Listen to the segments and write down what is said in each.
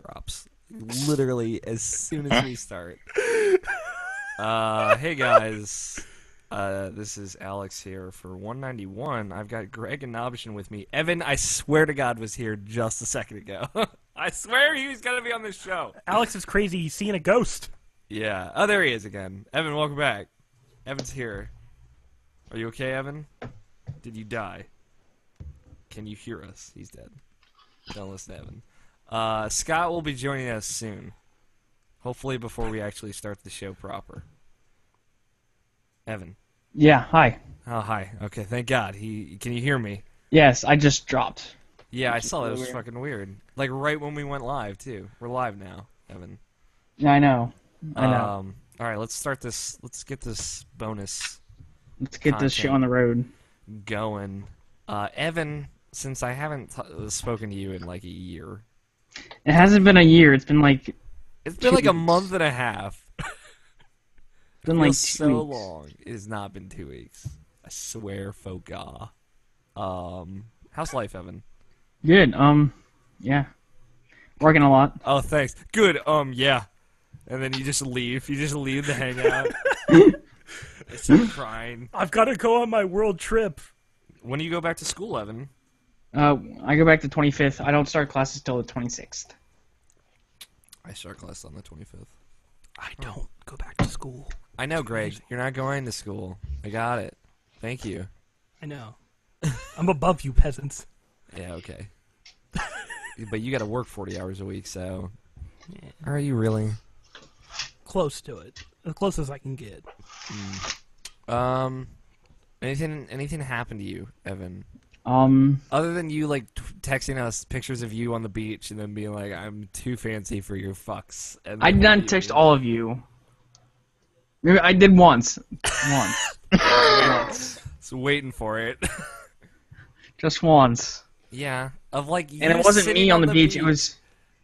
drops. Literally as soon as we start. Hey guys. This is Alex here for 191. I've got Greg and Nobishin with me. Evan, I swear to God, was here just a second ago. I swear he was going to be on this show. Alex is crazy. He's seeing a ghost. Yeah. Oh, there he is again. Evan, welcome back. Evan's here. Are you okay, Evan? Did you die? Can you hear us? He's dead. Don't listen to Evan. Scott will be joining us soon. Hopefully before we actually start the show proper. Evan. Yeah, hi. Oh, hi. Okay, thank God. Can you hear me? Yes, I just dropped. Yeah, I saw that. It was fucking weird. Like right when we went live too. We're live now, Evan. Yeah, I know. I know. All right, let's start this. Let's get this bonus. Let's get this shit on the road going. Evan, since I haven't spoken to you in like a year. It hasn't been a year. It's been like. It's been like a month and a half. It's been like 2 so weeks. long. It has not been 2 weeks. I swear, foga. How's life, Evan? Good. Yeah. Working a lot. Oh, thanks. Good. Yeah. And then you just leave. You just leave the hangout. Start crying. I've got to go on my world trip. When do you go back to school, Evan? I go back the 25th. I don't start classes till the 26th. I start class on the 25th. I don't go back to school. I know, Greg. You're not going to school. I got it. Thank you. I know. I'm above you peasants. Yeah, okay. But you got to work 40 hours a week, so... Yeah. Are you really? Close to it. As close as I can get. Anything happened to you, Evan? I Other than you, like, texting us pictures of you on the beach and then being like, I'm too fancy for your fucks. And did not text all of you. Maybe I did once. Once. So waiting for it. Just once. Yeah. Of like you And it wasn't sitting me on the beach. It was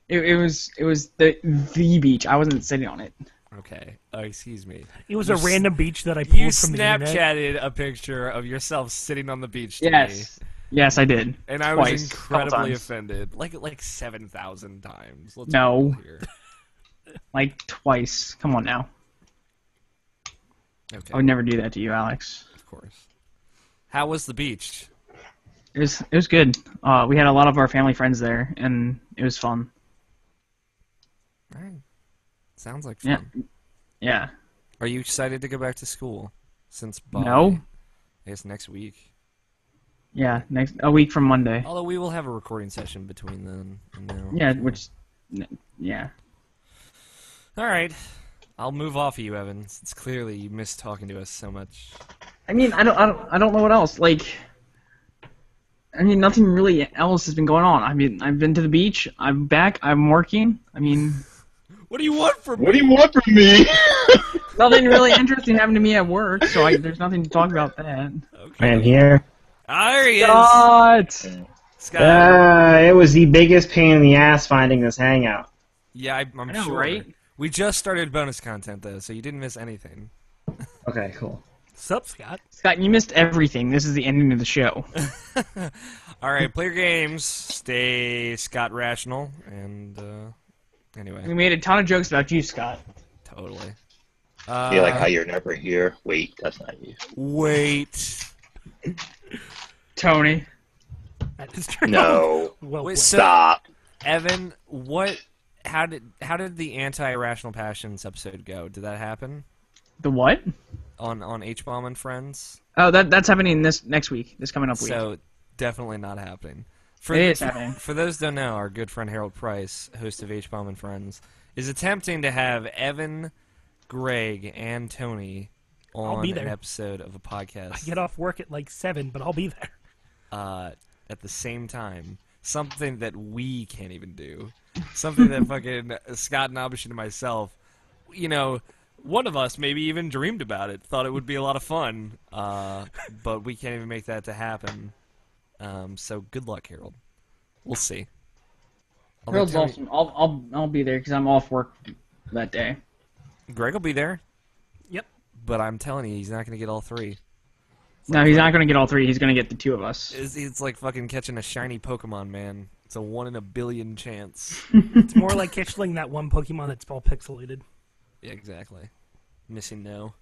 the beach. I wasn't sitting on it. Okay. Excuse me. It was a random beach that I pulled You from the internet. Snapchatted a picture of yourself sitting on the beach to me. Yes. Yes, I did. And I Twice. was incredibly Couple times. offended. Like 7,000 times. Let's No. be real here. Like twice. Come on now. Okay. I would never do that to you, Alex. Of course. How was the beach? It was good. We had a lot of our family friends there, and it was fun. All right. Sounds like fun. Yeah. Are you excited to go back to school? Since No. I guess next week. Yeah, a week from Monday. Although we will have a recording session between then and now. Yeah, yeah. All right. I'll move off of you, Evan. It's clearly you miss talking to us so much. I mean, I don't know what else. Like, I mean, nothing really else has been going on. I mean, I've been to the beach. I'm back. I'm working. I mean, What do you want from me? What do you want from me? nothing really interesting happened to me at work, so there's nothing to talk about that. Okay. Man, here. Ah, there he is. Scott! It was the biggest pain in the ass finding this hangout. Yeah, I'm I know, sure. right? We just started bonus content, though, so you didn't miss anything. Okay, cool. Sup, Scott? Scott, you missed everything. This is the ending of the show. All right, play your games. Stay Scott rational, and anyway. We made a ton of jokes about you, Scott. Totally. I feel like how you're never here. Wait, that's not you. Wait. Tony. That is true. No. Well, Wait, played. so, Stop. Evan, how did the anti-irrational passions episode go? Did that happen The what? on H-Bomb and Friends? Oh, that's happening next week. This coming up week. So definitely not happening. It is happening. For those who don't know, our good friend Harold Price, host of H-Bomb and Friends, is attempting to have Evan, Greg, and Tony on be an there. episode of a podcast I get off work at like 7, but I'll be there. at the same time. Something that we can't even do. Something that fucking Scott Nobishin and myself, you know, one of us maybe even dreamed about it, thought it would be a lot of fun, but we can't even make that to happen. So good luck, Harold. We'll see. Harold's awesome. I'll be there because I'm off work that day. Greg will be there, Yep. but I'm telling you, he's not going to get all three. No, he's not going to get all three. He's going to get the two of us. It's like fucking catching a shiny Pokemon, man. It's a 1 in a billion chance. It's more like catching that one Pokemon that's all pixelated. Yeah, exactly. Missing no.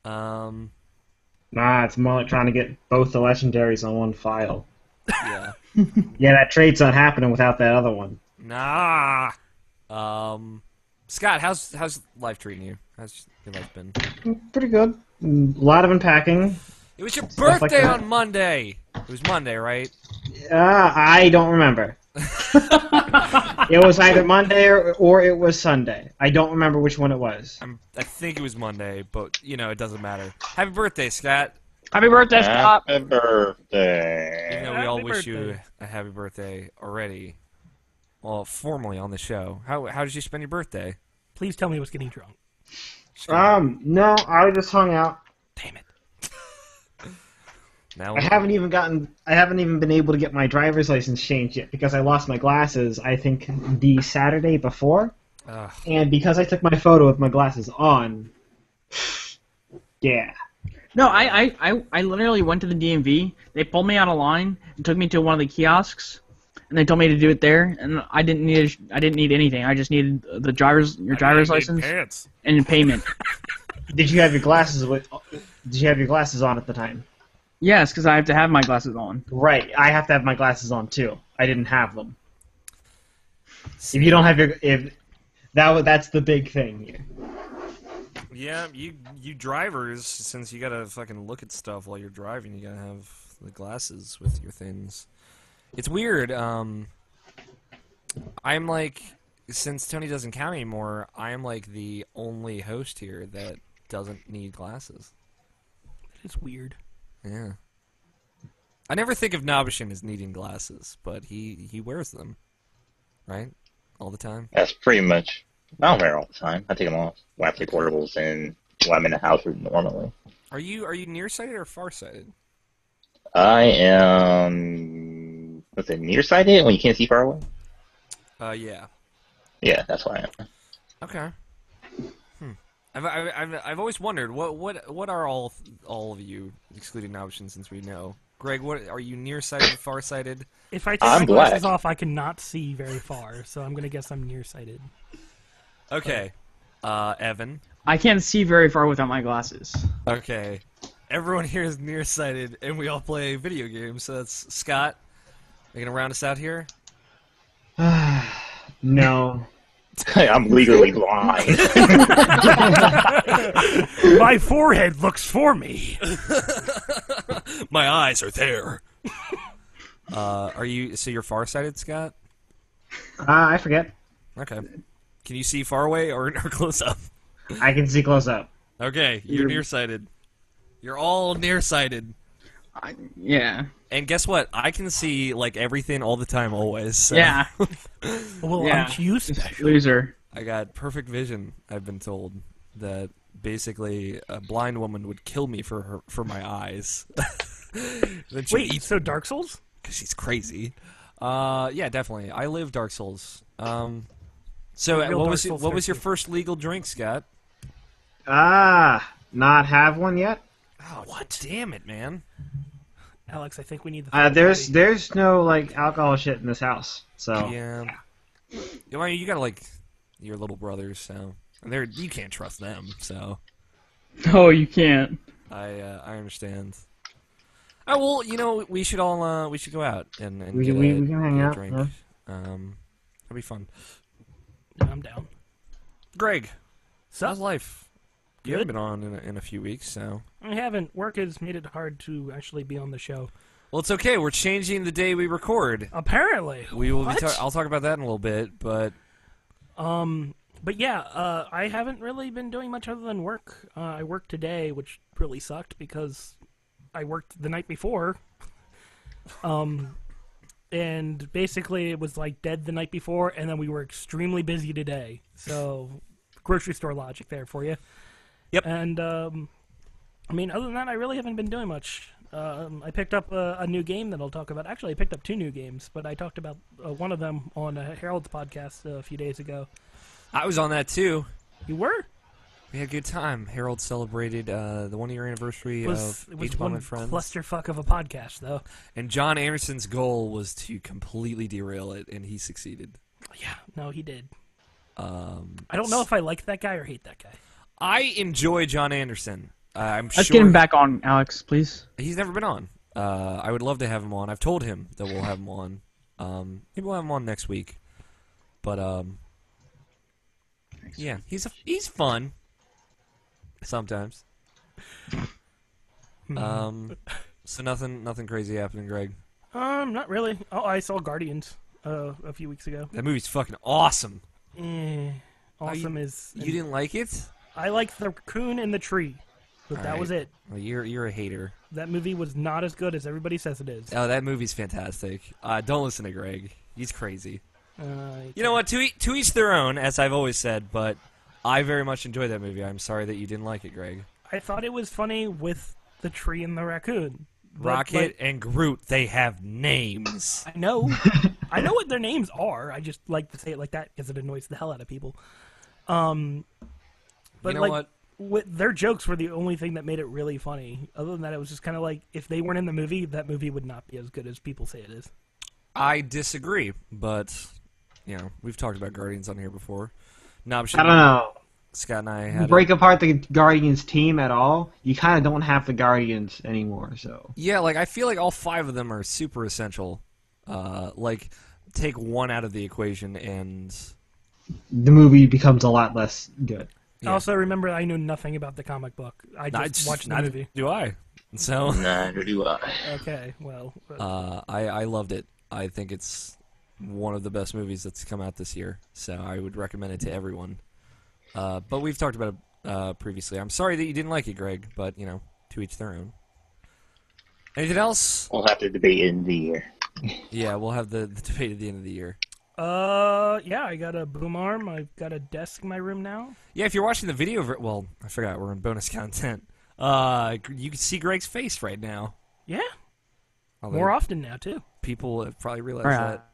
Nah, it's more like trying to get both the legendaries on one file. Yeah. Yeah, that trade's not happening without that other one. Nah. Scott, how's life treating you? How's your life been? Pretty good. A lot of unpacking. It was your Stuff like birthday that. on Monday. It was Monday, right? I don't remember. It was either Monday or it was Sunday. I don't remember which one it was. I think it was Monday, but it doesn't matter. Happy birthday, Scott. Happy birthday, Scott! Happy birthday. Even though we all Happy wish you birthday. a happy birthday already. Well, formally on the show. How did you spend your birthday? Please tell me I was getting drunk. No, I just hung out. Damn it. Now I haven't even been able to get my driver's license changed yet because I lost my glasses, I think, the Saturday before. Ugh. And because I took my photo with my glasses on, yeah. No, I literally went to the DMV. They pulled me out of line and took me to one of the kiosks, and they told me to do it there. And I didn't need anything. I just needed your driver's license Pants. and payment. Did you have your glasses on at the time? Yes, because I have to have my glasses on. Right. I have to have my glasses on too. I didn't have them. If you don't have that's the big thing here. Yeah, you drivers, since you gotta fucking look at stuff while you're driving, you gotta have the glasses with your things. It's weird. I'm like, since Tony doesn't count anymore, I'm like the only host here that doesn't need glasses. It's weird. Yeah. I never think of Nobishin as needing glasses, but he wears them, right? All the time. That's pretty much. I don't wear it all the time. I take them off when I play portables and when I'm in the house normally. Are you nearsighted or farsighted? I am. What's it? Nearsighted when you can't see far away. Yeah. Yeah, that's why I am. Okay. I've always wondered what are all of you, excluding Nobishin, since we know. Greg, what are you, nearsighted, farsighted? If I take I'm my glasses black. off, I cannot see very far, so I'm gonna guess I'm nearsighted. Okay. Evan. I can't see very far without my glasses. Okay. Everyone here is nearsighted, and we all play video games. So that's Scott. Are you gonna round us out here? No. I'm legally blind. My forehead looks for me. My eyes are there. Are you? So you're farsighted, Scott? I forget. Okay. Can you see far away or close up? I can see close up. Okay, you're nearsighted. You're all nearsighted. Yeah. And guess what? I can see like everything all the time, always. So. Yeah. Well, Yeah. aren't you special? Loser. I got perfect vision. I've been told that basically a blind woman would kill me for my eyes. Then she'd Wait, so Dark Souls? because she's crazy. Yeah, definitely. I live Dark Souls. So Real what Dark was Souls what was your thirsty. first legal drink, Scott? Not have one yet. Oh, what? Damn it, man. Alex, I think we need the. There's no like alcohol shit in this house. So Yeah. Well, you got like your little brothers, so and you can't trust them. So No, you can't. I understand. Oh well, we should all we should go out and We get can hang get a out, drink. yeah. It'll be fun. I'm down. Greg, So, how's life? You Good. haven't been on in a few weeks, so I haven't. Work has made it hard to actually be on the show. well, it's okay. We're changing the day we record. Apparently. We will What? be. I'll talk about that in a little bit, but But yeah, I haven't really been doing much other than work. I worked today, which really sucked because I worked the night before. And basically it was like dead the night before, and then we were extremely busy today. So, grocery store logic there for you. Yep. And, I mean, other than that, I really haven't been doing much. I picked up a new game that I'll talk about. Actually, I picked up 2 new games, but I talked about one of them on Harold's podcast a few days ago. I was on that too. You were? We had a good time. Harold celebrated the 1-year anniversary It was of Beach Bum one and Friends. clusterfuck of a podcast, though. And John Anderson's goal was to completely derail it, and he succeeded. Yeah, no, he did. I don't know if I like that guy or hate that guy. I enjoy John Anderson. I'm Let's sure get him back on, Alex, please. he's never been on. I would love to have him on. I've told him that we'll have him on. Maybe we'll have him on next week. But yeah, he's fun sometimes. So nothing crazy happening, Greg. Not really. Oh, I saw Guardians a few weeks ago. That movie's fucking awesome. Awesome is. You didn't like it? I liked the raccoon and the tree, but All that right. was it. Well, you're a hater. That movie was not as good as everybody says it is. Oh, that movie's fantastic. Don't listen to Greg. He's crazy. Uh, You know what? To each their own, as I've always said. But I very much enjoyed that movie. I'm sorry that you didn't like it, Greg. I thought it was funny with the tree and the raccoon. But, Rocket like, and Groot, they have names. I know. I know what their names are. I just like to say it like that because it annoys the hell out of people. But You know like, what? their jokes were the only thing that made it really funny. Other than that, it was just kind of like if they weren't in the movie, that movie would not be as good as people say it is. I disagree, but you know we've talked about Guardians on here before. I don't know. Scott and I You had break apart the Guardians team at all, you kind of don't have the Guardians anymore. So yeah, like I feel like all 5 of them are super essential. Like take one out of the equation and the movie becomes a lot less good. Yeah. Also, remember, I knew nothing about the comic book. I just watched the movie. Do I? So Neither do I. Okay, well. I loved it. I think it's one of the best movies that's come out this year. So I would recommend it to everyone. But we've talked about it previously. I'm sorry that you didn't like it, Greg, but, you know, to each their own. Anything else? We'll have to debate it in the year. Yeah, we'll have the debate at the end of the year. Yeah, I got a boom arm. I've got a desk in my room now. Yeah, if you're watching the video, well, I forgot, we're in bonus content. You can see Greg's face right now. Yeah, Although more often now, too. people have probably realized Alright. that.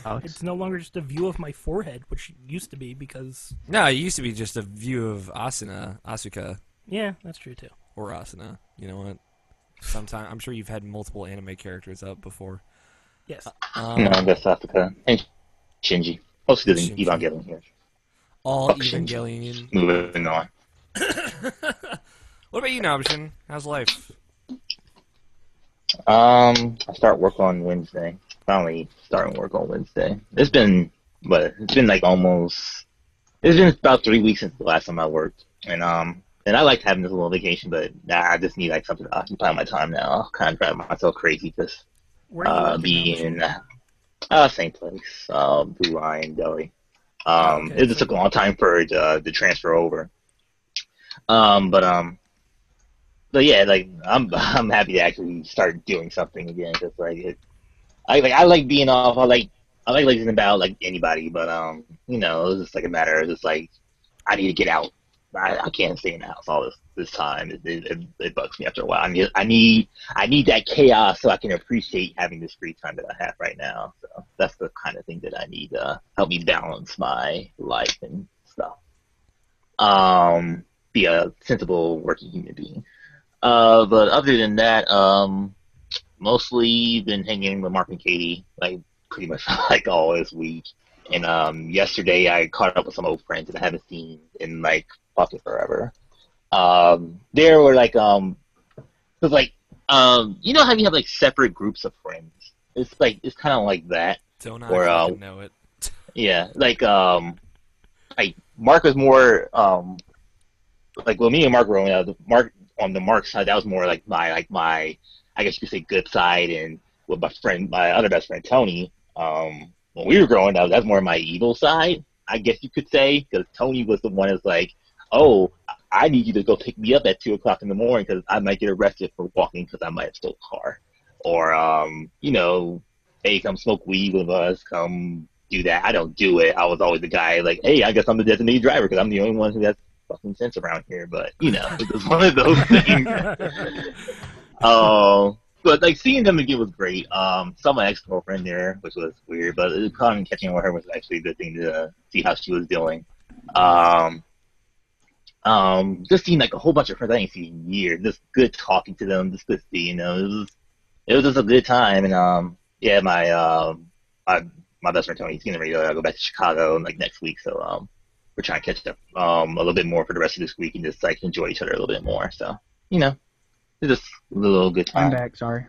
Alex. It's no longer just a view of my forehead, which it used to be because... No, it used to be just a view of Asuka, Yeah, that's true, too. or Asuna. You know what? Sometime I'm sure you've had multiple anime characters up before. Yes. No, that's Asuka. And Shinji. Mostly the Shinji. Evangelion here. All Fuck Shinji. Evangelion. Moving on. What about you, Nobishin? How's life? I start work on Wednesday. Finally starting work on Wednesday. It's been like almost. It's been about 3 weeks since the last time I worked, and I liked having this little vacation, but I just need like something to occupy my time now. I'll kind of drive myself crazy just Where are you working, being Nobishin? same place, Blue Lion Deli. Okay, It just took a long time for it to transfer over. But yeah, like I'm happy to actually start doing something again. Cause like I like being off. I like lazing about like anybody, but you know, it's just like a matter of just like I need to get out. I can't stay in the house all this time. It bugs me after a while. I need that chaos so I can appreciate having this free time that I have right now. So that's the kind of thing that I need to help me balance my life and stuff. Be a sensible working human being. But other than that, mostly been hanging with Mark and Katie, like pretty much like all this week. And yesterday I caught up with some old friends that I haven't seen in like fucking forever. There were like you know how you have like separate groups of friends? It's kind of like that. Don't I Or, fucking know it? Yeah, like Mark was more like when me and Mark were growing up. Mark on the Mark side, that was more like my I guess you could say good side, and with my other best friend Tony. When we were growing up, that's more my evil side, I guess you could say, because Tony was the one that's like, oh, I need you to go pick me up at 2 o'clock in the morning because I might get arrested for walking because I might have stole a car. Or, you know, hey, come smoke weed with us, come do that. I don't do it. I was always the guy like, hey, I guess I'm the designated driver because I'm the only one who has fucking sense around here. But, you know, it was one of those things. But like seeing them again was great. Saw my ex-girlfriend there, which was weird, but kind of catching up with her was actually a good thing to see how she was doing. Just seeing like a whole bunch of friends I ain't seen in years. Just good talking to them. Just good to see, it was just a good time. And yeah, my best friend Tony, he's getting ready to go back to Chicago like next week. So we're trying to catch up a little bit more for the rest of this week and just like enjoy each other a little bit more. So it's just a little good I'm time. back. Sorry.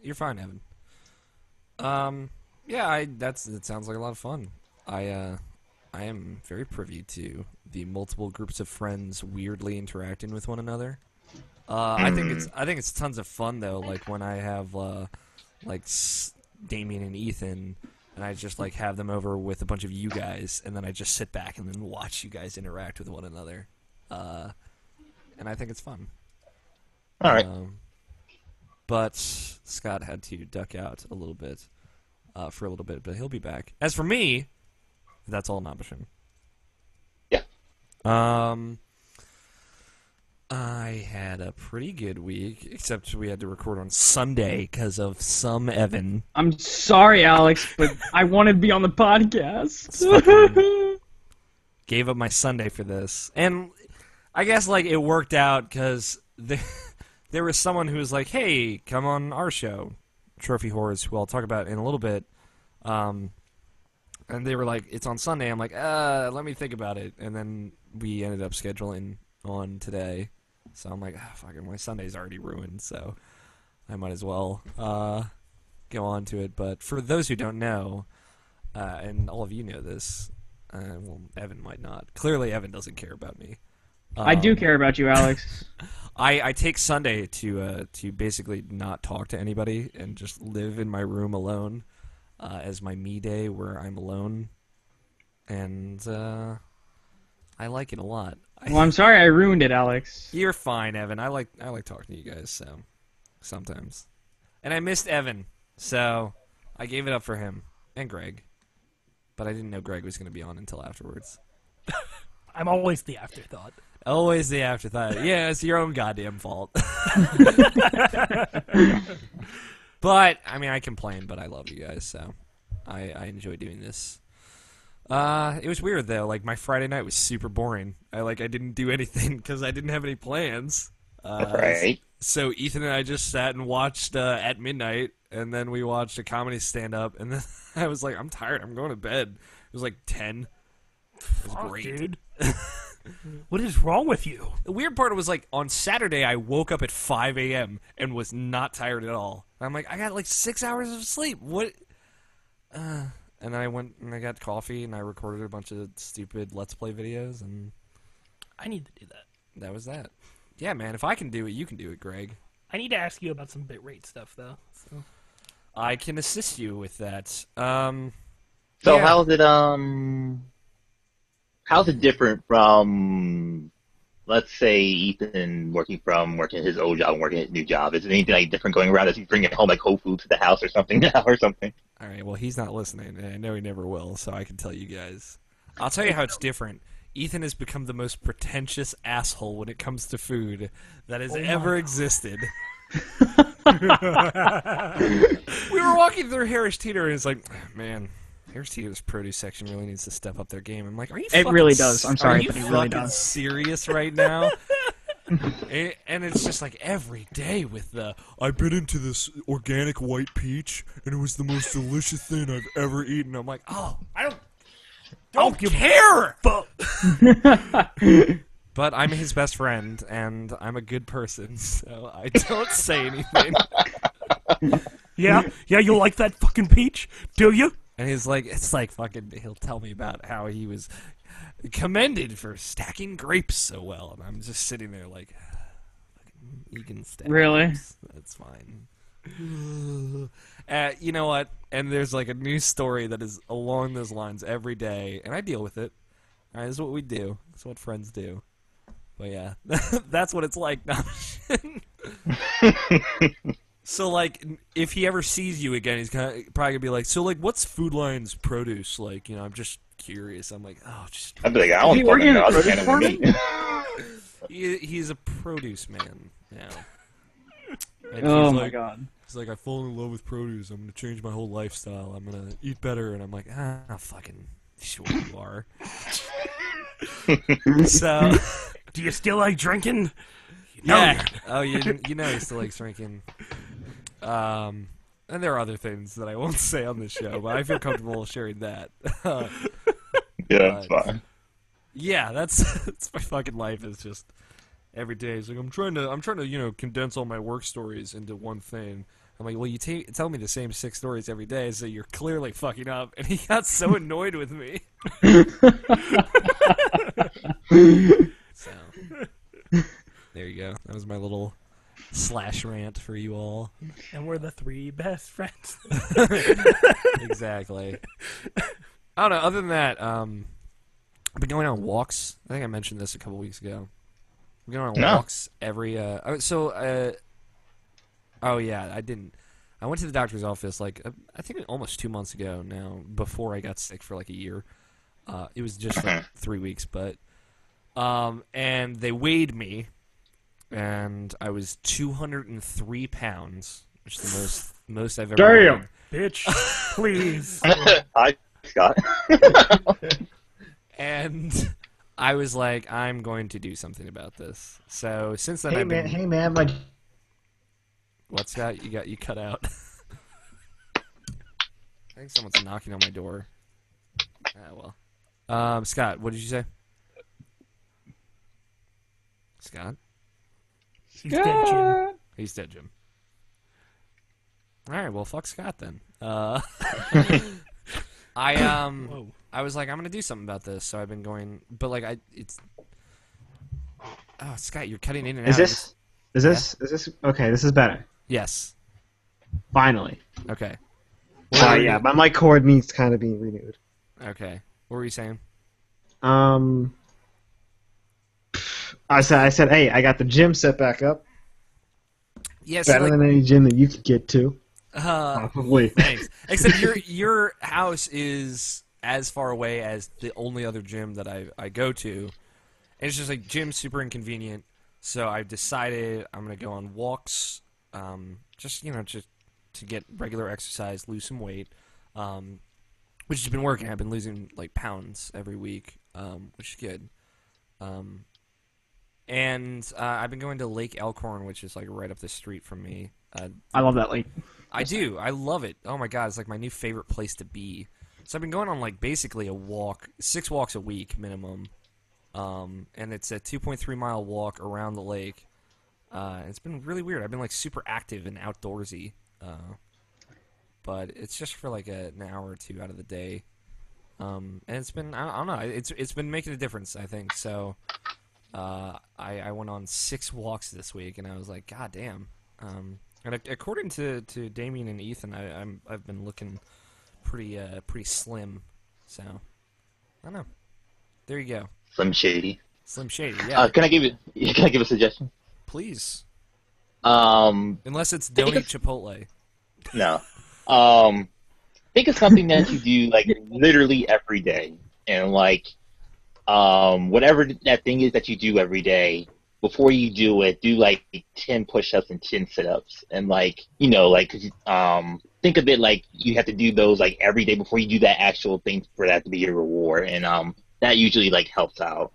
You're fine, Evan. Yeah, it sounds like a lot of fun. I am very privy to the multiple groups of friends weirdly interacting with one another. I think it's tons of fun though. Like when I have Damien and Ethan, and I just like have them over with a bunch of you guys, and then I just sit back and then watch you guys interact with one another. And I think it's fun. All right. But Scott had to duck out a little bit for a little bit, but he'll be back. As for me, that's all Nabashin. Yeah. I had a pretty good week, except we had to record on Sunday because of some Evan. I'm sorry, Alex, but I wanted to be on the podcast. Gave up my Sunday for this. And I guess like it worked out because there was someone who was like, hey, come on our show, Trophy Horrors, who I'll talk about in a little bit. And they were like, it's on Sunday. I'm like, let me think about it. And then we ended up scheduling on today. So I'm like, fucking, my Sunday's already ruined, so I might as well go on to it. But for those who don't know, and all of you know this, well, Evan might not. Clearly, Evan doesn't care about me. I do care about you, Alex. I take Sunday to basically not talk to anybody and just live in my room alone as my me day where I'm alone. And I like it a lot. Well, I'm sorry I ruined it, Alex. You're fine, Evan. I like talking to you guys, so sometimes. And I missed Evan, so I gave it up for him and Greg. But I didn't know Greg was going to be on until afterwards. I'm always the afterthought. Always the afterthought. Yeah, it's your own goddamn fault. But, I mean, I complain, but I love you guys, so I enjoy doing this. It was weird though. Like my Friday night was super boring. I didn't do anything because I didn't have any plans. Right. So Ethan and I just sat and watched at midnight, and then we watched a comedy stand up, and then I was like, I'm tired. I'm going to bed. It was like 10. It was Fuck, great, dude. What is wrong with you? The weird part was like on Saturday I woke up at 5 a.m. and was not tired at all. I'm like, I got like 6 hours of sleep. What? And then I went and I got coffee and I recorded a bunch of stupid Let's Play videos, and I need to do that. that was that. Yeah, man, if I can do it, you can do it, Greg. I need to ask you about some bitrate stuff, though. So. I can assist you with that. So yeah. how's it different from, let's say, Ethan working his old job and working his new job? Is there anything like different going around? Is he bringing home like Whole Foods to the house or something now or something? All right, well, he's not listening, and I know he never will, so I can tell you guys. I'll tell you how it's different. Ethan has become the most pretentious asshole when it comes to food that has ever existed. We were walking through Harris Teeter, and it's like, man, Harris Teeter's produce section really needs to step up their game. I'm like, are you? It fucking really does. I'm sorry, Are you but it really fucking does. serious right now? And it's just like every day with the I bit into this organic white peach and it was the most delicious thing I've ever eaten. I'm like, oh, I don't care. But I'm his best friend and I'm a good person, so I don't say anything. Yeah, you like that fucking peach, do you? And he's like, it's like fucking. He'll tell me about how he was commended for stacking grapes so well, and I'm just sitting there like, you can stack Really? grapes. That's fine. You know what? And there's like a new story that is along those lines every day, and I deal with it. All right, this is what we do. That's what friends do. But yeah, that's what it's like now. So, like, if he ever sees you again, he's probably going to be like, so, like, what's Food Lion's produce? Like, I'm just curious. I'm like, oh, just... I'd be like, I don't Is he fucking working know. at I a just produce can't meat. He's a produce man now. And Oh he's my like, god. He's like, I've fallen in love with produce. I'm going to change my whole lifestyle. I'm going to eat better. And I'm like, fucking sure you are. So... Do you still like drinking? Yeah. Oh, you know he still likes drinking. And there are other things that I won't say on this show, but I feel comfortable sharing that. Yeah, it's fine. Yeah, that's my fucking life. Is just every day. It's like I'm trying to condense all my work stories into one thing. I'm like, well, you tell me the same 6 stories every day, so you're clearly fucking up. And he got so annoyed with me. So there you go. That was my little slash rant for you all. And we're the 3 best friends. Exactly. I don't know. Other than that, I've been going on walks. I think I mentioned this a couple weeks ago. I'm going on walks every. Oh yeah, I didn't. I went to the doctor's office I think almost 2 months ago now. Before I got sick for like a year. It was just like 3 weeks, but and they weighed me, and I was 203 pounds, which is the most I've ever. Damn, bitch, please. Hi, Scott. And I was like, I'm going to do something about this. So since then, hey man, like, what's that? You cut out. I think someone's knocking on my door. Ah, well. Scott, what did you say? Scott? He's dead, Jim. He's dead, Jim. All right, well, fuck Scott then. I was like, I'm gonna do something about this, so I've been going, but oh, Scott, you're cutting in and out. is this okay? This is better. Yes. Finally. Okay. Yeah, my mic cord needs kind of being renewed. Okay. What were you saying? I said, hey, I got the gym set back up. Yes. Better than any gym that you could get to. Probably. Thanks. Except your house is as far away as the only other gym that I go to. And it's just like gym's super inconvenient. So I've decided I'm gonna go on walks, just to get regular exercise, lose some weight, which has been working. I've been losing like pounds every week, which is good. And I've been going to Lake Elkhorn, which is like right up the street from me. I love that lake. I do. I love it. Oh my god, it's like my new favorite place to be. So I've been going on like basically a walk, 6 walks a week minimum, and it's a 2.3 mile walk around the lake. It's been really weird. I've been like super active and outdoorsy, but it's just for like an hour or two out of the day, and it's been I don't know. It's been making a difference, I think. So I went on 6 walks this week, and I was like, god damn. And according to Damien and Ethan, I've been looking pretty slim. So I don't know. There you go. Slim Shady. Slim Shady. Yeah. Can I give a suggestion? Please. Um, Unless it's don't eat Chipotle. No. Think of something that you do like literally every day, and like whatever that thing is that you do every day. Before you do it, do like 10 push-ups and 10 sit-ups, and like think of it like you have to do those like every day before you do that actual thing for that to be your reward, and that usually like helps out.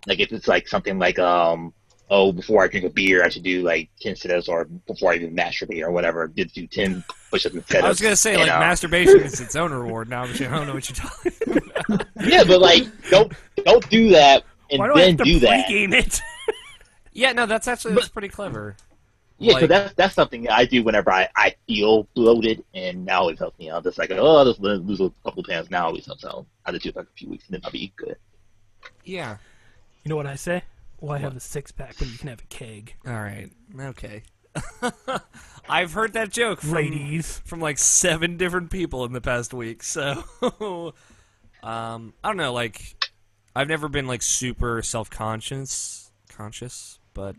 Like if it's like something like before I drink a beer I should do like 10 sit-ups, or before I even masturbate or whatever, just do 10 push-ups and sit-ups. I was gonna say like masturbation is its own reward now, but I don't know what you're talking about. Yeah, but like don't do that and Why do I then have to do that. pregame it? Yeah, no, that's pretty clever. Yeah, so Like- that's something I do whenever I feel bloated, and now it helps me out. Just like, I'll just lose a couple pounds now, always helps out. I'll just do it for like a few weeks, and then I'll be good. Yeah. You know what I say? Why have a 6-pack when you can have a keg? All right. Okay. I've heard that joke from like 7 different people in the past week. So, I don't know. Like, I've never been like super conscious, but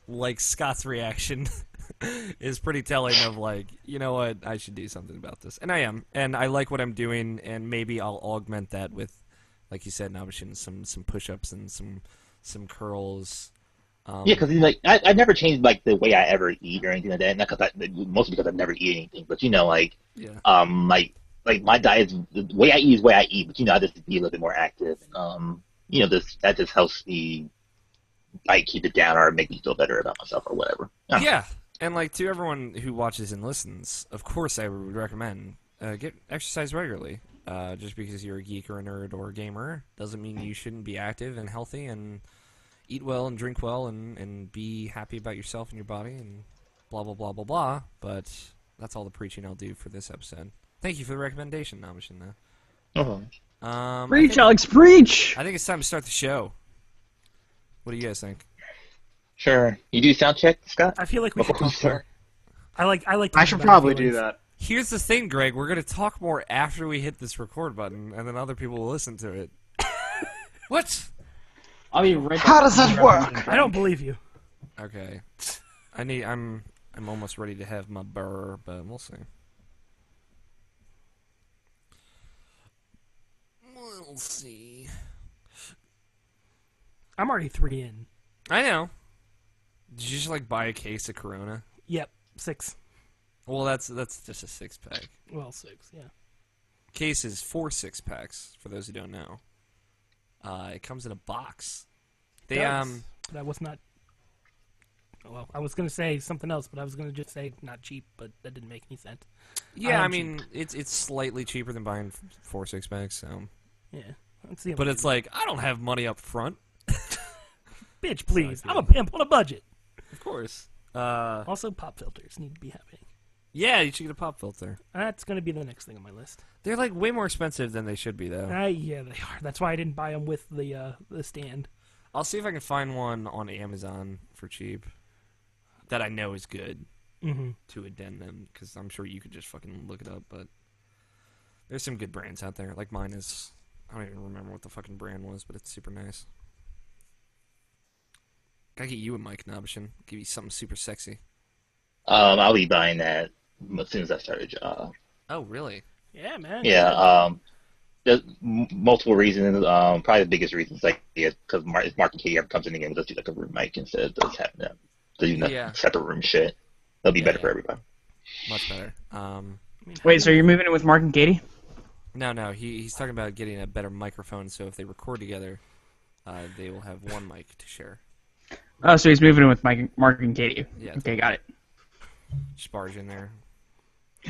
like Scott's reaction is pretty telling of like, you know what, I should do something about this, and I am, and I like what I'm doing, and maybe I'll augment that with, like you said, Nabashin, some push-ups and some curls. Yeah, because like I never changed like the way I ever eat or anything like that. Not mostly because I've never eaten anything, but like my diet, the way I eat is the way I eat. But I just be a little bit more active. this that just helps me like keep it down or make me feel better about myself or whatever. I don't know. Yeah, and like to everyone who watches and listens, of course I would recommend get exercise regularly. Just because you're a geek or a nerd or a gamer doesn't mean you shouldn't be active and healthy and eat well and drink well and be happy about yourself and your body and blah blah blah blah blah. But that's all the preaching I'll do for this episode. Thank you for the recommendation, Namishin. Oh. Preach, Alex, preach! I think it's time to start the show. What do you guys think? Sure. You do sound check, Scott? I feel like we should Before we talk start? more. I like. I should probably do that. Here's the thing, Greg. We're going to talk more after we hit this record button, and then other people will listen to it. What? I'll be right back. How does that work? I don't believe you. Okay. I'm almost ready to have my burr, but we'll see. We'll see. I'm already 3 in. I know. Did you just like buy a case of Corona? Yep, 6. Well, that's just a 6-pack. Well, 6. Yeah. Case is 4 6-packs. For those who don't know, it comes in a box. They That was not. Well, I was gonna say something else, but I was gonna just say not cheap, but that didn't make any sense. yeah. I mean, it's slightly cheaper than buying 4 6-packs. So, Yeah. Let's see. but it's like I don't have money up front. Bitch, please. I'm a pimp on a budget. Of course. Also, pop filters need to be happening. Yeah, you should get a pop filter. That's going to be the next thing on my list. They're like way more expensive than they should be, though. Yeah, they are. That's why I didn't buy them with the stand. I'll see if I can find one on Amazon for cheap that I know is good to addend them, because I'm sure you could just fucking look it up. But there's some good brands out there. Like mine is, I don't even remember what the fucking brand was, but it's super nice. Gotta get you a mic, Nobishin. Give you something super sexy. I'll be buying that as soon as I start a job. Oh, really? Yeah, man. Yeah, there's multiple reasons. Probably the biggest reason is like because Mark and Katie ever comes in again, let's do like a room mic instead of just having them do separate room shit. That'll be better for everybody. Much better. Wait, so you're moving in with Mark and Katie? No, he's talking about getting a better microphone, so if they record together, they will have one mic to share. Oh, so he's moving in with Mark and Katie. Yeah. Okay, got it. Just barge in there.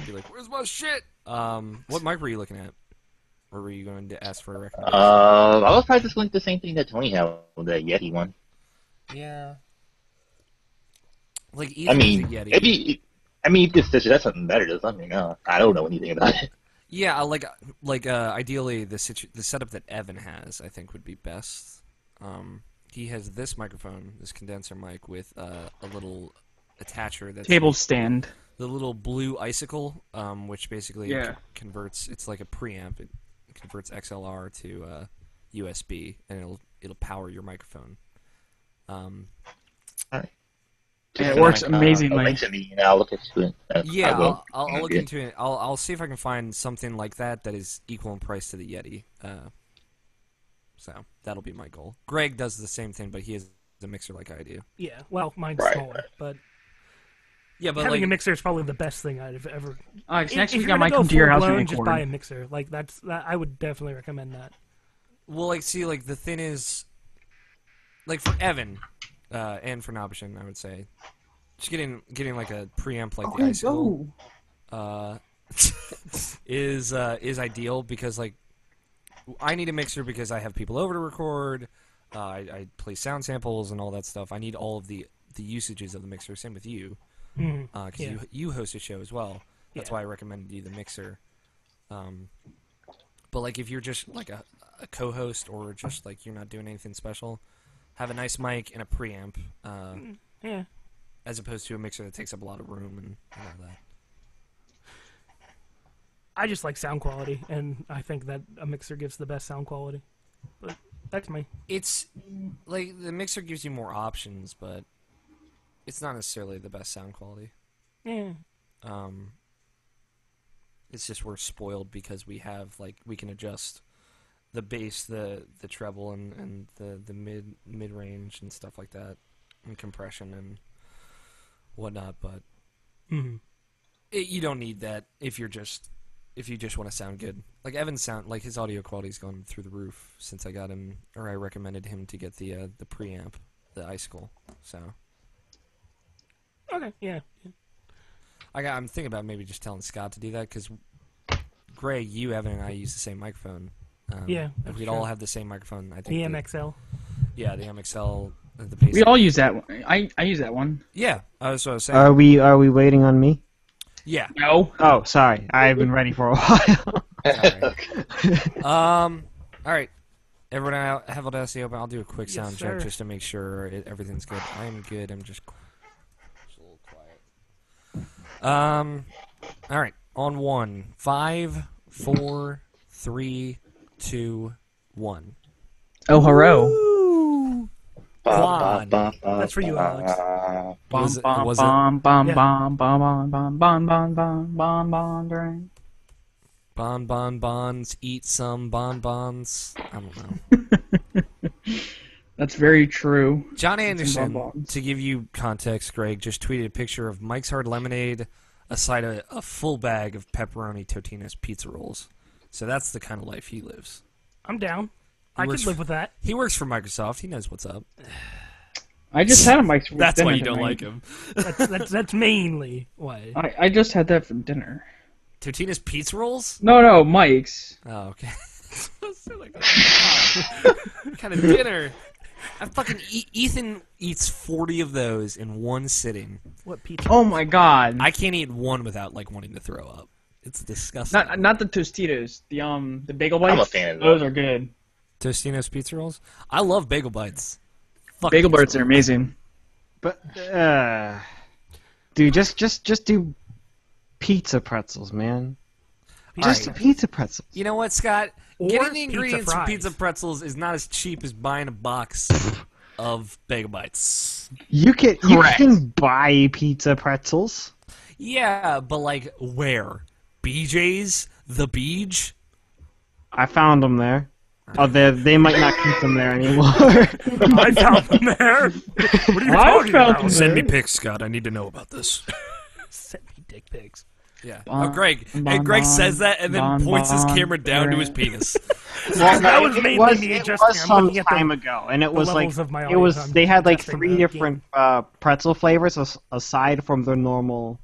Be like, where's my shit? What mic were you looking at? Or were you going to ask for a recommendation? I was probably just looking at the same thing that Tony had with the Yeti one. Yeah. Like, I either mean, the Yeti. maybe. I mean, if that's something better, just let me know. I don't know anything about it. Yeah, ideally, the setup that Evan has, I think, would be best. He has this microphone, this condenser mic, with a little attacher that's Table stand. the little blue icicle, which basically Yeah. converts. It's like a preamp. It converts XLR to USB, and it'll power your microphone. Yeah, it works amazingly. Link to me, and I'll look into it. Yeah, I'll look into it. I'll see if I can find something like that is equal in price to the Yeti. So that'll be my goal. Greg does the same thing, but he has a mixer like I do. Yeah, well, mine's Right. smaller, but Yeah, but having like, a mixer is probably the best thing I've ever. Alex, next if week you're I might gonna come go to your house and full-blown, just buy a record. mixer. Like that. I would definitely recommend that. well, like, see, like the thing is, like for Evan and for Nobishin, I would say, just getting like a preamp like the Icicle is ideal, because like I need a mixer because I have people over to record. I play sound samples and all that stuff. I need all of the usages of the mixer. Same with you, because Yeah. you host a show as well. That's Yeah. why I recommended you the mixer. But like if you're just like a co-host, or just like you're not doing anything special, have a nice mic and a preamp, Yeah. as opposed to a mixer that takes up a lot of room and all that. I just like sound quality, and I think that a mixer gives the best sound quality. But that's me. It's like the mixer gives you more options, but it's not necessarily the best sound quality. Yeah. It's just we're spoiled because we can adjust the bass, the treble, and the mid range and stuff like that, and compression and whatnot. But Mhm. you don't need that if you're just if you just want to sound good. Like Evan's sound, like his audio quality's gone through the roof since I got him, or I recommended him to get the preamp, the Icicle. So Okay, yeah. I'm thinking about maybe just telling Scott to do that because Greg, you, Evan, and I use the same microphone. Yeah, if that's we'd true. all have the same microphone, I think. The MXL. Yeah, the MXL. The basic. We all use that one. I use that one. Yeah, that's what I was saying. Are we waiting on me? Yeah. No. Oh, sorry. I've been ready for a while. Sorry. All right. Everyone have Audacity open. I'll do a quick Yes, sound sir. check just to make sure everything's good. I'm good. I'm just a little quiet. All right. On 1. 5, 4, 3, 2, 1. Oh, hurrah. Quan. That's for you, Alex. Was it? Bum, Was it? bum, bum, Yeah. bum, bum, bum, bum, bum, bum, bum, bum, bum. Bonbons. Eat some bonbons. I don't know. That's very true. John Anderson, bonbons. to give you context, Greg, just tweeted a picture of Mike's Hard Lemonade aside a full bag of pepperoni Totino's pizza rolls. So that's the kind of life he lives. I'm down. I works could live with that. He works for Microsoft. He knows what's up. I just had a Mike's for That's dinner why you don't tonight. like him. That's mainly why. I just had that for dinner. Totino's pizza rolls? No, Mike's. Oh, okay. Like, oh, what kind of dinner? I fucking Ethan eats 40 of those in one sitting. What pizza? Oh my god. I can't eat one without like wanting to throw up. It's disgusting. Not the Tostitos. The bagel bites. I'm a fan of those. Are good. Totino's pizza rolls? I love bagel bites. Fuck Bagel pizza bites are rolls. amazing. But dude, just do pizza pretzels, man. Just Alright. pizza pretzels. You know what, Scott? Or Getting the pizza ingredients for fries. pizza pretzels is not as cheap as buying a box of bagel bites. You can Correct. buy pizza pretzels. Yeah, but like where? BJ's? The Beach? I found them there. Oh, they might not keep them there anymore. I found them there. What are you I talking found about? them Send me there. pics, Scott. I need to know about this. Send me dick pics. Yeah. Bon- Oh, Greg. bon- And Greg bon- says that and then bon- points his bon- camera down to his right. penis. That was mainly me it adjusting. was I'm some looking at the- time ago, and it the was like levels of my it audio. was. I'm They had like adjusting 3 the different pretzel flavors aside from their normal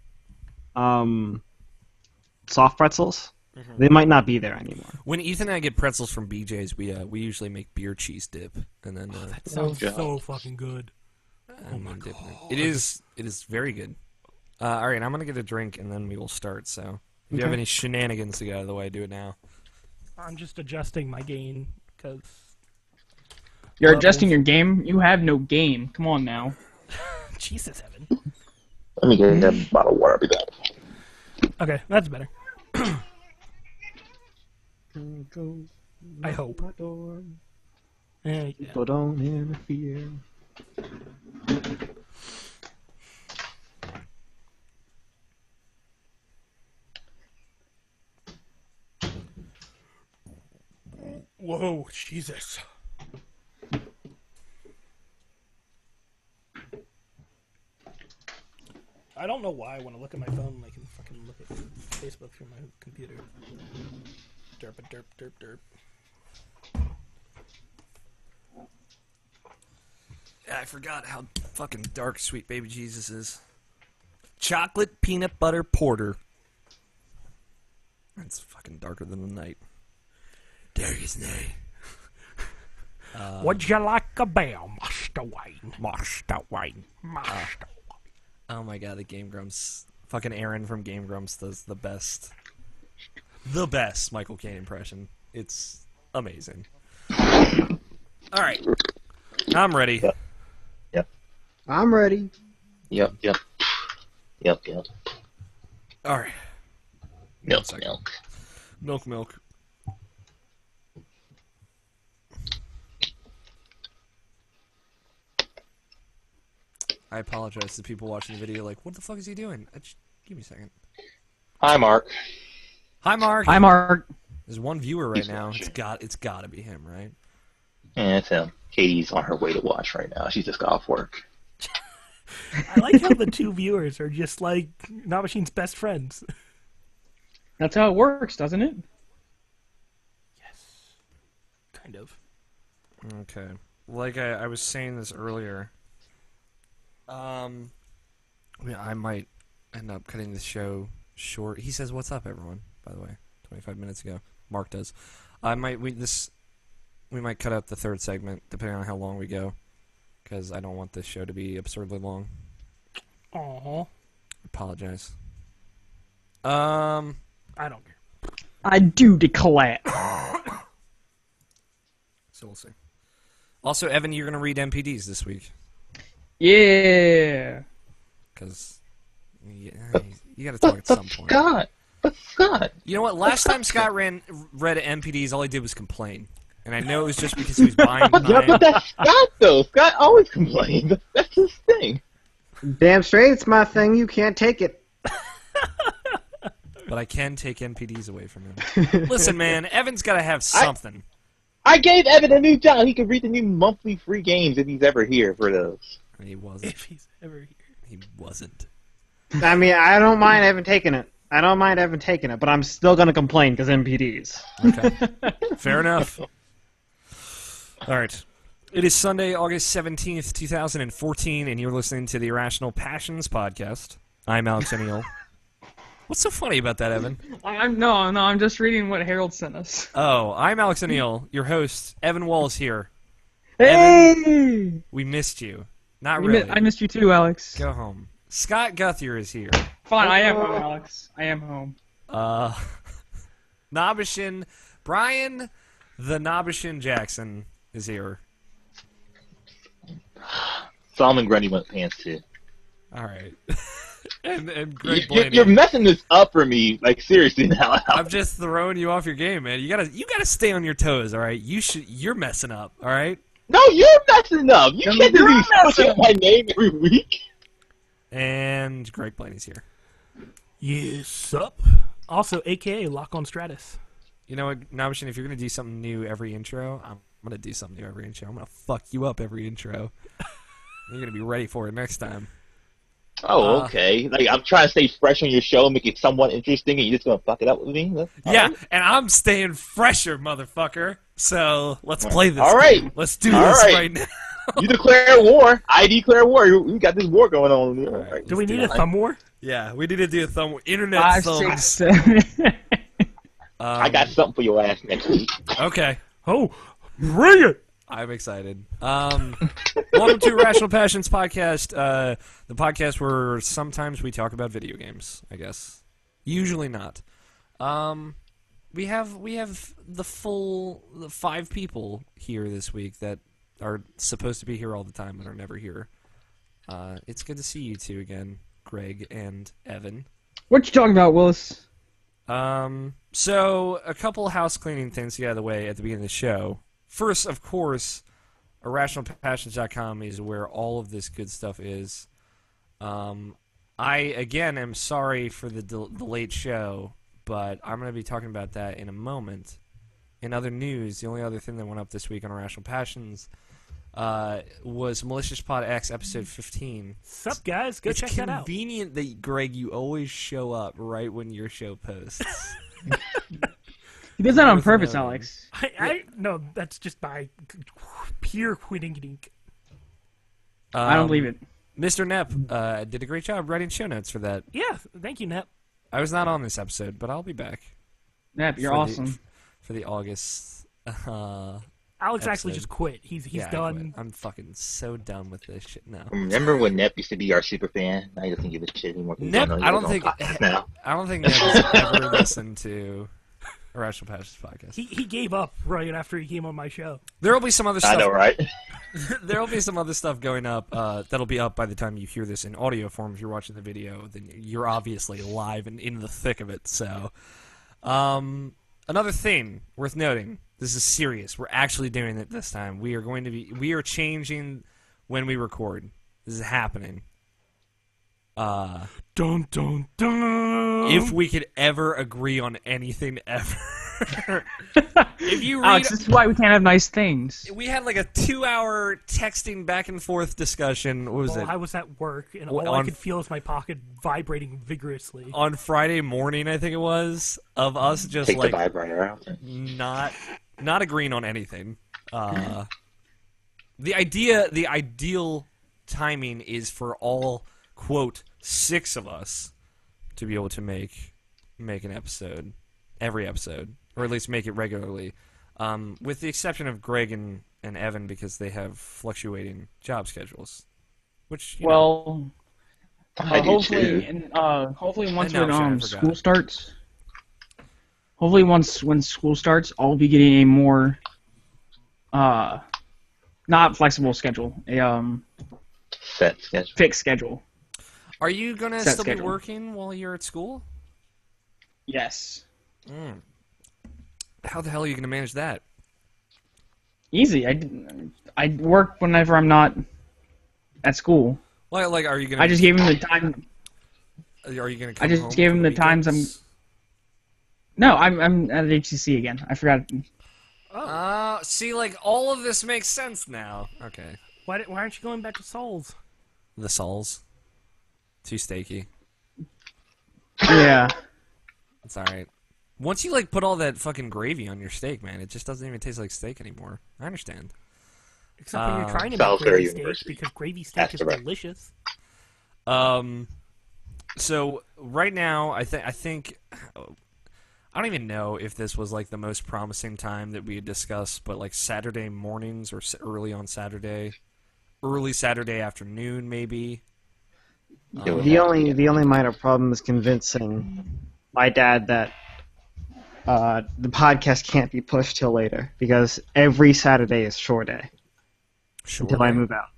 soft pretzels. They might not be there anymore. When Ethan and I get pretzels from BJ's, we usually make beer cheese dip and then That sounds so fucking good. and then dip in it. It is very good. All right, I'm gonna get a drink and then we will start. So if you have Okay. any shenanigans to get out of the way, do it now. I'm just adjusting my gain because You're Levels. adjusting your game. You have no game. Come on now. Jesus, Evan. Let me get that bottle of water. I'll be back. Okay, that's better. I hope. Yeah. People don't interfere. Whoa, Jesus. I don't know why when I look at my phone, I can fucking look at Facebook through my computer. Derp, derp, derp, derp. Yeah, I forgot how fucking dark Sweet Baby Jesus is. Chocolate peanut butter porter. That's fucking darker than the night. Dark as night. Would you like a bell, Master Wayne? Master Wayne. Master Oh my god, the Game Grumps. Fucking Aaron from Game Grumps does the best. The best Michael Caine impression. It's amazing. Alright. I'm ready. I'm ready. Yep. Alright. Milk. Milk. I apologize to people watching the video like, what the fuck is he doing? Give me a second. Hi, Mark. Hi, Mark. Hi, Mark. There's one viewer right He's now. watching. It's gotta be him, right? Yeah, it's him. Katie's on her way to watch right now. She just got off work. I like how the two viewers are just like Not Machine's best friends. That's how it works, doesn't it? Yes. Kind of. Okay. Like I was saying this earlier, I might end up cutting the show short. He says, "What's up, everyone?" By the way, 25 minutes ago, Mark does. We might cut out the third segment depending on how long we go, because I don't want this show to be absurdly long. Aw. Apologize. I don't care. I do declare. So we'll see. Also, Evan, you're gonna read MPDs this week, Yeah. because you got to talk at some point. Scott. You know what? Last time Scott read MPDs, all he did was complain. And I know it was just because he was buying Yeah, time. but that's Scott though. Scott always complains. That's his thing. Damn straight, it's my thing. You can't take it. But I can take MPDs away from him. Listen, man, Evan's got to have something. I gave Evan a new job. He could read the new monthly free games if he's ever here for those. And he wasn't. If he's ever here. He wasn't. I mean, I don't mind Evan taking it. But I'm still gonna complain because MPDs. Okay. Fair enough. All right. It is Sunday, August 17th, 2014, and you're listening to the Irrational Passions podcast. I'm Alex O'Neill. What's so funny about that, Evan? I'm just reading what Harold sent us. Oh, I'm Alex O'Neill, your host. Evan Wall's here. Hey! Evan, we missed you. Not really. I missed you too, Alex. Go home. Scott Guthier is here. Fine, I am home, Alex. I am home. Nobishin, Brian the Nobishin Jackson is here. Solomon Grundy went pants too. All right. and Greg You're Blaney. messing this up for me, like seriously now. I'm just throwing you off your game, man. You gotta stay on your toes, all right? You're messing up, all right? No, you're messing up. You can't do these switching my name every week. And Greg Blaney's here. Yes, up. Also, a.k.a. Lock on Stratus. You know what, Nobishin, if you're gonna do something new every intro, I'm gonna do something new every intro. I'm gonna fuck you up every intro. You're gonna be ready for it next time. Oh, okay. Like I'm trying to stay fresh on your show, make it somewhat interesting, and you're just gonna fuck it up with me. Yeah, Right. and I'm staying fresher, motherfucker. So let's play this. All right. Game. Let's do All this right. right now. You declare war. I declare war. We got this war going on. All right. Do we need a thumb war? Yeah, we need to do a thumb. Internet 5, thumbs. 6, 7. I got something for your ass next week. Okay, Oh, bring it! I'm excited. Welcome to Irrational Passions podcast, the podcast where sometimes we talk about video games. I guess usually not. We have the 5 people here this week that are supposed to be here all the time but are never here. It's good to see you two again, Greg and Evan. What you talking about, Willis? So a couple house cleaning things to get out of the way at the beginning of the show. First, of course, IrrationalPassions.com is where all of this good stuff is. I, again, am sorry for the late show, but I'm going to be talking about that in a moment. In other news, the only other thing that went up this week on Irrational Passions was Malicious Pod X episode 15. Sup, guys? Go check that out. It's convenient that, Greg, you always show up right when your show posts. He does that on Worth purpose, noting. Alex. No, that's just by pure quitting. I don't believe it. Mr. Nepp did a great job writing show notes for that. Yeah, thank you, Nep. I was not on this episode, but I'll be back. Nap, you're for awesome. For the August. Alex actually Episode. just quit. He's Yeah, I done. quit. I'm fucking so done with this shit now. Remember when Nep used to be our super fan? Now he doesn't give a shit anymore. Nep, I don't think now. I don't think Nep has ever listened to Irrational Passions podcast. He gave up right after he came on my show. There will be some other I stuff. know, right? There will be some other stuff going up that'll be up by the time you hear this in audio form. If you're watching the video, then you're obviously live and in the thick of it. So, another thing worth noting: this is serious. We're actually doing it this time. We are changing when we record. This is happening. Dun dun dun. If we could ever agree on anything ever. If you read, Alex, this is why we can't have nice things. we had like a 2-hour texting back and forth discussion. What was Well, it? I was at work, and Well, all I on- could feel was my pocket vibrating vigorously. On Friday morning, I think it was, of us just Take like the vibrator out. not agreeing on anything. The ideal timing is for all quote 6 of us to be able to make an episode, every episode, or at least make it regularly, with the exception of Greg and Evan because they have fluctuating job schedules. Which you know, Well, I do hopefully, too. and hopefully once I know, when shit, I forgot. school starts. Hopefully, when school starts, I'll be getting a more, not flexible schedule, a Set schedule. fixed schedule. are you gonna Set still be schedule. working while you're at school? Yes, How the hell are you gonna manage that? easy. I work whenever I'm not at school. Well, like, are you gonna? I just gave him the time. Are you gonna? Come I just home gave for him the times weekends? No, I'm at HCC again. I forgot. See, like, all of this makes sense now. Okay. Why aren't you going back to Souls? The Sauls. Too steaky. Yeah. It's alright. Once you, like, put all that fucking gravy on your steak, man, it just doesn't even taste like steak anymore. I understand. Except when you're trying to make Salisbury gravy steak, University. because gravy steak That's is the right. delicious. So, right now, I think... I don't even know if this was, like, the most promising time that we had discussed, but, like, Saturday mornings or early on Saturday. Early Saturday afternoon, maybe. It would The have to only be- the only minor problem is convincing my dad that the podcast can't be pushed till later because every Saturday is shore day Sure. until I move out.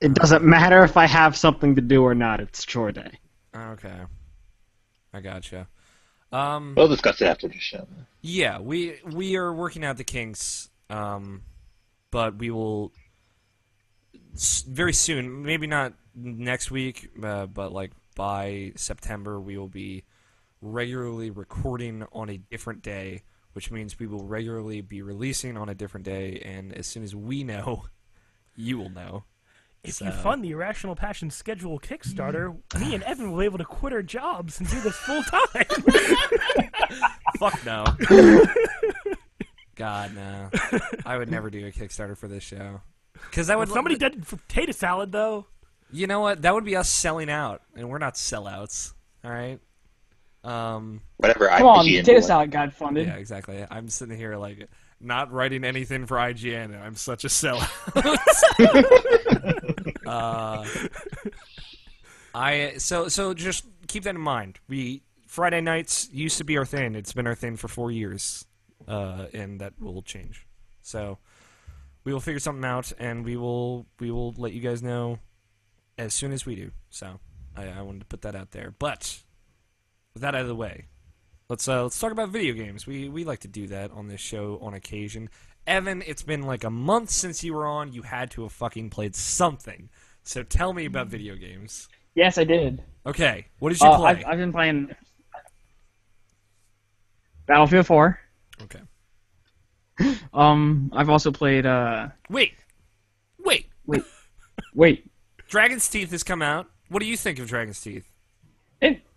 It doesn't matter if I have something to do or not. It's shore day. Okay. I gotcha. We'll discuss it after the show. Yeah, we are working out the kinks, but we will very soon, maybe not next week, but like by September, we will be regularly recording on a different day, which means we will regularly be releasing on a different day, and as soon as we know, you will know. If So- you fund the Irrational Passion Schedule Kickstarter, me and Evan will be able to quit our jobs and do this full time. Fuck no. God, no. I would never do a Kickstarter for this show. Because that would Somebody did potato salad, though. You know what? That would be us selling out, and we're not sellouts. All right. Whatever Come on, IGN potato doing. salad got funded. Yeah, exactly. I'm sitting here like not writing anything for IGN, and I'm such a sellout. So just keep that in mind. Friday nights used to be our thing. It's been our thing for 4 years, and that will change. So we will figure something out, and we will let you guys know as soon as we do. So I wanted to put that out there. But with that out of the way, let's talk about video games. We like to do that on this show on occasion. Evan, it's been like a month since you were on. You had to have fucking played something. So tell me about video games. Yes, I did. Okay, what did you play? I've been playing Battlefield 4. Okay. I've also played Wait. wait. Dragon's Teeth has come out. What do you think of Dragon's Teeth?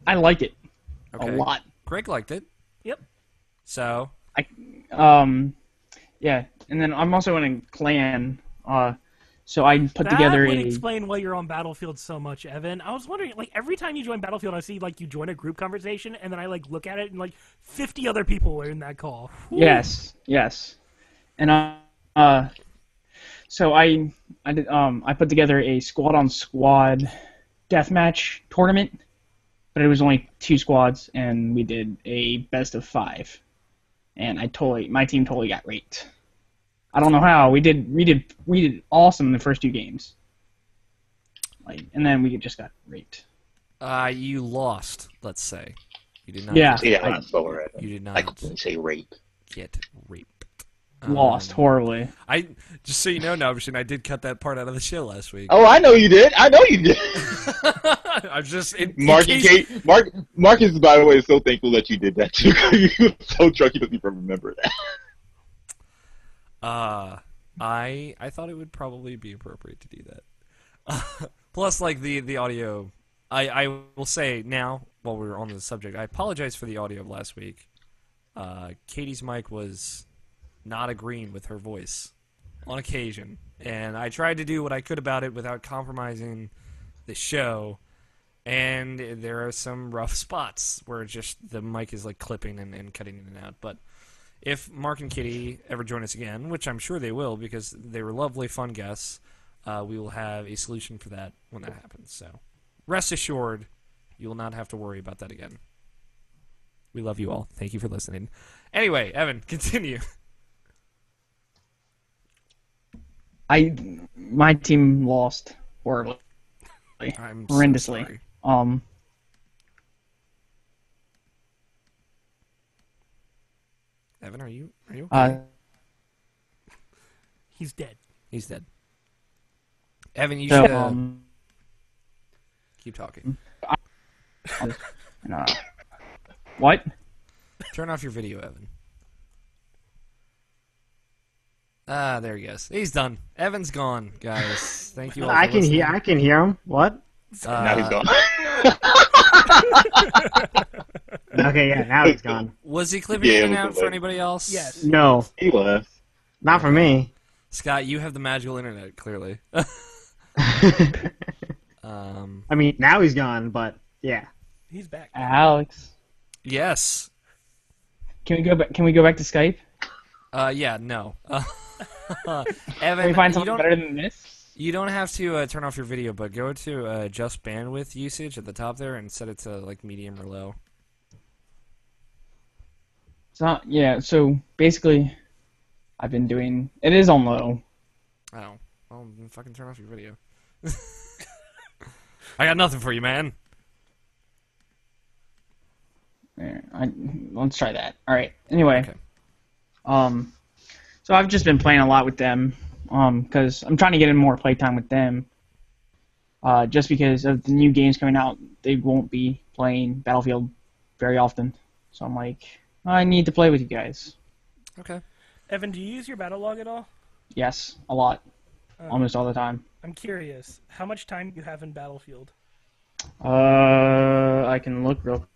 I like it Okay. a lot. Greg liked it. Yep. So Yeah, and then I'm also in a clan. So I put That together would a. explain why you're on Battlefield so much, Evan. I was wondering, like, every time you join Battlefield, I see, like, you join a group conversation, and then I, like, look at it, and, like, 50 other people are in that call. Whew. Yes. And so I put together a squad on squad deathmatch tournament, but it was only 2 squads, and we did a best of 5, and my team totally got raped. I don't know how we did awesome in the first 2 games, and then we just got raped. you lost, let's say. You did not. Yeah. See that last slower. You did I not couldn't say rape. get raped. Lost horribly. I just so you know, Nobishin, I did cut that part out of the show last week. Oh, I know you did. I know you did. I'm just Mark and Kate. Mark is, by the way, so thankful that you did that too. He was so drunk he doesn't even remember that. I thought it would probably be appropriate to do that. Plus, like the audio, I will say now while we're on the subject, I apologize for the audio of last week. Katie's mic was not agreeing with her voice on occasion, and I tried to do what I could about it without compromising the show. And there are some rough spots where just the mic is like clipping and cutting in and out. But if Mark and Katie ever join us again, which I'm sure they will because they were lovely, fun guests, we will have a solution for that when that happens. So rest assured, you will not have to worry about that again. We love you all. Thank you for listening. Anyway, Evan, continue. My team lost horribly, I'm so horrendously. sorry. Evan, are you okay? He's dead. He's dead. Evan, you So should keep talking. What? Turn off your video, Evan. Ah, there he goes. He's done. Evan's gone, guys. Thank you all. I can hear him. What? Now he's gone. Okay, yeah, now he's gone. Was he clipping Yeah, in and it was out for like- anybody else? Yes. No, He was. not for me. Scott, you have the magical internet, clearly. I mean, now he's gone, but yeah. He's back. Alex, Yes. can we go back? Can we go back to Skype? Yeah, no. Evan, Can we find you something don't, better than this? you don't have to turn off your video, but go to just bandwidth usage at the top there and set it to like medium or low. It's not. Yeah. So basically, I've been doing. It is on low. Oh, well, then fucking turn off your video. I got nothing for you, man. There, let's try that. All right. Anyway. Okay. So I've just been playing a lot with them. Because I'm trying to get in more playtime with them. Just because of the new games coming out, they won't be playing Battlefield very often. So I'm like, I need to play with you guys. Okay. Evan, do you use your battle log at all? Yes, a lot. Almost all the time. I'm curious. How much time do you have in Battlefield? I can look real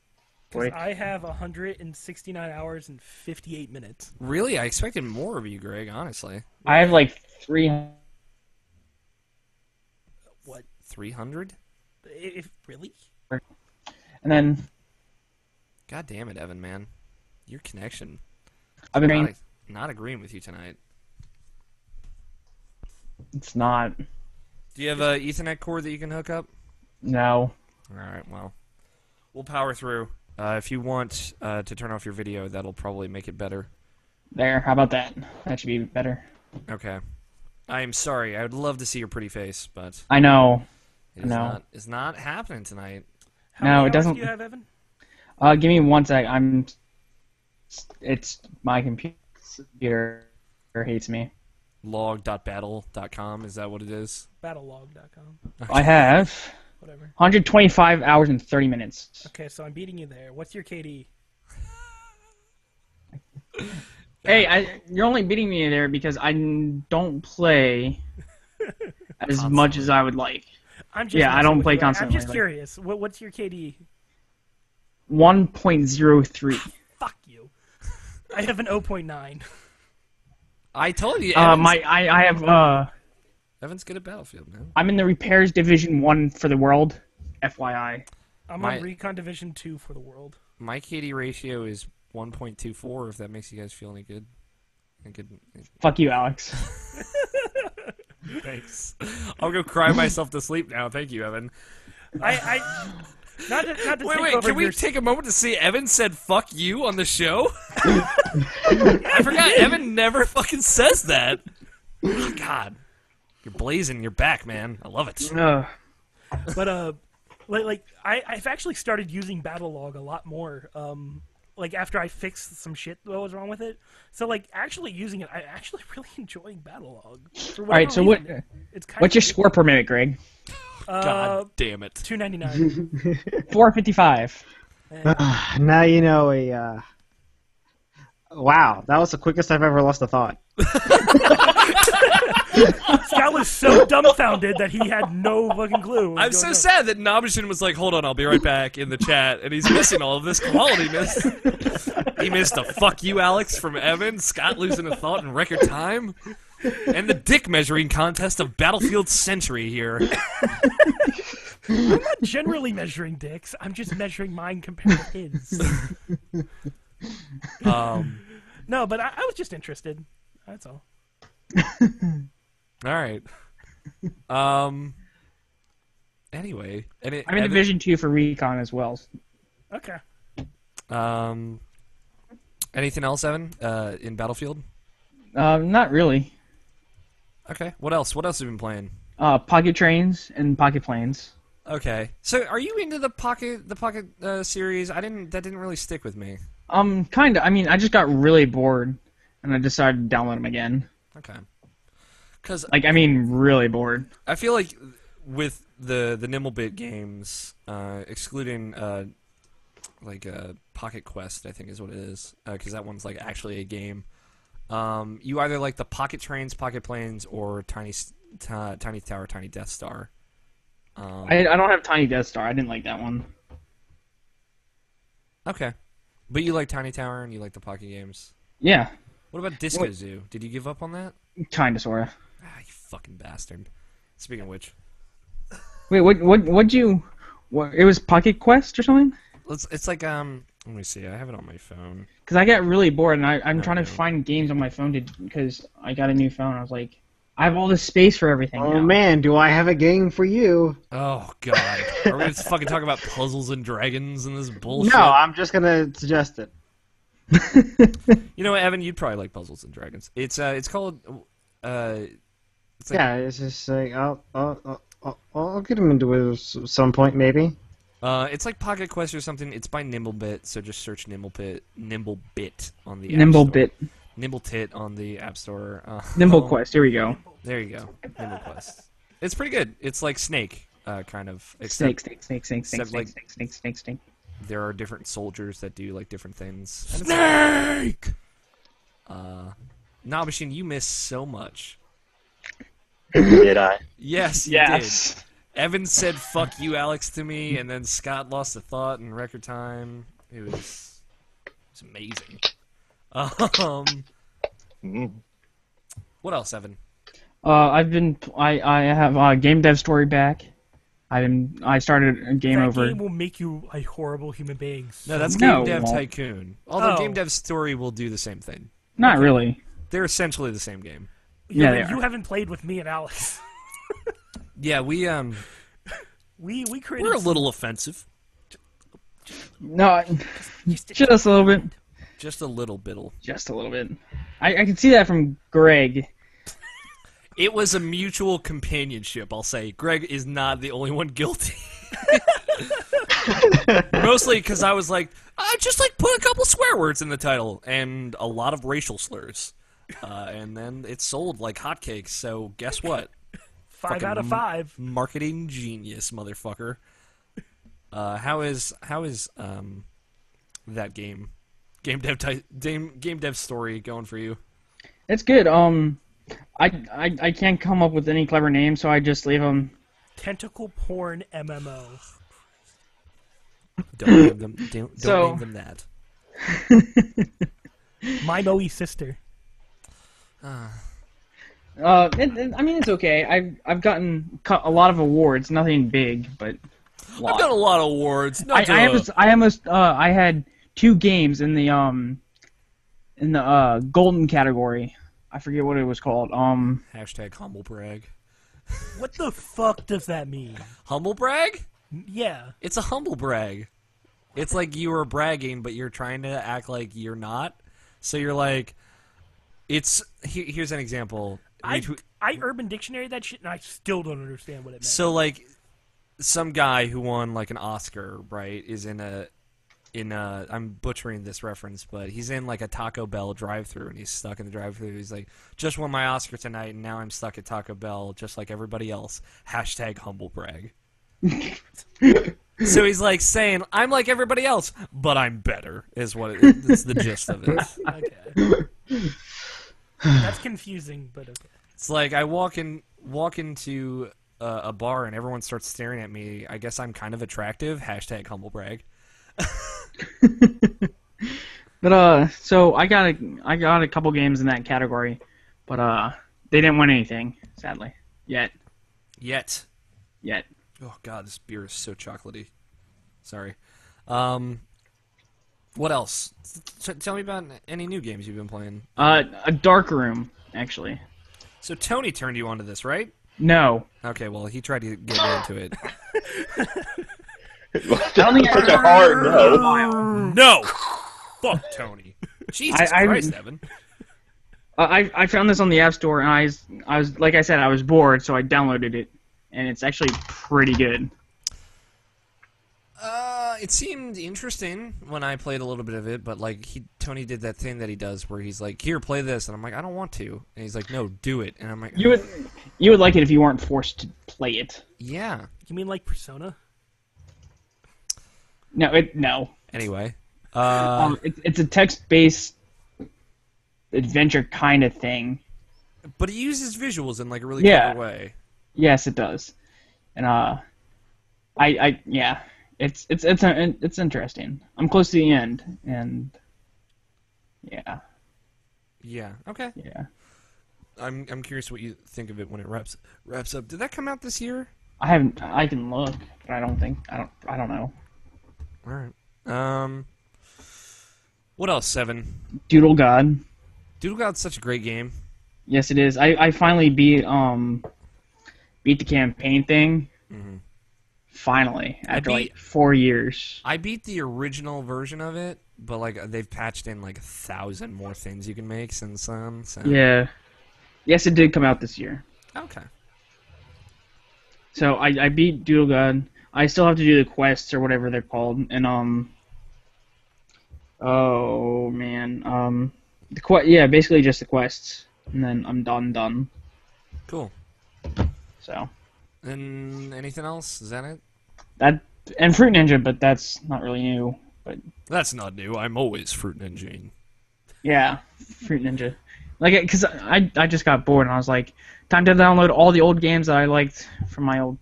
Because quick. I have 169 hours and 58 minutes. Really? I expected more of you, Greg, honestly. I have like 300. What? 300? If really? And then God damn it, Evan, man. Your connection. I've been. Not agreeing with you tonight. It's not. Do you have a Ethernet cord that you can hook up? No. Alright, well. We'll power through. If you want to turn off your video, that'll probably make it better. There. How about that? That should be better. Okay. I'm sorry. I would love to see your pretty face, but I know. it's not happening tonight. How No, many it hours doesn't- do you have, Evan? Give me 1 sec. It's my computer hates me. Log.battle.com, is that what it is? Battlelog.com. I have Whatever. 125 hours and 30 minutes. Okay, so I'm beating you there. What's your KD? Hey, you're only beating me there because I don't play as much as I would like. I'm just Yeah, I messing don't with play you. constantly, I'm just like- curious. What's your KD? 1.03. Fuck you. I have an 0.9. I told you, Evan's, I have Evan's good at Battlefield, man. I'm in the repairs division 1 for the world. FYI. I'm My- on Recon Division 2 for the world. My KD ratio is 1.24, if that makes you guys feel any good. Fuck you, Alex. Thanks. I'll go cry myself to sleep now. Thank you, Evan. I not to take Wait, over can we your... take a moment to see Evan said fuck you on the show? I forgot, Evan never fucking says that. Oh, God. You're blazing, you're back, man. I love it. But I've actually started using Battlelog a lot more. Like after I fixed some shit that was wrong with it. So like actually using it, I actually really enjoying Battlelog. Alright, so It's kind what's your of score per minute, Greg? God damn it. $2.99. $4.55. Now you know a. Wow, that was the quickest I've ever lost a thought. Scott was so dumbfounded that he had no fucking clue. I'm so sad that Nobishin was like, hold on, I'll be right back in the chat, and he's missing all of this quality miss. He missed a fuck you, Alex, from Evan, Scott losing a thought in record time, and the dick measuring contest of Battlefield Century here. I'm not generally measuring dicks. I'm just measuring mine compared to his. No, but I was just interested. That's all. All right. Anyway, I'm in Division 2 for Recon as well. Okay. Anything else, Evan? In Battlefield? Not really. Okay. What else? What else have you been playing? Pocket Trains and Pocket Planes. Okay. So, are you into the Pocket series? That didn't really stick with me. Kinda. I mean, I just got really bored, and I decided to download them again. Okay. Because really bored. I feel like with the Nimblebit games, excluding Pocket Quest, I think is what it is, because that one's like actually a game. You either like the Pocket Trains, Pocket Planes, or Tiny Tower, Tiny Death Star. I don't have Tiny Death Star. I didn't like that one. Okay, but you like Tiny Tower and you like the Pocket games. Yeah. What about Disco Zoo? Did you give up on that? Kinda, sorta. Ah, you fucking bastard. Speaking of which, Wait, what'd you? What? It was Pocket Quest or something? it's like let me see. I have it on my phone. Because I got really bored, and I'm trying to no. find games on my phone because I got a new phone. I was like, I have all this space for everything. Oh now. man, do I have a game for you? Oh god, are we gonna fucking talk about Puzzles and Dragons and this bullshit? No, I'm just gonna suggest it. You know what, Evan? You'd probably like Puzzles and Dragons. It's called it's like, Yeah, it's just like I'll get him into it at some point maybe. it's like Pocket Quest or something. It's by Nimblebit, so just search Nimblebit on the App Nimblebit. Store. Nimbletit on the App Store. Nimble Quest. Here we go. There you go. Nimble Quest. It's pretty good. It's like Snake, kind of. Except Snake. there are different soldiers that do like different things. Snake! Nobishin, you missed so much. Did I? Yes, you Yes. did. Evan said "fuck you, Alex" to me, and then Scott lost a thought in record time. It was amazing. What else, Evan? I have Game Dev Story back. I started a game That over. game will make you a horrible human being. No, that's No, Game Dev it won't. Tycoon. Although Oh. Game Dev Story will do the same thing. Not really. They're essentially the same game. Yeah, they are. You haven't played with me and Alex. Yeah, we We created. we're a little offensive, No, just a little bit. just a little bit. Just a little bit. I can see that from Greg. It was a mutual companionship, I'll say. Greg is not the only one guilty. Mostly because I was like, I just like put a couple swear words in the title and a lot of racial slurs. And then it sold like hotcakes, so guess what? 5 out of 5. Marketing genius, motherfucker. How is that game? Game dev story going for you? It's good. I can't come up with any clever names, so I just leave them. Tentacle porn MMO. Don't name them. Don't So- name them that. My Moe sister. I mean, it's okay. I've gotten a lot of awards. Nothing big, but a lot. I've got a lot of awards. I had 2 games in the golden category. I forget what it was called. Hashtag humble brag. What the fuck does that mean? Humble brag? Yeah. It's a humble brag. It's like you were bragging, but you're trying to act like you're not. So you're like, here's an example. I Urban Dictionary that shit, and I still don't understand what it meant. So like, some guy who won like an Oscar, right, is in a I'm butchering this reference, but he's in like a Taco Bell drive-thru and he's stuck in the drive-thru. He's like, just won my Oscar tonight and now I'm stuck at Taco Bell just like everybody else. Hashtag humble brag. So he's like saying, "I'm like everybody else, but I'm better." Is what it's the gist of it. Okay. That's confusing, but okay. It's like I walk into a bar and everyone starts staring at me. I guess I'm kind of attractive. Hashtag humble brag. But so I got a couple games in that category, but they didn't win anything, sadly. Yet. Oh god, this beer is so chocolatey. Sorry. What else? Tell me about any new games you've been playing. A Dark Room, actually. So Tony turned you onto this, right? No. Okay, well he tried to get me into it. Such a hard no. No. Fuck Tony. Jesus I- Christ, Evan. I found this on the App Store, and I was like I said, I was bored, so I downloaded it, and it's actually pretty good. It seemed interesting when I played a little bit of it, but like Tony did that thing that he does where he's like, "Here, play this," and I'm like, "I don't want to," and he's like, "No, do it," and I'm like, You would like it if you weren't forced to play it. "Yeah." You mean like Persona? No. Anyway, It's a text-based adventure kind of thing. but he uses visuals in like a really Yeah. clever way. Yes, it does, and yeah, it's interesting. I'm close to the end, and yeah. Yeah. Okay. Yeah. I'm curious what you think of it when it wraps up. Did that come out this year? I haven't. I can look, but I don't know. All right. What else? 7. Doodle God. Doodle God's such a great game. Yes, it is. I finally beat the campaign thing. Mm-hmm. Finally, after beat- like 4 years. I beat the original version of it, but like they've patched in like 1,000 more things you can make since then. So. Yeah. Yes, it did come out this year. Okay. So I beat Doodle God. I still have to do the quests or whatever they're called, and oh man, yeah, basically just the quests, and then I'm done. Cool. So And anything else? Is that it? that and Fruit Ninja, but that's not really new. But That's not new. I'm always Fruit Ninja. yeah, Fruit Ninja, like because I just got bored and I was like, time to download all the old games that I liked from my old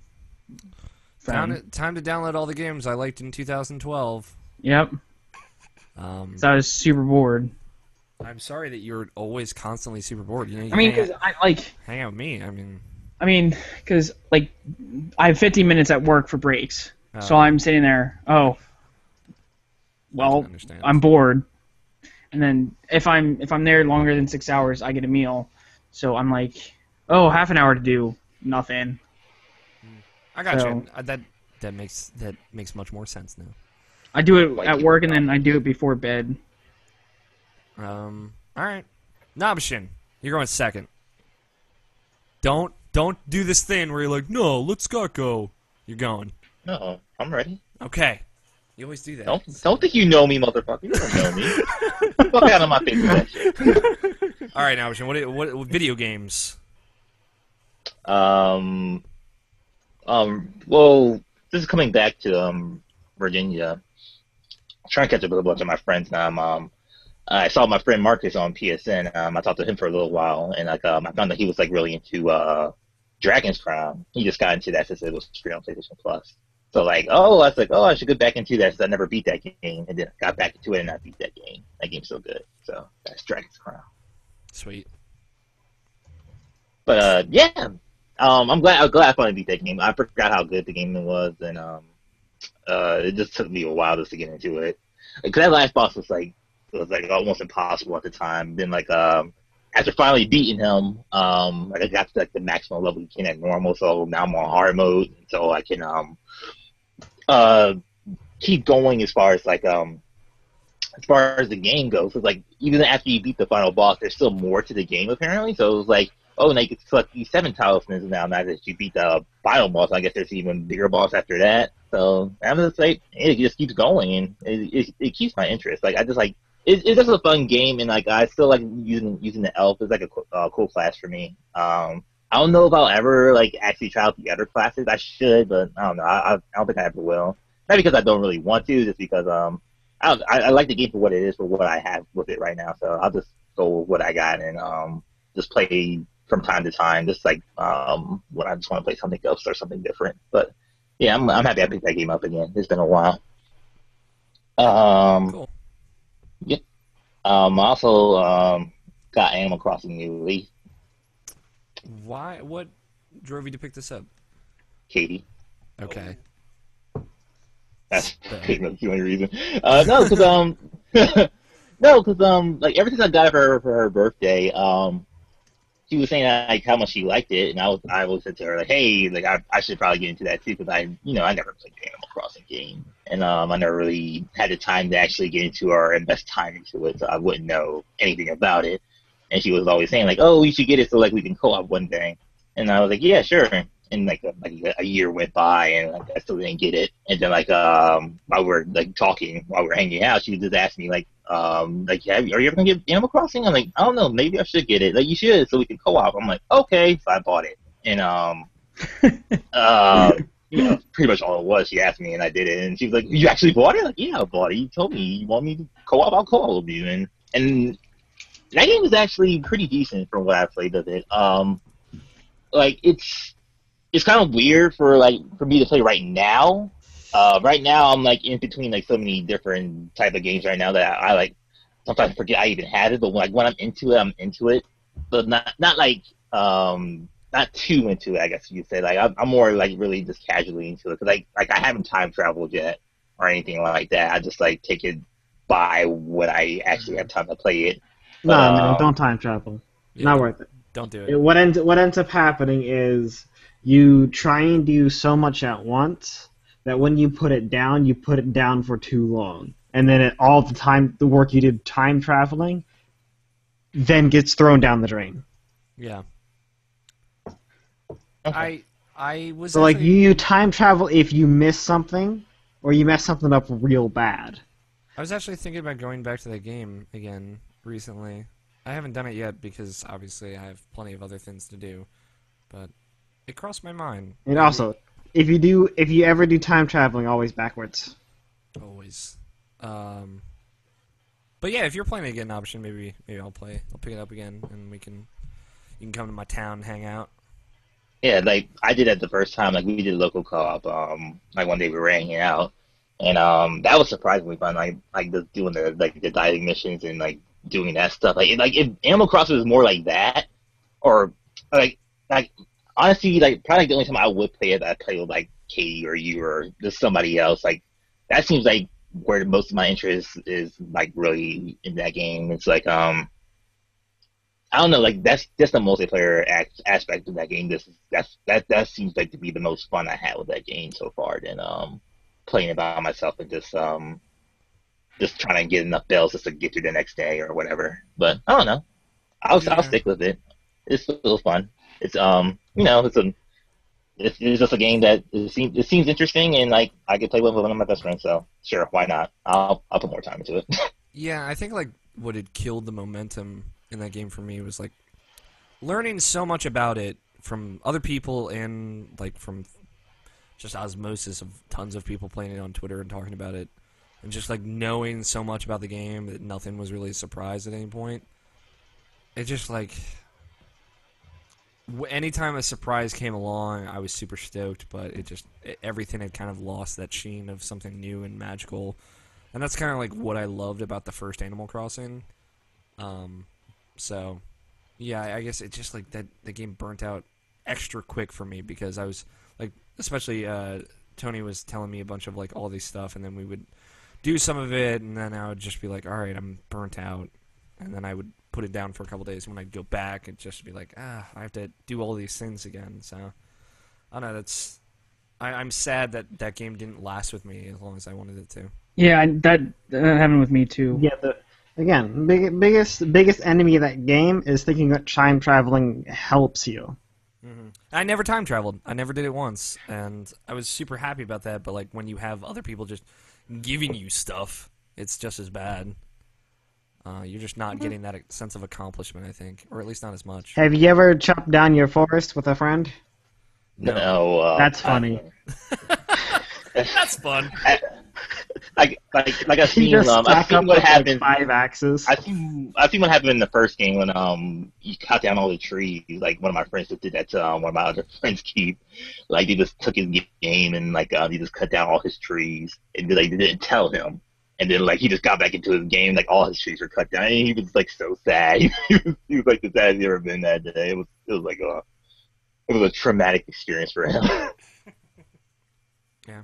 friend. Time to download all the games I liked in 2012. Yep. So I was super bored. I'm sorry that you're always constantly super bored. You know, you I mean, hang, because I like. hang out with me. I mean, because like I have 15 minutes at work for breaks, so I'm sitting there. Oh, well, understand. I'm bored. And then if I'm there longer than 6 hours, I get a meal. So I'm like, oh, half an hour to do nothing. I got So- you. That makes much more sense now. I do it at work, and then I do it before bed. All right, Nabishin, you're going second. Don't do this thing where you're like, no, let Scott go. You're going. No, I'm ready. Okay. You always do that. Don't think you know me, motherfucker. You don't know me. Fuck out of my face with that shit. All right, Nabishin, what video games? Well, this is coming back to Virginia. I'm trying to catch up with a bunch of my friends now. I saw my friend Marcus on PSN. I talked to him for a little while, and I found that he was like really into Dragon's Crown. He just got into that since it was free on PlayStation Plus. So I was like, I should get back into that since I never beat that game, and then I got back into it and I beat that game. That game's so good. So that's Dragon's Crown. Sweet. But yeah, I'm glad I finally beat that game. I forgot how good the game was, and it just took me a while just to get into it. Because that last boss was almost impossible at the time. Then after finally beating him, I got to the maximum level you can at normal. So now I'm on hard mode, so I can keep going as far as the game goes. So even after you beat the final boss, there's still more to the game apparently. So it was like, oh, now you can collect these 7 talismans now that you beat the final boss. I guess there's an even bigger boss after that. So I'm just like, it just keeps going, and it keeps my interest. It's just a fun game, and I still like using the elf. It's like a cool class for me. I don't know if I'll ever like actually try out the other classes. I should, but I don't know. I don't think I ever will. Not because I don't really want to, just because I like the game for what it is, for what I have with it right now. So I'll just go with what I got and just play from time to time, just like when I just want to play something else or something different. But yeah, I'm happy I picked that game up again. It's been a while. Cool. Yep. I also got Animal Crossing New Leaf, Why? What drove you to pick this up? Katie. Okay. That's Fair. pretty much the only reason. No, because no, because like ever since I got her for her birthday, she was saying like how much she liked it, and I always said to her like, hey, like I should probably get into that too, because I never played the Animal Crossing game, and I never really had the time to actually get into or invest time into it, so I wouldn't know anything about it. And she was always saying like, oh, we should get it so like we can co-op one day, and I was like, yeah, sure. And like a year went by, and like I still didn't get it. And then like while we were like talking, while we were hanging out, she just asked me like, are you ever gonna get Animal Crossing? I'm like, I don't know, maybe I should get it. Like, you should, so we can co-op. I'm like, okay, so I bought it, and pretty much all it was. She asked me, and I did it, and she was like, you actually bought it? Like, yeah, I bought it. You told me you want me to co-op. I'll co-op with you, and that game is actually pretty decent from what I played of it. Like it's kind of weird for me to play right now. Right now I'm like in between like so many different type of games right now that I like sometimes forget I even had it. But like when I'm into it, I'm into it. But not too into it, I guess you could say. Like I'm more like really just casually into it, because like I haven't time traveled yet or anything like that. I just like take it by when I actually have time to play it. But, No, man, don't time travel. Yeah, Not worth it. Don't do it. What ends up happening is you try and do so much at once that when you put it down for too long, and then all the work you did time traveling, then gets thrown down the drain. Yeah. Okay. I was So like actually- you time travel if you miss something, or you mess something up real bad. I was actually thinking about going back to that game again recently. I haven't done it yet because obviously I have plenty of other things to do, but it crossed my mind. And also, if you ever do time traveling, always backwards. Always. But yeah, if you're playing it again, option, maybe I'll pick it up again, and you can come to my town and hang out. Yeah, like I did that the first time. Like we did local co-op. Like one day we were hanging out, and that was surprisingly fun. Like just doing the diving missions and like doing that stuff. Like if Animal Crossing was more like that, or like honestly, like probably the only time I would play it, I play with like Katie or you or just somebody else. Like that seems like where most of my interest is, like really in that game. It's like I don't know, like that's just the multiplayer aspect of that game. That seems like to be the most fun I had with that game so far than playing it by myself and just trying to get enough bells just to get through the next day or whatever. But I don't know. I'll stick with it. It's still fun. It's it's just a game that it seems interesting, and like I could play with one of my best friends. So sure, why not? I'll put more time into it. Yeah, I think like what had killed the momentum in that game for me was like learning so much about it from other people and like from just osmosis of tons of people playing it on Twitter and talking about it, and just like knowing so much about the game that nothing was really a surprise at any point. It just like anytime a surprise came along, I was super stoked, but everything had kind of lost that sheen of something new and magical. And that's kind of like what I loved about the first Animal Crossing. So, yeah, I guess it just like that the game burnt out extra quick for me because I was like, especially Tony was telling me a bunch of like all these stuff, and then we would do some of it, and then I would just be like, all right, I'm burnt out, and then I would put it down for a couple days. When I'd go back, it'd just be like, I have to do all these things again. So, I don't know. I'm sad that that game didn't last with me as long as I wanted it to. Yeah, that happened with me too. Yeah, biggest enemy of that game is thinking that time traveling helps you. Mm-hmm. I never time traveled. I never did it once, and I was super happy about that. But like when you have other people just giving you stuff, it's just as bad. You're just not getting that sense of accomplishment, I think, or at least not as much. Have you ever chopped down your forest with a friend? No, That's funny. That's fun. Like I've You seen just I've stack seen up what with, happened. like 5 axes. I've seen what happened in the first game when you cut down all the trees. Like one of my friends just did that to one of my other friends, Keith. Like they just took his game and like they just cut down all his trees and like they didn't tell him. And then like he just got back into his game, like all his trees were cut down, and he was like so sad. He was like the saddest he's ever been that day. It was like it was a traumatic experience for him. Yeah.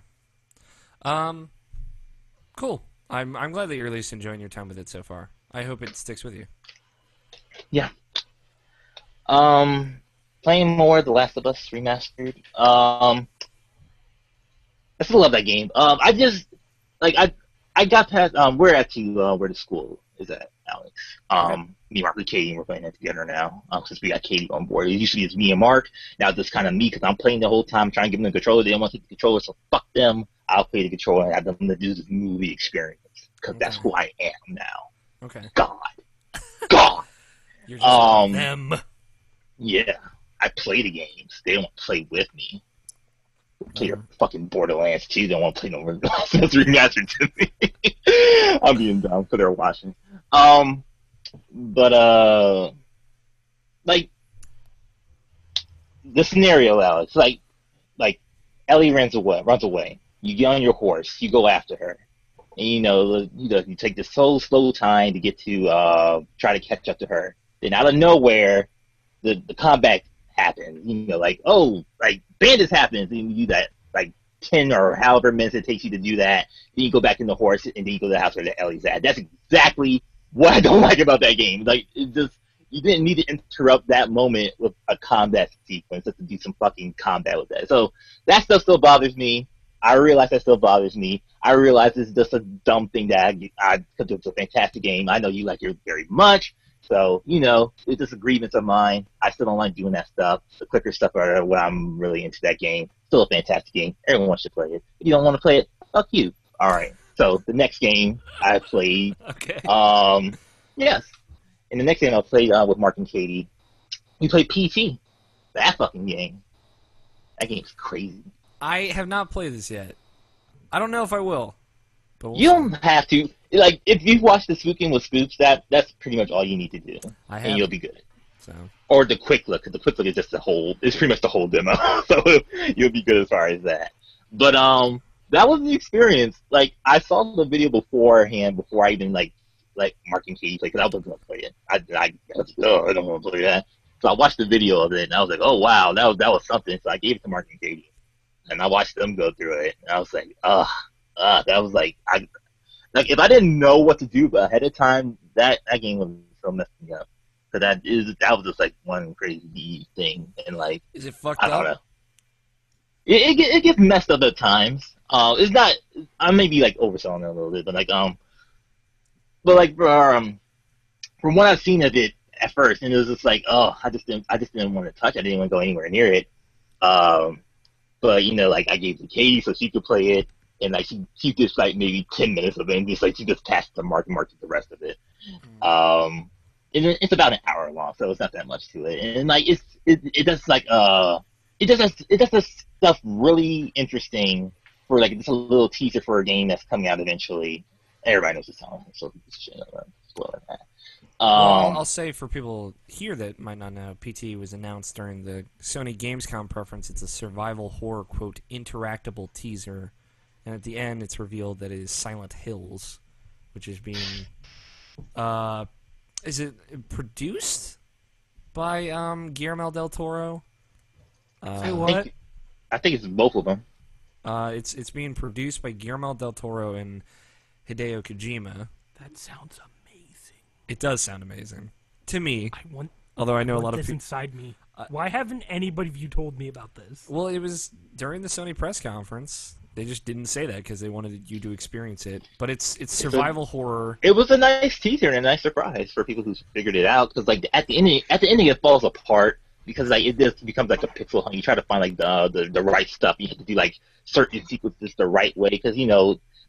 Cool. I'm glad that you're at least enjoying your time with it so far. I hope it sticks with you. Yeah. Playing more The Last of Us Remastered. I still love that game. I just like I got past we're actually where the school is at, Alex. Me, Mark, and Katie, we're playing that together now. Since we got Katie on board. Usually it's me and Mark. Now it's just kind of me because I'm playing the whole time, trying to give them the controller. They don't want to take the controller, so fuck them. I'll play the controller and have them to do this movie experience because that's who I am now. Okay. God. You're just them. Yeah. I play the games. They don't play with me. Play your fucking Borderlands 2. They don't want to play no more Last of Us Remastered to me. I'm being dumb because they're watching. But like the scenario, Alex, like Ellie runs away. You get on your horse, you go after her, and you take this slow time to get to try to catch up to her. Then out of nowhere, the combat happens. Like bandits happens, and you do that like 10 or however minutes it takes you to do that. Then you go back in the horse, and then you go to the house where the Ellie's at. That's exactly what I don't like about that game. Like you didn't need to interrupt that moment with a combat sequence just to do some fucking combat with that. So that stuff still bothers me. I realize that still bothers me. I realize it's just a dumb thing that because it's a fantastic game. I know you like it very much. So, it's disagreements of mine. I still don't like doing that stuff. The quicker stuff are what I'm really into that game. Still a fantastic game. Everyone should play it. If you don't want to play it, fuck you. All right. So the next game I played. Okay. Yes. And the next game I played with Mark and Katie, we played PT. That fucking game. That game's crazy. I have not played this yet. I don't know if I will. But we'll You see. don't have to. Like, if you've watched the Spooking with Spoops, that's pretty much all you need to do. I have. And you'll be good. So. Or the quick look, because the quick look is just it's pretty much the whole demo. So you'll be good as far as that. But that was the experience. Like, I saw the video beforehand before I even like Mark and Katie play, because I wasn't going to play it. I don't want to play that. So I watched the video of it, and I was like, oh wow, that was something. So I gave it to Mark and Katie, and I watched them go through it, and I was like, that was like if I didn't know what to do ahead of time, that game was so messed me up. So that was just like one crazy thing, and like Is it fucked I don't up? know. It gets messed up at times. It's not. I may be like overselling it a little bit, but like from what I've seen of it at first, and it was just like, I just didn't want to touch it. I didn't want to go anywhere near it. But like I gave it to Katie so she could play it, and like she just like maybe 10 minutes of it, and just like she just passed to Mark and Mark did the rest of it. And it's about an hour long, so it's not that much to it. And like it does like it does this stuff really interesting for like just a little teaser for a game that's coming out eventually. Everybody knows the song, so spoiling that. Well, I'll say for people here that might not know, PT was announced during the Sony Gamescom preference. It's a survival horror, quote, interactable teaser. And at the end, it's revealed that it is Silent Hills, which is being... is it produced by Guillermo del Toro? Say what? I think it's both of them. It's being produced by Guillermo del Toro and Hideo Kojima. That sounds amazing. It does sound amazing. To me. want Although I know a lot of this people... inside me. Why haven't anybody of you told me about this? Well, it was during the Sony press conference. They just didn't say that because they wanted you to experience it. But it's survival horror. It was a nice teaser and a nice surprise for people who figured it out. Because like at the ending, it falls apart because like it just becomes like a pixel hunt. You try to find like the right stuff. You have to do like certain sequences the right way because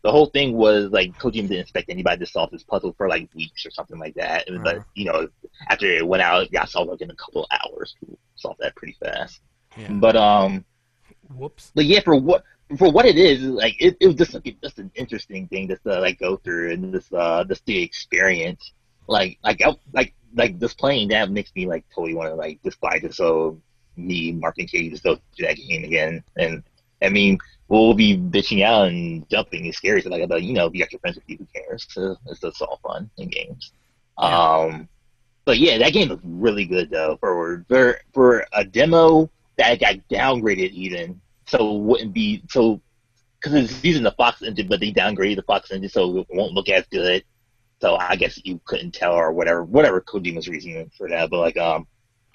the whole thing was like Kojima didn't expect anybody to solve this puzzle for like weeks or something like that. But after it went out, it got solved like in a couple of hours. People solved that pretty fast. Yeah. Whoops. But yeah, for what it is, like it was just like just an interesting thing just to like go through and just the experience. Like just playing that makes me like totally want to like just buy this. So me, Mark and Katie just go through that game again. And I mean, we'll be bitching out and jumping and scary. So like, but you know, if you got your friends with you, who cares? So it's just all fun in games. Yeah. But yeah, that game looks really good though for a demo that got downgraded even. So it wouldn't be so because it's using the Fox engine, but they downgraded the Fox engine so it won't look as good. So I guess you couldn't tell or whatever Kojima's reasoning for that. But like,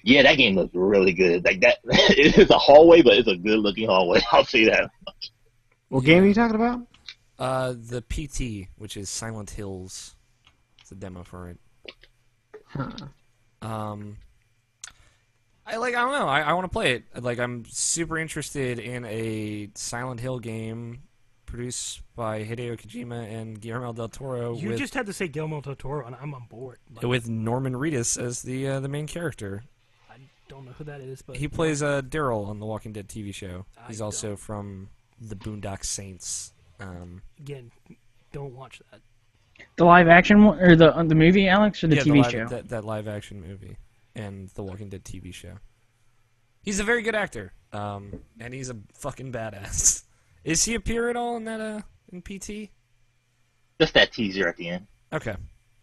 yeah, that game looks really good. Like that, it is a hallway, but it's a good looking hallway. I'll say that. What game are you talking about? The PT, which is Silent Hills. It's a demo for it. Huh. I don't know. I want to play it. Like, I'm super interested in a Silent Hill game produced by Hideo Kojima and Guillermo del Toro. You just had to say Guillermo del Toro, and I'm on board. Like, with Norman Reedus as the main character. I don't know who that is, but He plays Daryl on the Walking Dead TV show. He's also from the Boondock Saints. Again, don't watch that. The live action one, or the movie, Alex, or the TV show? That live action movie and the Walking Dead TV show. He's a very good actor, and he's a fucking badass. Is he appear at all in that in PT? Just that teaser at the end. Okay,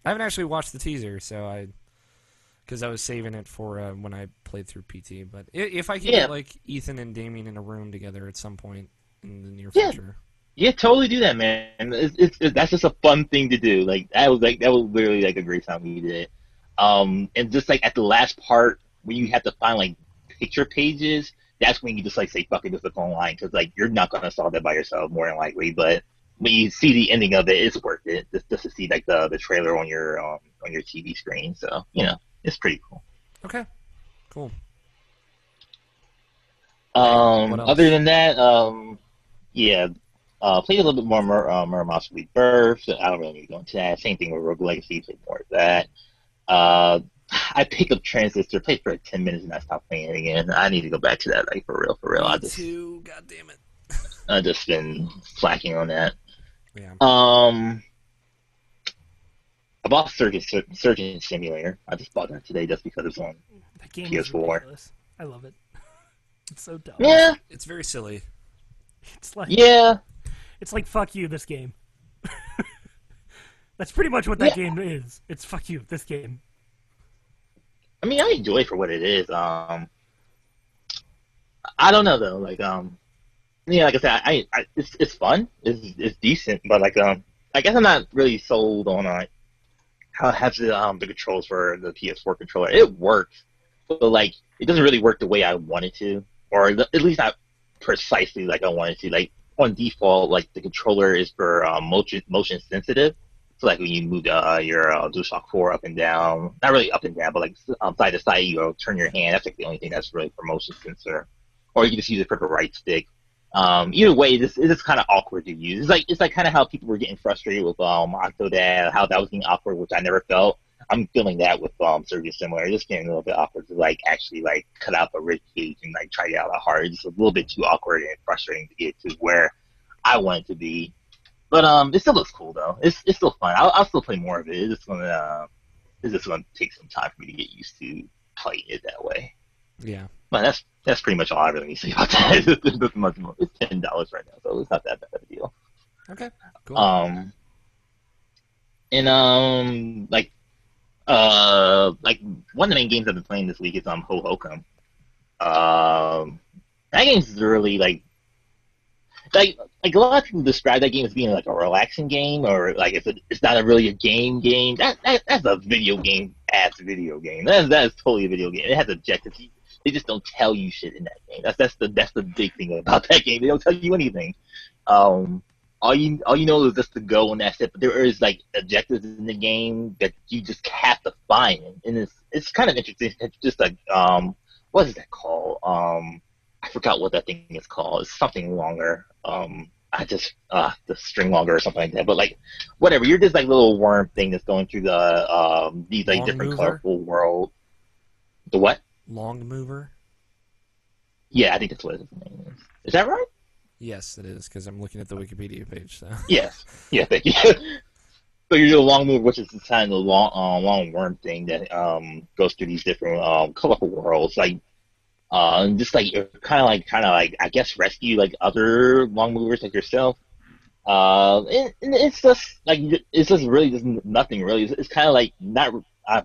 I haven't actually watched the teaser, because I was saving it for when I played through PT. But if I can get like Ethan and Damien in a room together at some point in the near future. Yeah, totally do that, man. That's just a fun thing to do. Like that was literally like a great time we did it. And just like at the last part when you have to find like picture pages, that's when you just like say fuck it, just look online because like you're not gonna solve that by yourself more than likely. But when you see the ending of it, it's worth it just to see like the trailer on your TV screen. So you know, it's pretty cool. Okay, cool. Other than that, played a little bit more Murdermouse Rebirth. I don't really need to go into that. Same thing with Rogue Legacy. Played more of that. I picked up Transistor, played for 10 minutes, and I stopped playing it again. I need to go back to that, like for real. Me too. God damn it. I've just been slacking on that. Yeah. I bought Surgeon Simulator. I just bought that today just because it's on That game PS4. is ridiculous. I love it. It's so dumb. Yeah. It's very silly. It's like It's like fuck you, this game. That's pretty much what that game is. It's fuck you, this game. I mean, I enjoy it for what it is. I don't know though. Like, like I said, it's fun. It's decent, but like, I guess I'm not really sold on how it has the controls for the PS4 controller. It works, but like, it doesn't really work the way I want it to, or at least not precisely like I want it to. Like on default, like the controller is for motion sensitive. So like when you move your DualShock 4 up and down, not really up and down, but like side to side, you turn your hand. That's like the only thing that's really for motion sensor. Or you can just use it for the right stick. Either way, it's kind of awkward to use. It's like kind of how people were getting frustrated with Octodad, how that was getting awkward, which I never felt. I'm feeling that with Surgeon Simulator. It's getting a little bit awkward to like actually like cut out the rib cage and like try it out hard. It's a little bit too awkward and frustrating to get to where I want it to be. But it still looks cool though. It's still fun. I'll still play more of it. It's just gonna take some time for me to get used to playing it that way. Yeah. But that's pretty much all I really need to say about that. It's much more. It's $10 right now, so it's not that bad of a deal. Okay. Cool. And like one of the main games I've been playing this week is Ho Hokum. That game's really like a lot of people describe that game as being like a relaxing game, or like it's not really a game. That's a video game ass video game. That is totally a video game. It has objectives. They just don't tell you shit in that game. That's the big thing about that game. They don't tell you anything. All you know is just to go and that's it. But there is like objectives in the game that you just have to find, and it's kind of interesting. It's just like what is that called? I forgot what that thing is called. It's something longer. I the string longer or something like that. But like, whatever. You're just like little worm thing that's going through the these like Long different mover? colorful world. The what? Long mover? Yeah, I think that's what his name is. Is that right? Yes, it is, because I'm looking at the Wikipedia page. So. Yes. Yeah, thank you. So you're a long mover, which is the kind of long worm thing that goes through these different colorful worlds, like just like you're kind of like I guess rescue like other long movers like yourself. And it's just like it's just really just nothing really. It's kind of like not. I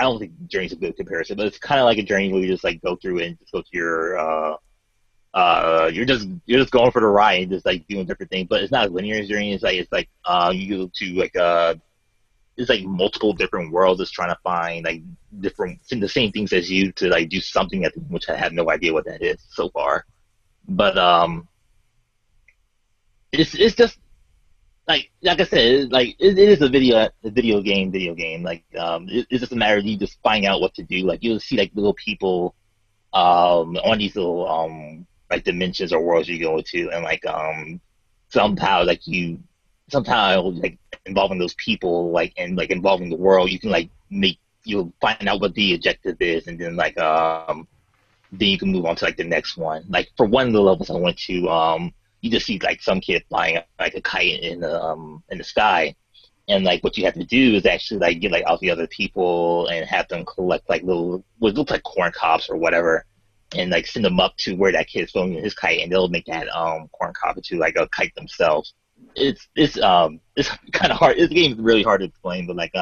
don't think Journey's a good comparison, but it's kind of like a journey where you just like go through it and just go to your you're just going for the ride and just like doing different things. But it's not a linear journey. It's like you go to like it's like multiple different worlds just trying to find like different the same things as you to like do something at which I have no idea what that is so far. But it's just like I said, it is a video game. Like it's just a matter of you just finding out what to do. Like you'll see like little people on these little like dimensions or worlds you go to, and like somehow like involving those people like and like involving the world, you can like you'll find out what the objective is, and then like then you can move on to like the next one. Like for one of the levels I went to, you just see like some kid flying like a kite in the sky, and like what you have to do is actually like get like all the other people and have them collect like little what looks like corn cobs or whatever, and like send them up to where that kid's throwing his kite, and they'll make that corn cob into like a kite themselves. It's kind of hard. This game is really hard to explain, but like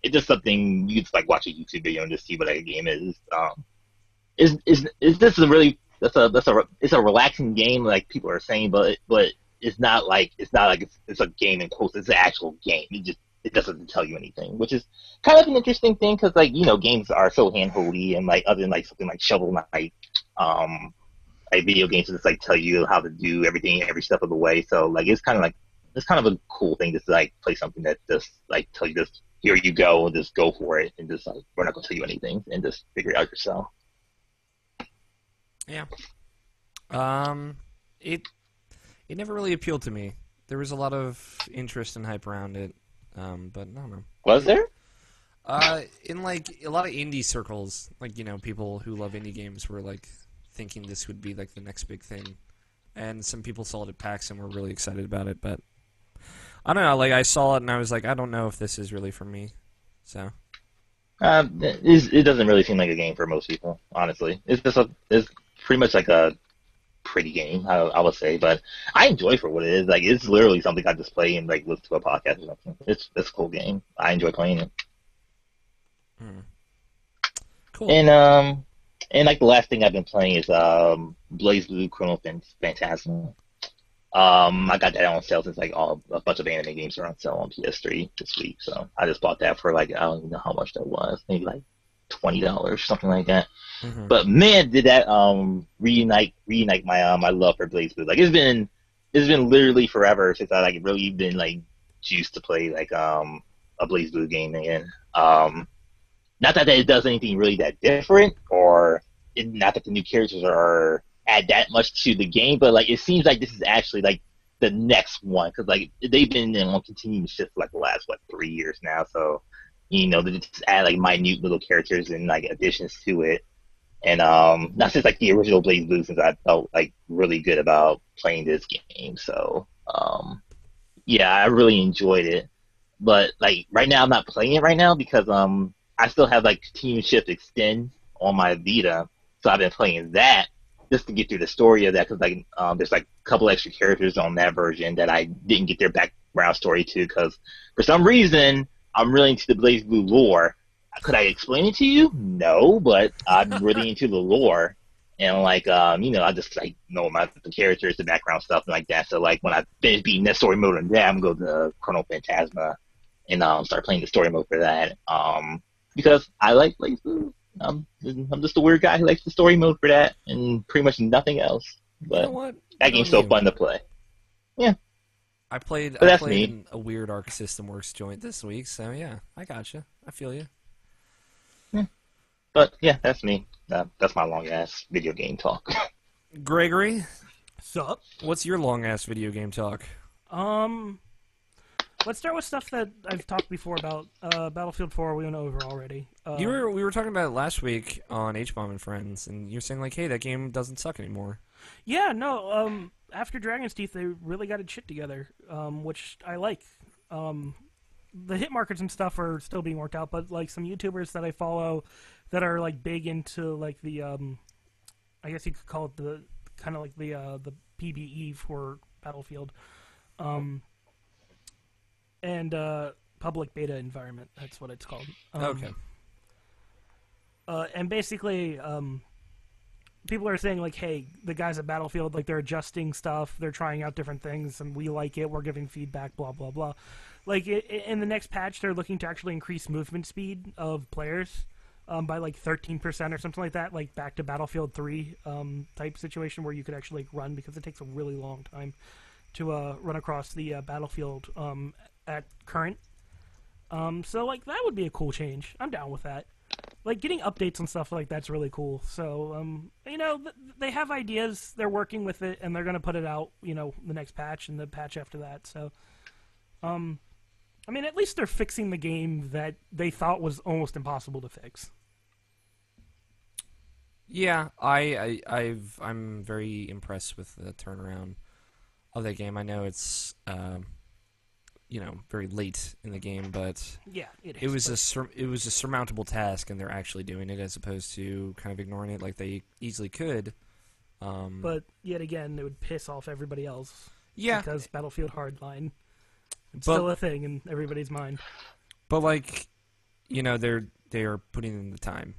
it's just something you just like watch a YouTube video and just see what that game is. Is this a really it's a relaxing game like people are saying, but it's not like it's a game in quotes. It's an actual game. It doesn't tell you anything, which is kind of an interesting thing because like games are so handholdy, and like other than like something like Shovel Knight, like video games just like tell you how to do everything every step of the way. So like it's kind of a cool thing to like play something that just like tell you just here you go and just go for it, and just like we're not gonna tell you anything and just figure it out yourself. Yeah. It never really appealed to me. There was a lot of interest and hype around it, but I don't know. Was there? In like a lot of indie circles, like people who love indie games were like thinking this would be like the next big thing, and some people saw it at PAX and were really excited about it. But I don't know. Like I saw it and I was like, I don't know if this is really for me. So. It doesn't really seem like a game for most people, honestly. It's pretty much like a pretty game, I would say, but I enjoy it for what it is. Like it's literally something I just play and like listen to a podcast or something. It's a cool game. I enjoy playing it. Cool. And like the last thing I've been playing is Blaze Blue Chrono Phantasma. I got that on sale since like a bunch of anime games are on sale on PS3 this week, so I just bought that for like I don't even know how much that was, maybe like $20, something like that. Mm-hmm. But man, did that reunite my love for Blaze Blue. Like it's been literally forever since I like really been like juiced to play like a Blaze Blue game again. Not that it does anything really that different, or not that the new characters are add that much to the game, but like it seems like this is actually like the next one, because like they've been on continuing shift for like the last 3 years now, so they just add like minute little characters and like additions to it, and not since like the original Blaze Blue, since I felt like really good about playing this game. So yeah, I really enjoyed it, but like right now I'm not playing it right now because I still have like Continuous Shift Extend on my Vita, so I've been playing that just to get through the story of that, because like there's like a couple extra characters on that version that I didn't get their background story to, because for some reason I'm really into the Blaze Blue lore. Could I explain it to you? No, but I'm really into the lore, and like I just like know the characters, the background stuff, and like that. So like when I finish beating that story mode on that, I'm gonna go to Chrono Phantasma and start playing the story mode for that. Because I like Blaze Blue. I'm just a weird guy who likes the story mode for that and pretty much nothing else. But You know what? that game's so fun to play. Yeah. I played me. in a weird Arc System Works joint this week, so yeah, I gotcha. I feel you. But yeah, that's me. That's my long ass video game talk. Gregory, Sup? What's your long ass video game talk? Let's start with stuff that I've talked before about. Battlefield 4 we went over already. We were talking about it last week on H-Bomb and Friends, and you were saying like, hey, that game doesn't suck anymore. Yeah, no. After Dragon's Teeth, they really got its shit together, which I like. The hit markers and stuff are still being worked out, but like some YouTubers that I follow that are like big into like the, I guess you could call it the kind of like the PBE for Battlefield, and public beta environment. That's what it's called. Okay. And basically, people are saying like, hey, the guys at Battlefield, like, they're adjusting stuff, they're trying out different things, and we like it, we're giving feedback, blah, blah, blah. Like, in the next patch, they're looking to actually increase movement speed of players by, like, 13% or something like that, like, back to Battlefield 3 type situation where you could actually, like, run, because it takes a really long time to run across the battlefield at current. So, like, that would be a cool change. I'm down with that. Like, getting updates and stuff like that's really cool. So, you know, they have ideas, they're working with it, and they're going to put it out, you know, the next patch and the patch after that. So, I mean, at least they're fixing the game that they thought was almost impossible to fix. Yeah, I'm very impressed with the turnaround of that game. I know it's you know, very late in the game, but yeah, it was a surmountable task, and they're actually doing it as opposed to kind of ignoring it like they easily could. But yet again, it would piss off everybody else. Yeah, because Battlefield Hardline, it's still a thing in everybody's mind. But like, you know, they are putting in the time.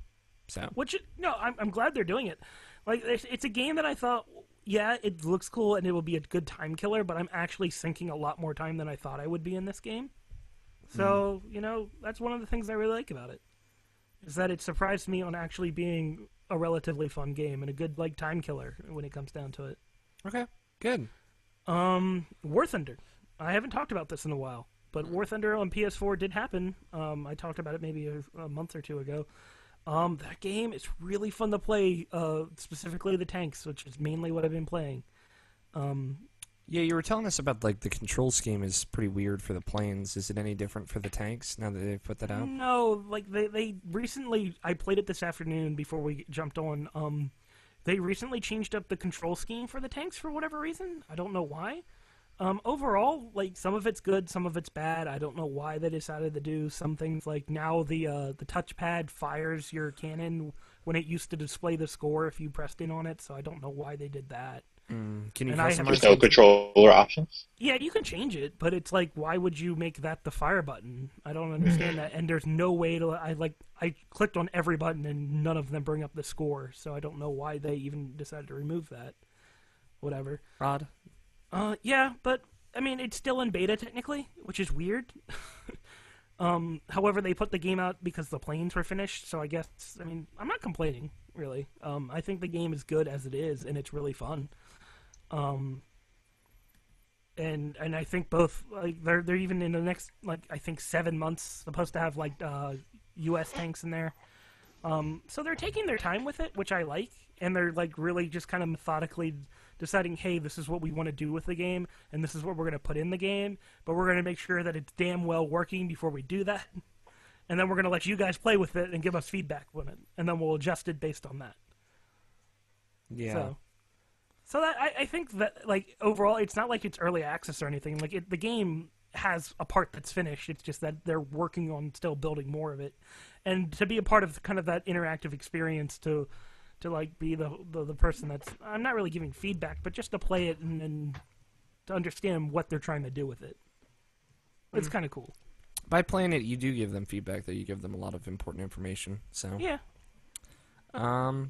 So which no, I'm glad they're doing it. Like, it's a game that I thought, yeah, it looks cool and it will be a good time killer, but I'm actually sinking a lot more time than I thought I would be in this game. So, you know, that's one of the things I really like about it, is that it surprised me on actually being a relatively fun game and a good, like, time killer when it comes down to it. Okay, good. War Thunder. I haven't talked about this in a while, but War Thunder on PS4 did happen. I talked about it maybe a month or two ago. That game is really fun to play, specifically the tanks, which is mainly what I've been playing. Yeah, you were telling us about, like, the control scheme is pretty weird for the planes. Is it any different for the tanks now that they've put that out? No, like, they recently, I played it this afternoon before we jumped on, they recently changed up the control scheme for the tanks for whatever reason. I don't know why. Overall, like, some of it's good, some of it's bad. I don't know why they decided to do some things. Like, now the touchpad fires your cannon when it used to display the score if you pressed in on it, so I don't know why they did that. Can you customize There's no controller options? Yeah, you can change it, but it's like, why would you make that the fire button? I don't understand that, and there's no way to... I clicked on every button, and none of them bring up the score, so I don't know why they even decided to remove that. Whatever. Odd. Yeah, but, I mean, it's still in beta, technically, which is weird. However, they put the game out because the planes were finished, so I guess, I mean, I'm not complaining, really. I think the game is good as it is, and it's really fun. And I think both, like, they're even in the next, like, I think 7 months supposed to have, like, U.S. tanks in there. So they're taking their time with it, which I like, and they're, like, really just kind of methodically deciding, hey, this is what we want to do with the game, and this is what we're going to put in the game, but we're going to make sure that it's damn well working before we do that, and then we're going to let you guys play with it and give us feedback on it, and then we'll adjust it based on that. Yeah. So that I think that, like, overall, it's not like it's early access or anything. Like, the game has a part that's finished. It's just that they're working on still building more of it, and to be a part of kind of that interactive experience to like be the person that's, I'm not really giving feedback, but just to play it and to understand what they're trying to do with it. It's kind of cool. By playing it, you do give them feedback, that you give them a lot of important information. So yeah.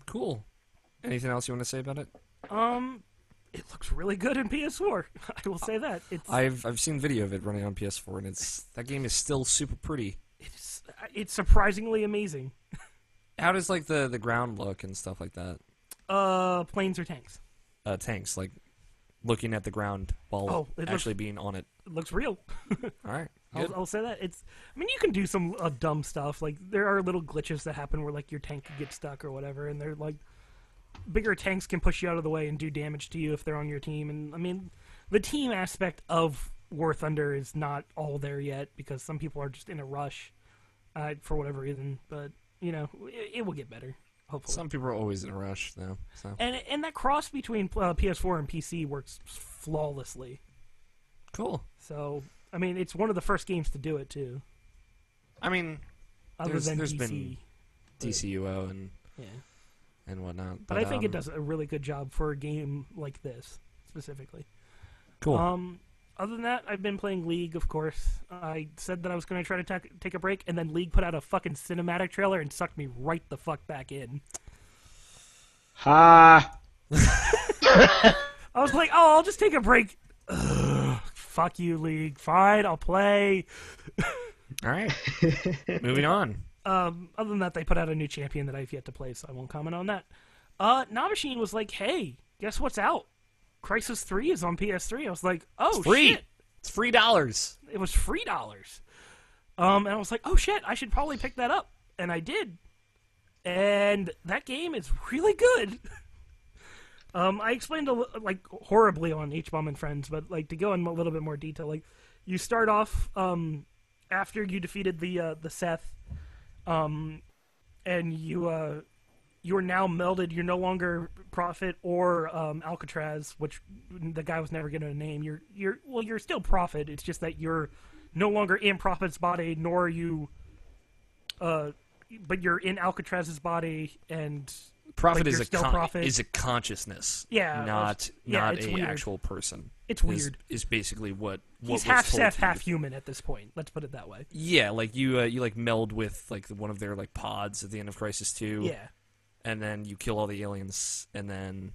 Cool. Anything else you want to say about it? It looks really good in PS4. I will say that. I've seen video of it running on PS4, and that game is still super pretty. It's surprisingly amazing. How does, like, the ground look and stuff like that? Planes or tanks? Tanks, like, looking at the ground while actually being on it. It looks real. All right. I'll say that. I mean, you can do some dumb stuff. Like, there are little glitches that happen where, like, your tank could get stuck or whatever, and they're like, bigger tanks can push you out of the way and do damage to you if they're on your team. And I mean, the team aspect of War Thunder is not all there yet because some people are just in a rush for whatever reason. But it will get better. Hopefully. Some people are always in a rush, though. So. And that cross between PS4 and PC works flawlessly. Cool. So I mean, it's one of the first games to do it too. I mean, other than there's DC, been DCUO and yeah. and whatnot. But I think it does a really good job for a game like this specifically. Cool. Other than that, I've been playing League, of course. I said that I was going to try to take a break, and then League put out a fucking cinematic trailer and sucked me right the fuck back in. Ha! I was like, oh, I'll just take a break. Ugh, fuck you, League. Fine, I'll play. All right. Moving on. Other than that, they put out a new champion that I've yet to play, so I won't comment on that. Navashine was like, hey, guess what's out? Crysis 3 is on PS3. I was like, oh, It's free. shit. It's $3. It was $3. And I was like, oh, shit, I should probably pick that up. And I did. And that game is really good. I explained horribly on H-Bomb and Friends, but to go in a little bit more detail, you start off after you defeated the Seth, and you are now melded. You're no longer Prophet or Alcatraz, which the guy was never given a name. You're still Prophet. It's just that you're no longer in Prophet's body, nor are you. But you're in Alcatraz's body, and Prophet you're still Prophet. is a consciousness, Yeah, not it's a weird. actual person. It's weird. Is basically what He's was half told Seth, to you. half human at this point. Let's put it that way. Yeah, you meld with one of their pods at the end of Crisis 2. Yeah, And then you kill all the aliens, and then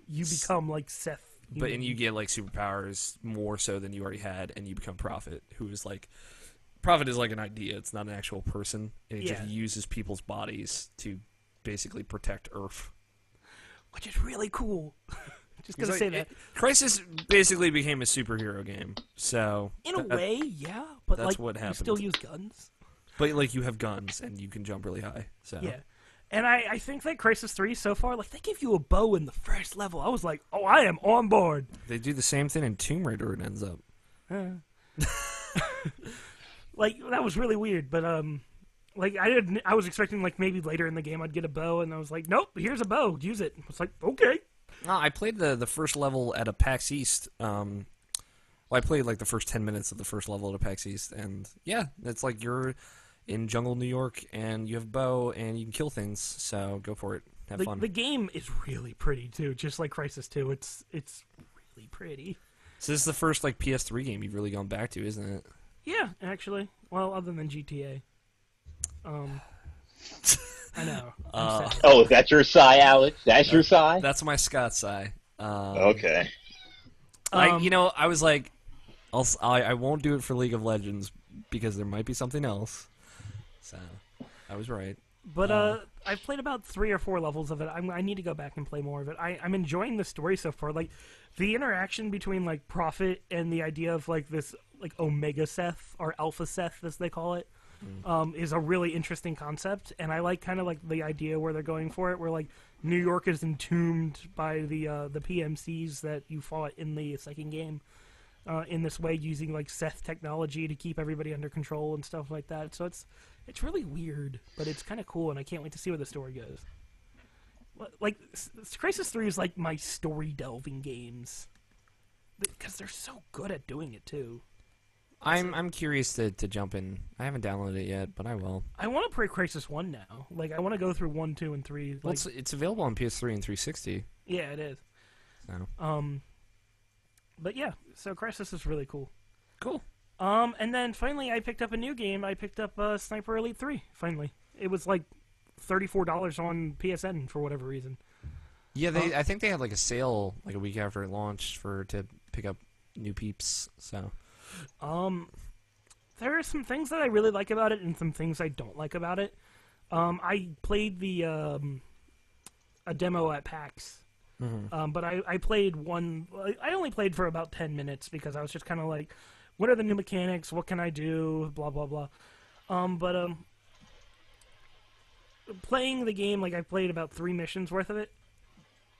you become like Seth. and you get superpowers more so than you already had, and you become Prophet, who is Prophet is an idea. It's not an actual person, and he just uses people's bodies to basically protect Earth. Which is really cool. Just gonna say that. Crisis basically became a superhero game. So In a way, yeah, but that's what you happened. still use guns. But you have guns and you can jump really high. So Yeah. And I think that Crisis 3 so far, they give you a bow in the first level. I was like, oh, I am on board. they do the same thing in Tomb Raider. It ends up. That was really weird, but I was expecting maybe later in the game I'd get a bow, and I was like, nope, here's a bow, use it. I was like, okay. No, I played the first level at a PAX East. I played the first 10 minutes of the first level at a PAX East, and yeah, it's you're in jungle New York, and you have a bow, and you can kill things. So go for it, have fun. The game is really pretty too, just like Crisis 2. It's really pretty. So this is the first PS3 game you've really gone back to, isn't it? Yeah, actually. Well, other than GTA. I know. I'm sad. Oh, is that your sigh, Alex? That's your sigh? That's my Scott sigh. Okay. I was like, I won't do it for League of Legends because there might be something else. So I was right. But I've played about 3 or 4 levels of it. I need to go back and play more of it. I'm enjoying the story so far. The interaction between Prophet and the idea of this Omega Seth or Alpha Seth as they call it is a really interesting concept. And I the idea where they're going for it, where New York is entombed by the PMCs that you fought in the second game. In this way, using Seth technology to keep everybody under control and stuff like that. So it's really weird, but it's kind of cool, and I can't wait to see where the story goes. Crisis 3 is my story delving games because they're so good at doing it too. I'm curious to jump in. I haven't downloaded it yet, but I will. I want to play Crisis 1 now. I want to go through 1, 2, and 3. Well, it's available on PS3 and 360. Yeah, it is. So. But yeah, so Crisis is really cool. Cool. And then finally I picked up a new game. I picked up Sniper Elite 3, finally. It was $34 on PSN for whatever reason. Yeah, I think they had a sale a week after it launched to pick up new peeps, so. There are some things that I really like about it and some things I don't like about it. I played a demo at PAX. Mm-hmm. But I played one. I only played for about 10 minutes because I was just kind of what are the new mechanics? What can I do? Blah blah blah. But playing the game, I played about 3 missions worth of it,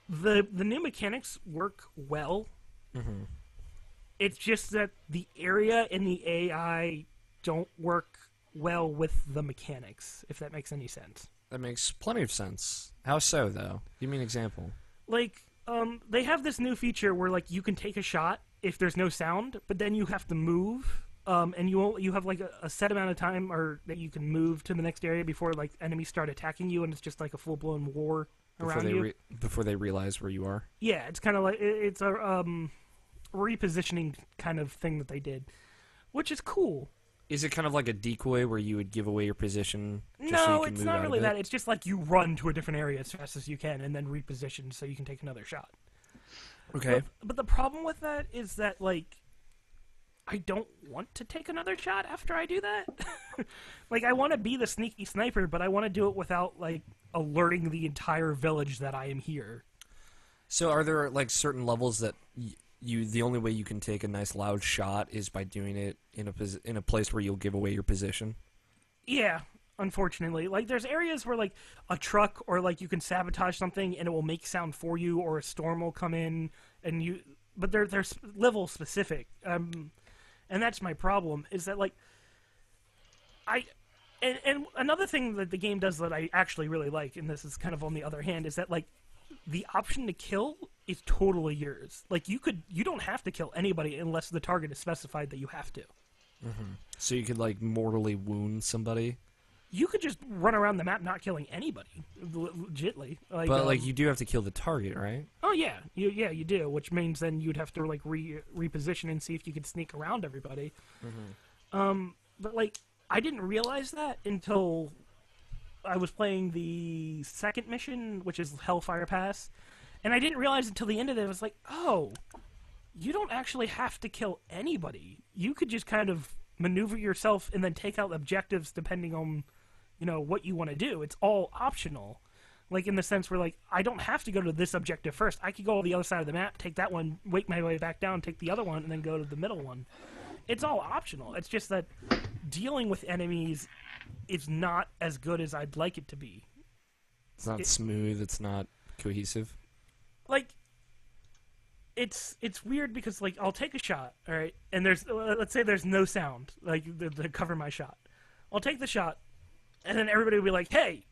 The new mechanics work well. Mm-hmm. It's just that the area and the AI don't work well with the mechanics, if that makes any sense. That makes plenty of sense. How so, though? Give me an example. Like, they have this new feature where, like, you can take a shot if there's no sound, but then you have to move, and you have, like, a set amount of time or that you can move to the next area before, like, enemies start attacking you, and it's just, like, a full-blown war around you. Before they realize where you are? Yeah, it's kind of like, it's a repositioning kind of thing that they did, which is cool. Is it kind of like a decoy where you would give away your position? Just so No, you can it's move not out really of it? that. It's just like you run to a different area as fast as you can and then reposition so you can take another shot. Okay. But the problem with that is that, like, I don't want to take another shot after I do that. Like, I want to be the sneaky sniper, but I want to do it without, like, alerting the entire village that I am here. So are there, like, certain levels that the only way you can take a nice loud shot is by doing it in a place where you'll give away your position? Yeah, unfortunately. Like, there's areas where, like, a truck or, like, you can sabotage something and it will make sound for you, or a storm will come in and you... But they're level specific. And that's my problem, is that, like... And another thing that the game does that I actually really like, and this is kind of on the other hand, is that, like, the option to kill is totally yours. Like, you don't have to kill anybody unless the target is specified that you have to. Mm-hmm. So you could, like, mortally wound somebody? You could just run around the map not killing anybody, legitly. Like, But, like, you do have to kill the target, right? Oh, yeah. You do, which means then you'd have to, like, reposition and see if you could sneak around everybody. Mm-hmm. But, like, I didn't realize that until I was playing the second mission, which is Hellfire Pass, and I didn't realize until the end of it, I was like, oh, you don't actually have to kill anybody. You could just kind of maneuver yourself and then take out objectives depending on, you know, what you want to do. It's all optional. Like, in the sense where, like, I don't have to go to this objective first. I could go on the other side of the map, take that one, wake my way back down, take the other one, and then go to the middle one. It's all optional. It's just that dealing with enemies is not as good as I'd like it to be. It's not smooth. It's not cohesive. Like, it's weird because, like, I'll take a shot, all right, and there's, let's say there's no sound, like, to cover my shot. I'll take the shot, and then everybody will be like, hey,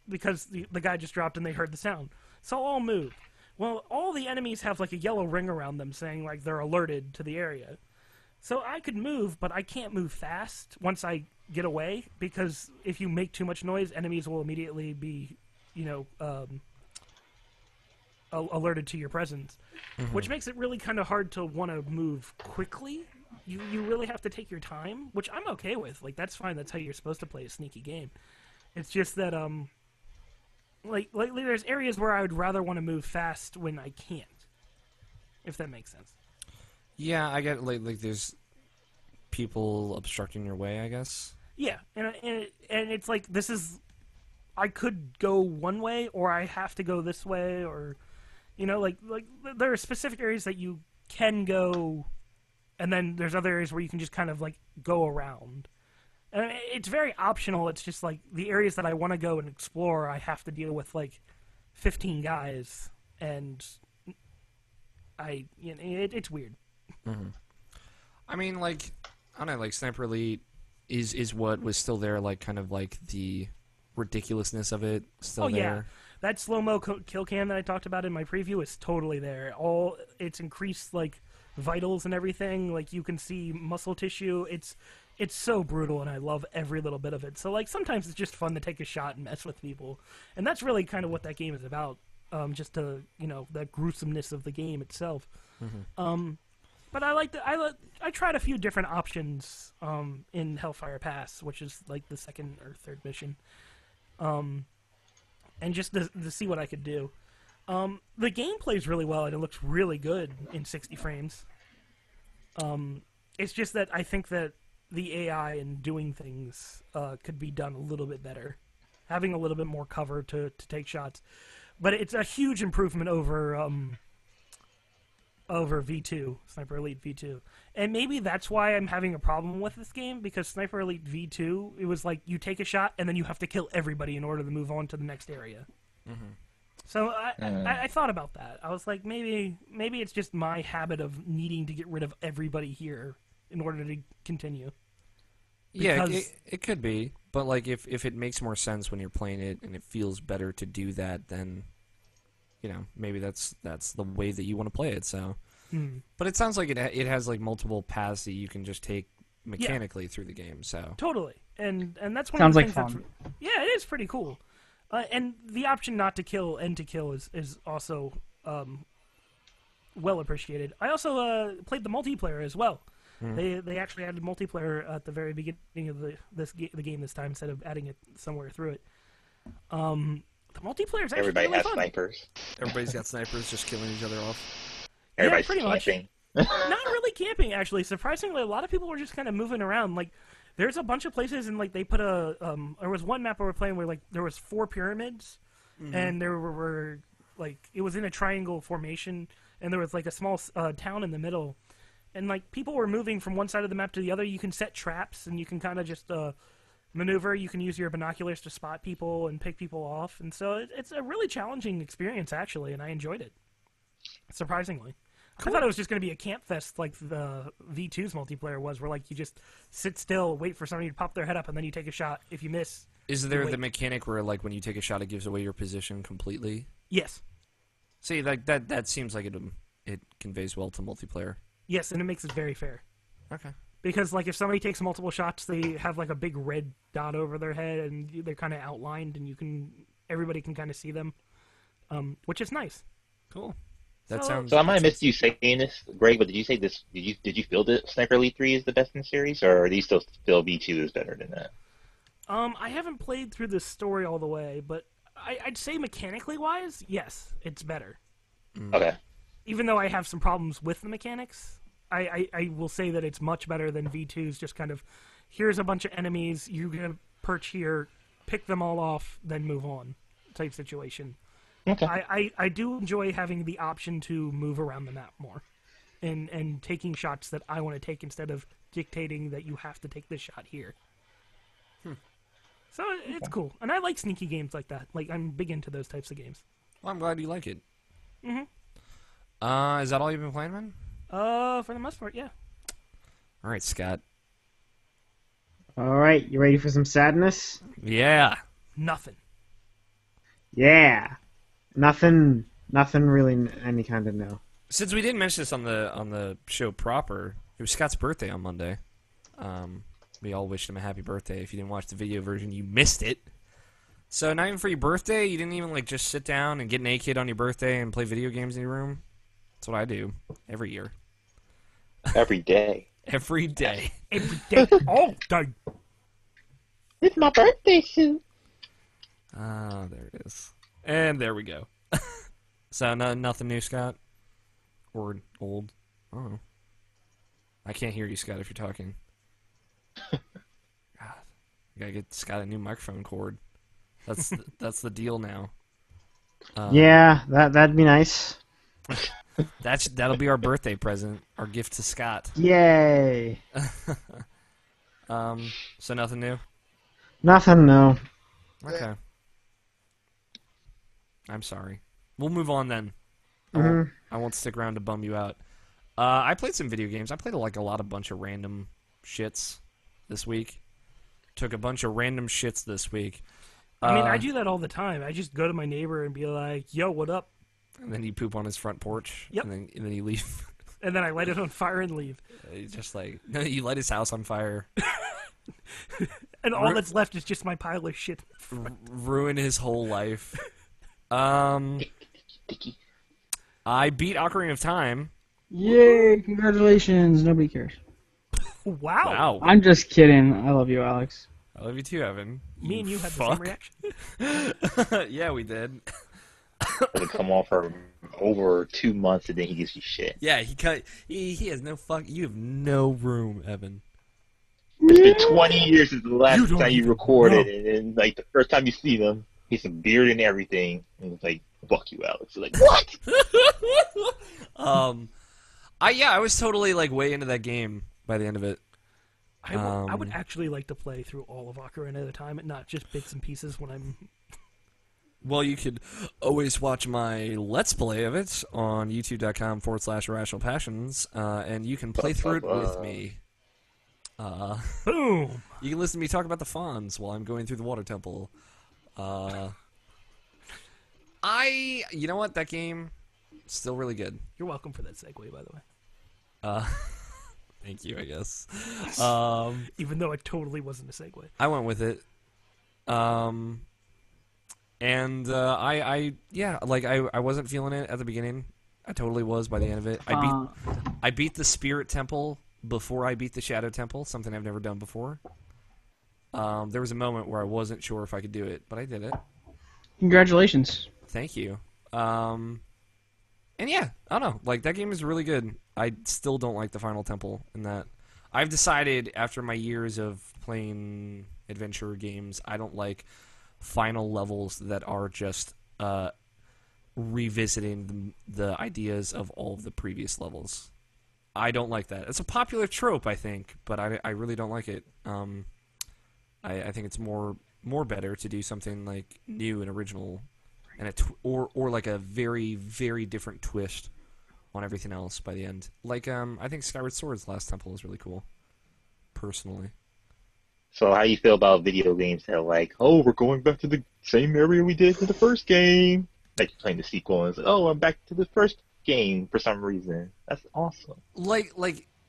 because the guy just dropped and they heard the sound. So I'll move. Well, all the enemies have, like, a yellow ring around them saying, like, they're alerted to the area. So I could move, but I can't move fast once I get away, because if you make too much noise, enemies will immediately be, you know, alerted to your presence, which makes it really kind of hard to want to move quickly. You really have to take your time, which I'm okay with. Like, that's fine. That's how you're supposed to play a sneaky game. It's just that, like there's areas where I would rather want to move fast when I can't, if that makes sense. Yeah, I get like there's people obstructing your way, I guess. Yeah, and it's like, this is, I could go one way or I have to go this way, or, you know, like there are specific areas that you can go, and then there's other areas where you can just kind of, like, go around. And it's very optional. It's just like the areas that I want to go and explore, I have to deal with, like, 15 guys, and it's weird. Mm-hmm. I mean, like, I don't know, like, Sniper Elite is what was still there, like, kind of like the ridiculousness of it still there. Yeah, that slow-mo kill cam that I talked about in my preview is totally there. It's increased, like, vitals and everything. Like, you can see muscle tissue. It's so brutal, and I love every little bit of it. So, like, sometimes it's just fun to take a shot and mess with people, and that's really kind of what that game is about. Just to, you know, the gruesomeness of the game itself. Mm-hmm. But I tried a few different options in Hellfire Pass, which is, like, the second or third mission, and just to see what I could do. The game plays really well, and it looks really good in 60 frames. It's just that I think that the AI and doing things could be done a little bit better, having a little bit more cover to take shots. But it's a huge improvement over V2, Sniper Elite V2. And maybe that's why I'm having a problem with this game, because Sniper Elite V2, it was like you take a shot and then you have to kill everybody in order to move on to the next area. Mm-hmm. So I thought about that. I was like, maybe it's just my habit of needing to get rid of everybody here in order to continue. Yeah, Because- it could be, but like if it makes more sense when you're playing it and it feels better to do that, then maybe that's the way that you want to play it. So, but it sounds like it has like multiple paths that you can just take mechanically through the game. So Totally, and that's one Sounds of the like things fun. yeah, it is pretty cool. And the option not to kill and to kill is also well appreciated. I also played the multiplayer as well. They actually added multiplayer at the very beginning of the game this time instead of adding it somewhere through it. The multiplayer is actually Everybody really has fun. snipers. everybody's got snipers just killing each other off. Everybody's pretty much. camping. Not really camping, actually. Surprisingly, a lot of people were just kind of moving around. Like, there's a bunch of places, and like they put a there was one map we were playing where like there was 4 pyramids, and there were like it was in a triangle formation, and there was like a small town in the middle, and like people were moving from one side of the map to the other. You can set traps, and you can kind of just maneuver. You can use your binoculars to spot people and pick people off, and so it's a really challenging experience actually, and I enjoyed it. Surprisingly. I thought it was just going to be a camp fest like the V2's multiplayer was, where like you just sit still, wait for somebody to pop their head up, and then you take a shot. If you miss, Is there wait. the mechanic where like when you take a shot, it gives away your position completely? yes, See, like that seems like it conveys well to multiplayer. yes, and it makes it very fair. Okay. Because like if somebody takes multiple shots, they have like a big red dot over their head, and they're kind of outlined, and everybody can kind of see them, which is nice. Cool. That So- sounds. So I might have missed you saying this, Greg, but did you say this? Did you feel that Sniper Elite 3 is the best in the series, or do you still feel V2 is better than that? I haven't played through the story all the way, but I'd say mechanically wise, yes, it's better. Okay. Even though I have some problems with the mechanics, I will say that it's much better than V2's just kind of, here's a bunch of enemies, you're going to perch here, pick them all off, then move on type situation. Okay. I do enjoy having the option to move around the map more and taking shots that I want to take instead of dictating that you have to take this shot here. So it's cool. And I like sneaky games like that. Like, I'm big into those types of games. Well, I'm glad you like it. Mhm. Is that all you've been playing, man? For the most part, yeah. All right, Scott. All right, you ready for some sadness? Yeah. Nothing. Yeah. Nothing really any kind of no. Since we didn't mention this on the show proper, it was Scott's birthday on Monday. We all wished him a happy birthday. If you didn't watch the video version, you missed it. So not even for your birthday, you didn't even like just sit down and get naked on your birthday and play video games in your room. That's what I do every year, Every day. every day. Every day, all day. It's my birthday suit. Ah, there it is, and there we go. So nothing new, Scott, or old. I don't know. I can't hear you, Scott, if you're talking. God, you gotta get Scott a new microphone cord. That's the deal now. Yeah, that'd be nice. That'll be our birthday present, our gift to Scott. Yay. So nothing new. Nothing, no. Okay. I'm sorry. We'll move on then. I won't stick around to bum you out. I played some video games. I played like a bunch of random shits this week. Took a bunch of random shits this week. I mean, I do that all the time. I just go to my neighbor and be like, yo, what up? And then you poop on his front porch. Yep. And then you leave. And then I light it on fire and leave. It's just like, no, you light his house on fire. And all that's left is just my pile of shit. Ruin his whole life. I beat Ocarina of Time. Yay! Congratulations. Nobody cares. Wow. Wow. I'm just kidding. I love you, Alex. I love you too, Evan. Me and you had the fuck. same reaction. Yeah, we did. It'll come on for over 2 months, and then he gives you shit. Yeah, he has no fuck. You have no room, Evan. It's been 20 years since the last You don't time you even recorded, know. and then like the first time you see them, he's a beard and everything, and it's like, fuck you, Alex. You're like, what? I was totally like way into that game by the end of it. I would actually like to play through all of Ocarina at a time and not just bits and pieces when I'm... Well, you could always watch my Let's Play of it on youtube.com/irrationalpassions, and you can play through it with me. Boom. You can listen to me talk about the fawns while I'm going through the water temple. You know what? That game, still really good. You're welcome for that segue, by the way. Thank you, I guess. Even though it totally wasn't a segue. I went with it. I wasn't feeling it at the beginning. I totally was by the end of it. I beat the Spirit Temple before I beat the Shadow Temple, something I've never done before. There was a moment where I wasn't sure if I could do it, but I did it. Congratulations. Thank you. And yeah, I don't know. Like, that game is really good. I still don't like the Final Temple in that. I've decided after my years of playing adventure games, I don't like final levels that are just revisiting the ideas of all of the previous levels. I don't like that. It's a popular trope, I think, but I really don't like it. I think it's more better to do something like new and original, and or like a very, very different twist on everything else by the end. Like I think Skyward Sword's Last Temple is really cool, personally. So how you feel about video games that are like, oh, we're going back to the same area we did in the first game? Like you're playing the sequel and it's like, oh, I'm back to the first game for some reason. That's awesome. Like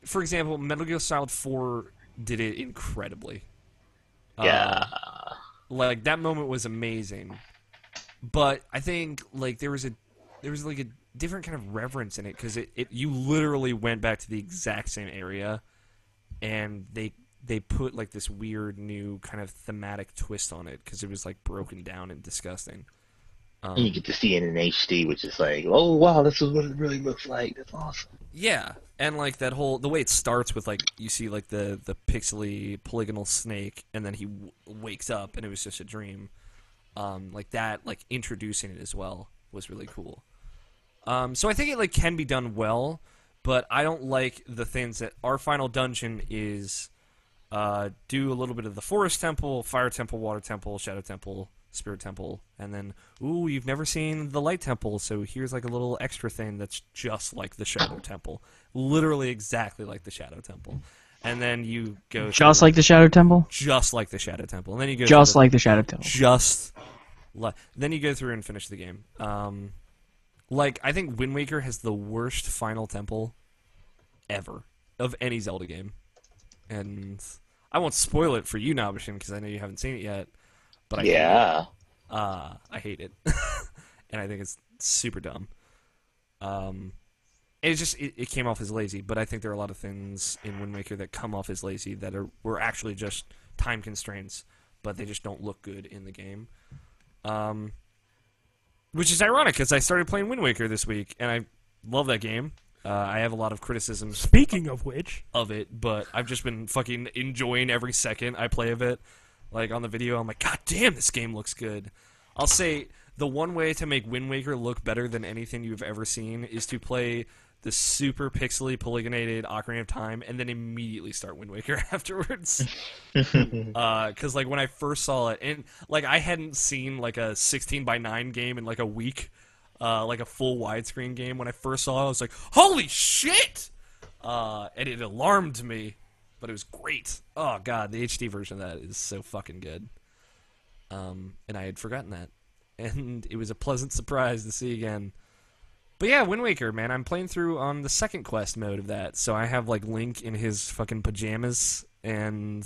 for example, Metal Gear Solid 4 did it incredibly. Yeah. Like that moment was amazing. But I think like there was like a different kind of reverence in it because you literally went back to the exact same area, and they put like this weird new kind of thematic twist on it because it was like broken down and disgusting. And you get to see it in HD, which is like, oh wow, this is what it really looks like. That's awesome. Yeah, and like that whole the way it starts with like you see like the pixely polygonal snake, and then he wakes up and it was just a dream. Like that, like introducing it as well was really cool. So I think it like can be done well, but I don't like the things that our final dungeon is. Do a little bit of the Forest Temple, Fire Temple, Water Temple, Shadow Temple, Spirit Temple, and then, ooh, you've never seen the Light Temple, so here's like a little extra thing that's just like the Shadow Temple. Literally exactly like the Shadow Temple. And then you go... Just like the Shadow Temple? Just like the Shadow Temple. And then you go just like the Shadow Temple. Then you go through and finish the game. Like, I think Wind Waker has the worst final temple ever of any Zelda game. And I won't spoil it for you, Nabishin, because I know you haven't seen it yet. But I hate it. And I think it's super dumb. It came off as lazy, but I think there are a lot of things in Wind Waker that come off as lazy that were actually just time constraints, but they just don't look good in the game. Which is ironic, because I started playing Wind Waker this week, and I love that game. I have a lot of criticisms. Speaking of which, of it, but I've just been fucking enjoying every second I play of it. Like on the video, I'm like, God damn, this game looks good. I'll say the one way to make Wind Waker look better than anything you've ever seen is to play the super pixely polygonated Ocarina of Time and then immediately start Wind Waker afterwards. Because like when I first saw it, and like I hadn't seen like a 16:9 game in like a week. Like a full widescreen game. When I first saw it, I was like, holy shit! And it alarmed me, but it was great. Oh, God, the HD version of that is so fucking good. And I had forgotten that. And it was a pleasant surprise to see again. But yeah, Wind Waker, man, I'm playing through on the second quest mode of that. So I have, like, Link in his fucking pajamas, and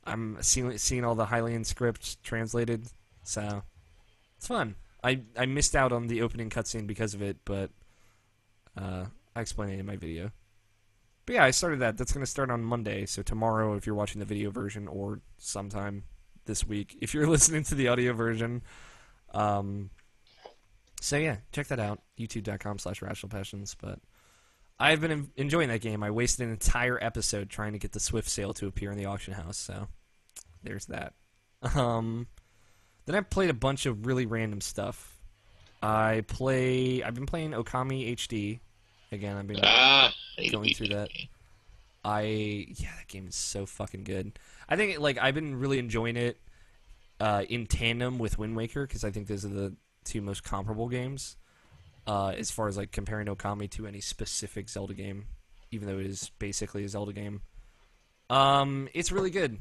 I'm seeing all the Hylian scripts translated. So, it's fun. I missed out on the opening cutscene because of it, but I explained it in my video. But yeah, I started that. That's going to start on Monday, so tomorrow if you're watching the video version, or sometime this week if you're listening to the audio version. So yeah, check that out, youtube.com/irrationalpassions. But I've been enjoying that game. I wasted an entire episode trying to get the Swift sale to appear in the auction house, so there's that. Then I played a bunch of really random stuff. I've been playing Okami HD. Again, I've been going through that. That game is so fucking good. I think I've been really enjoying it. in tandem with Wind Waker, because I think those are the two most comparable games as far as like comparing Okami to any specific Zelda game, even though it is basically a Zelda game. It's really good.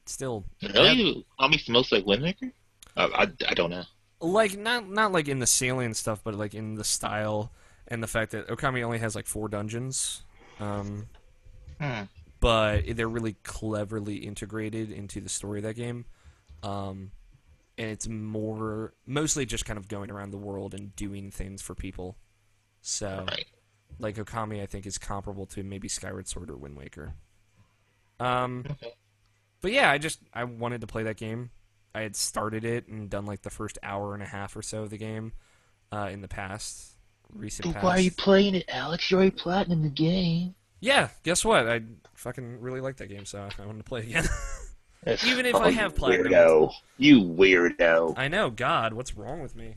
Still, Really? Almost most like Wind Waker? I don't know. like not like in the salient stuff, but like in the style and the fact that Okami only has like 4 dungeons. But they're really cleverly integrated into the story of that game. And it's mostly just kind of going around the world and doing things for people. So, Right. like Okami, I think is comparable to maybe Skyward Sword or Wind Waker. Okay. But yeah, I wanted to play that game. I had started it and done like the first hour and a half or so of the game in the recent But past. why are you playing it, Alex? You already platinum the game. Yeah, guess what? I fucking really like that game, so I wanted to play it again. Even if Oh, I have you platinum. weirdo. You weirdo. I know, God, what's wrong with me?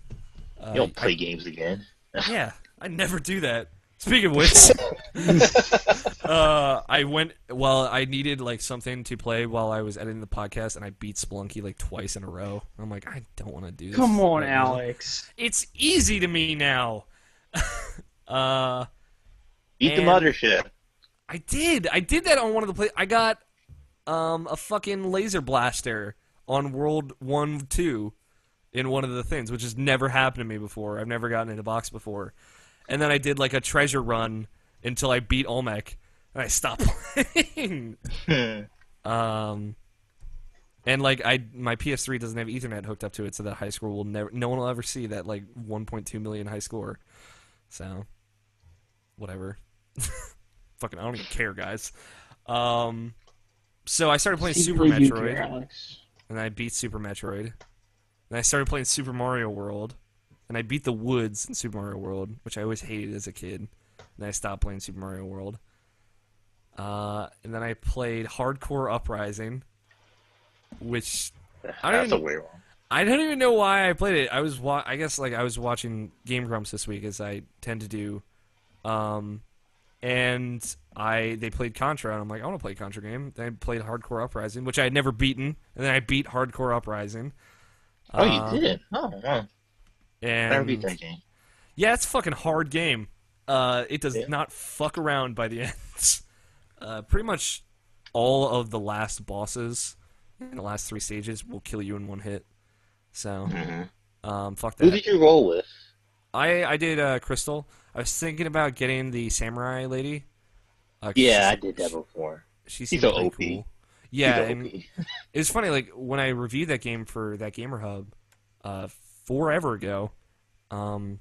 You don't play games again. Yeah, I never do that. Speaking of which, I needed like something to play while I was editing the podcast, and I beat Spelunky like twice in a row. I'm like, I don't want to do this. Come on, right now. Alex. It's easy to me now. Beat the And- mothership. I did that on one of the play. I got a fucking laser blaster on World 1-2 in one of the things, which has never happened to me before. I've never gotten in a box before. And then I did like a treasure run until I beat Olmec, and I stopped playing. And like my PS3 doesn't have Ethernet hooked up to it, so that high score no one will ever see that like 1.2 million high score. So, whatever. Fucking, I don't even care, guys. So I started playing Super Secretly you Metroid, care, Alex. and I beat Super Metroid. And I started playing Super Mario World, and I beat the woods in Super Mario World, which I always hated as a kid. And I stopped playing Super Mario World. And then I played Hardcore Uprising, which That's a weird one. I don't even know why I played it. I guess like I was watching Game Grumps this week, as I tend to do. And they played Contra, and I'm like, I want to play a Contra game. Then I played Hardcore Uprising, which I had never beaten, and then I beat Hardcore Uprising. Oh, you did? Oh, wow. Never beat And that game. yeah, it's a fucking hard game. It does Yeah. not fuck around by the end. Pretty much all of the last bosses in the last 3 stages will kill you in one hit. So, fuck Who that. did you roll with? I did Crystal. I was thinking about getting the samurai lady. Yeah, I did that before. She She's seemed so pretty OP. cool. Yeah, She's and OP. it was funny. Like when I reviewed that game for that Gamer Hub forever ago, the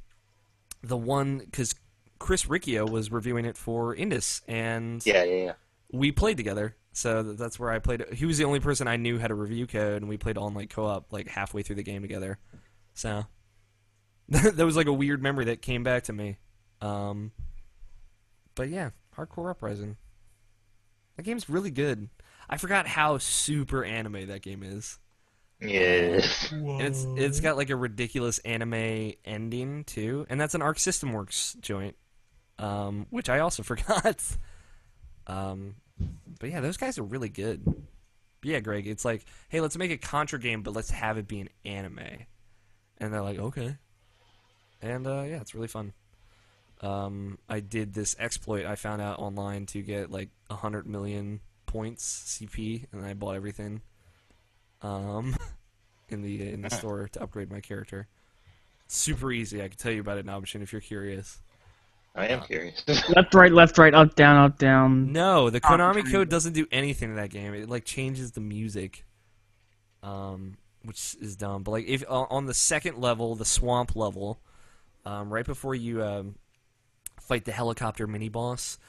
one because Chris Riccio was reviewing it for Indus, and Yeah. we played together. So that's where I played it. He was the only person I knew had a review code, and we played all night co-op like halfway through the game together. So that was like a weird memory that came back to me. But yeah, Hardcore Uprising. That game's really good. I forgot how super anime that game is. Yes. And it's got like a ridiculous anime ending too, and that's an Arc System Works joint, which I also forgot. But yeah, those guys are really good. But yeah, Greg, it's like, hey, let's make a Contra game, but let's have it be an anime. And they're like, okay. And yeah, it's really fun. I did this exploit I found out online to get like 100 million points CP, and I bought everything in the store to upgrade my character. Super easy. I can tell you about it, Nobishin, if you're curious. I am curious. Left, right, up, down. No, the Konami code doesn't do anything to that game. It like changes the music, which is dumb. But like if on the second level, the swamp level, right before you fight the helicopter mini boss,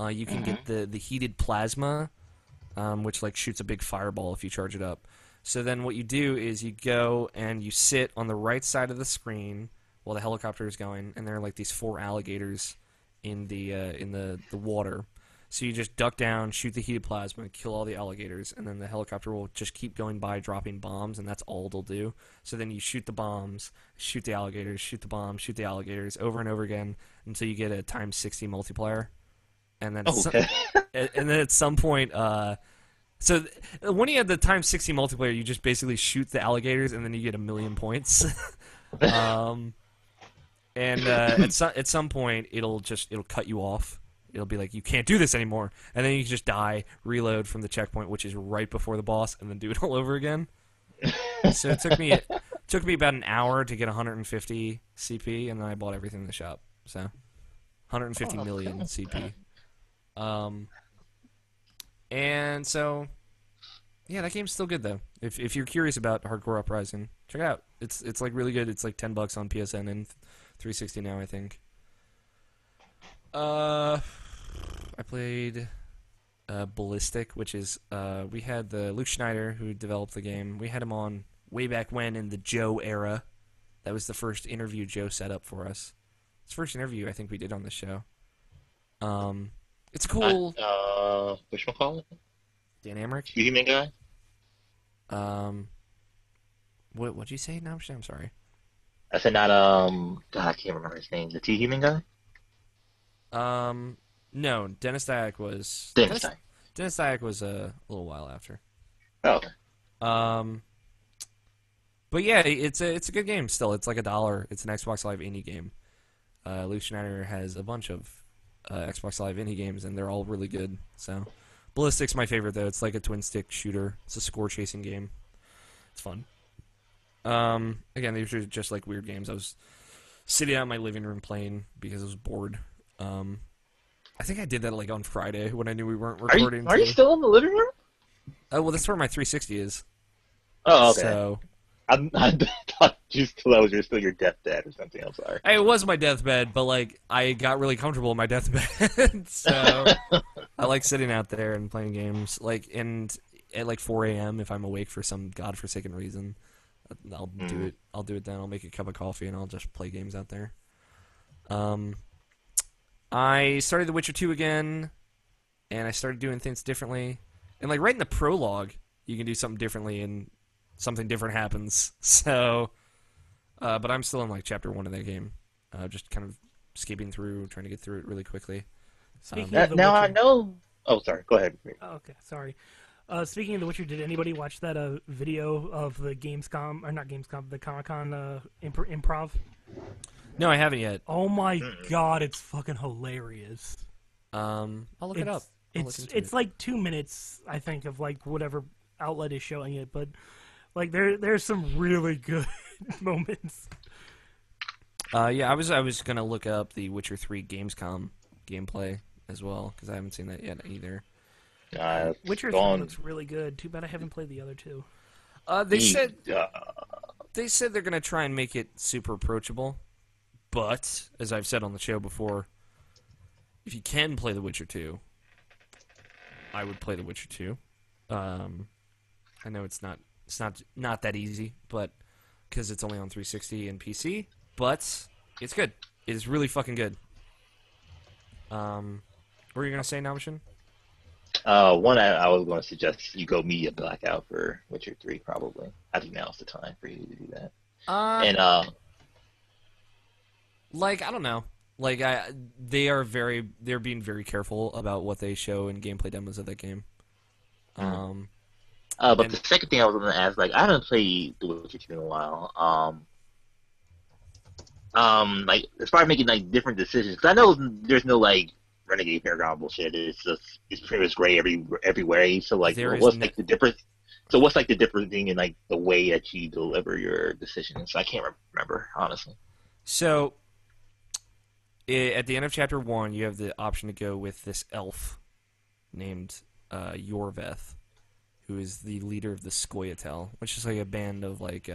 you can get the heated plasma, which like shoots a big fireball if you charge it up. So then what you do is you go and you sit on the right side of the screen while the helicopter is going, and there are like these 4 alligators in the water. So you just duck down, shoot the heated plasma, kill all the alligators, and then the helicopter will just keep going by dropping bombs, and that's all it'll do. So then you shoot the bombs, shoot the alligators, shoot the bombs, shoot the alligators over and over again until you get a times 60 multiplier. And then Okay. and then at some point So when you had the times 60 multiplayer, you just basically shoot the alligators and then you get 1,000,000 points. And at some point it'll cut you off. It'll be like you can't do this anymore, and then you can just die, reload from the checkpoint, which is right before the boss, and then do it all over again. So it took me about an hour to get 150 CP, and then I bought everything in the shop. So 150 million CP. And so, yeah, that game's still good though. If you're curious about Hardcore Uprising, check it out. It's like really good. It's like $10 on PSN and 360 now, I think. I played Ballistic, which is we had the Luke Schneider who developed the game. We had him on way back when in the Joe era. That was the first interview Joe set up for us. It's the first interview I think we did on the show. It's cool. Whatchamacallit? Dan Amrich? Human guy? What'd you say? No, I'm sorry. I said not, God, I can't remember his name. The T-Human guy? No, Dennis Dyack was... Dennis Dyack. Dennis Dyack was a little while after. Oh, okay. But yeah, it's a good game still. It's like $1. It's an Xbox Live indie game. Luke Schneider has a bunch of Xbox Live indie games, and they're all really good. So, Ballistic's my favorite though. It's like a twin stick shooter. It's a score chasing game. It's fun. Again, these are just like weird games. I was sitting out in my living room playing because I was bored. I think I did that like on Friday when I knew we weren't recording. Are you still in the living room? Oh well, that's where my 360 is. Oh, okay. So. I thought you still still your deathbed or something. I'm sorry. It was my deathbed, but like I got really comfortable in my deathbed, so I like sitting out there and playing games. Like and at like 4 a.m. if I'm awake for some godforsaken reason, I'll do it. I'll do it then. I'll make a cup of coffee and I'll just play games out there. I started The Witcher 2 again, and I started doing things differently. And like right in the prologue, you can do something differently and something different happens. So, but I'm still in like chapter 1 of that game, just kind of skipping through, trying to get through it really quickly. Speaking of The now Witcher, I know. Oh, sorry. Go ahead. Oh, okay, sorry. Speaking of The Witcher, did anybody watch that video of the Gamescom, or not Gamescom, the Comic-Con improv? No, I haven't yet. Oh my god, it's fucking hilarious. I'll look it up. It's like 2 minutes, I think, of like whatever outlet is showing it, but like there's some really good moments. Yeah, I was gonna look up the Witcher 3 Gamescom gameplay as well because I haven't seen that yet either. Witcher 3 looks really good. Too bad I haven't played the other two. They said they're gonna try and make it super approachable, but as I've said on the show before, if you can play The Witcher 2, I would play The Witcher 2. I know it's not that easy, but because it's only on 360 and PC, but it's good. It is really fucking good. What were you gonna say, Namashin? One, I was going to suggest you go media blackout for Witcher 3, probably. I think now's the time for you to do that. Like, I don't know. Like, they're being very careful about what they show in gameplay demos of that game. But the second thing I was going to ask, like, I haven't played The Witcher 2 in a while. Like, as far as making, like, different decisions, because I know there's no, like, Renegade Paragon bullshit. It's pretty much gray everywhere. So, like, what's the difference? So, what's, like, the difference thing in, like, the way that you deliver your decisions? I can't remember, honestly. So, at the end of Chapter 1, you have the option to go with this elf named Yorveth, who is the leader of the Scoia'tael, which is like a band of like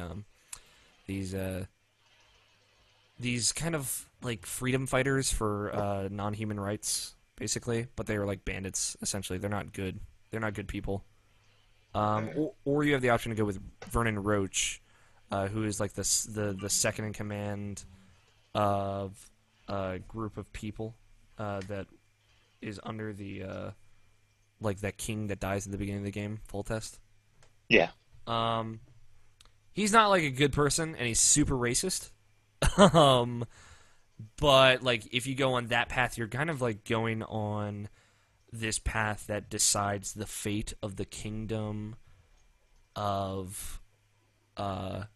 these kind of like freedom fighters for non-human rights, basically. But they are like bandits essentially. They're not good. They're not good people. Or you have the option to go with Vernon Roach, who is like the second in command of a group of people that is under the like that king that dies at the beginning of the game, Full Test. Yeah. He's not like a good person, and he's super racist. But like if you go on that path, you're kind of like going on this path that decides the fate of the kingdom of the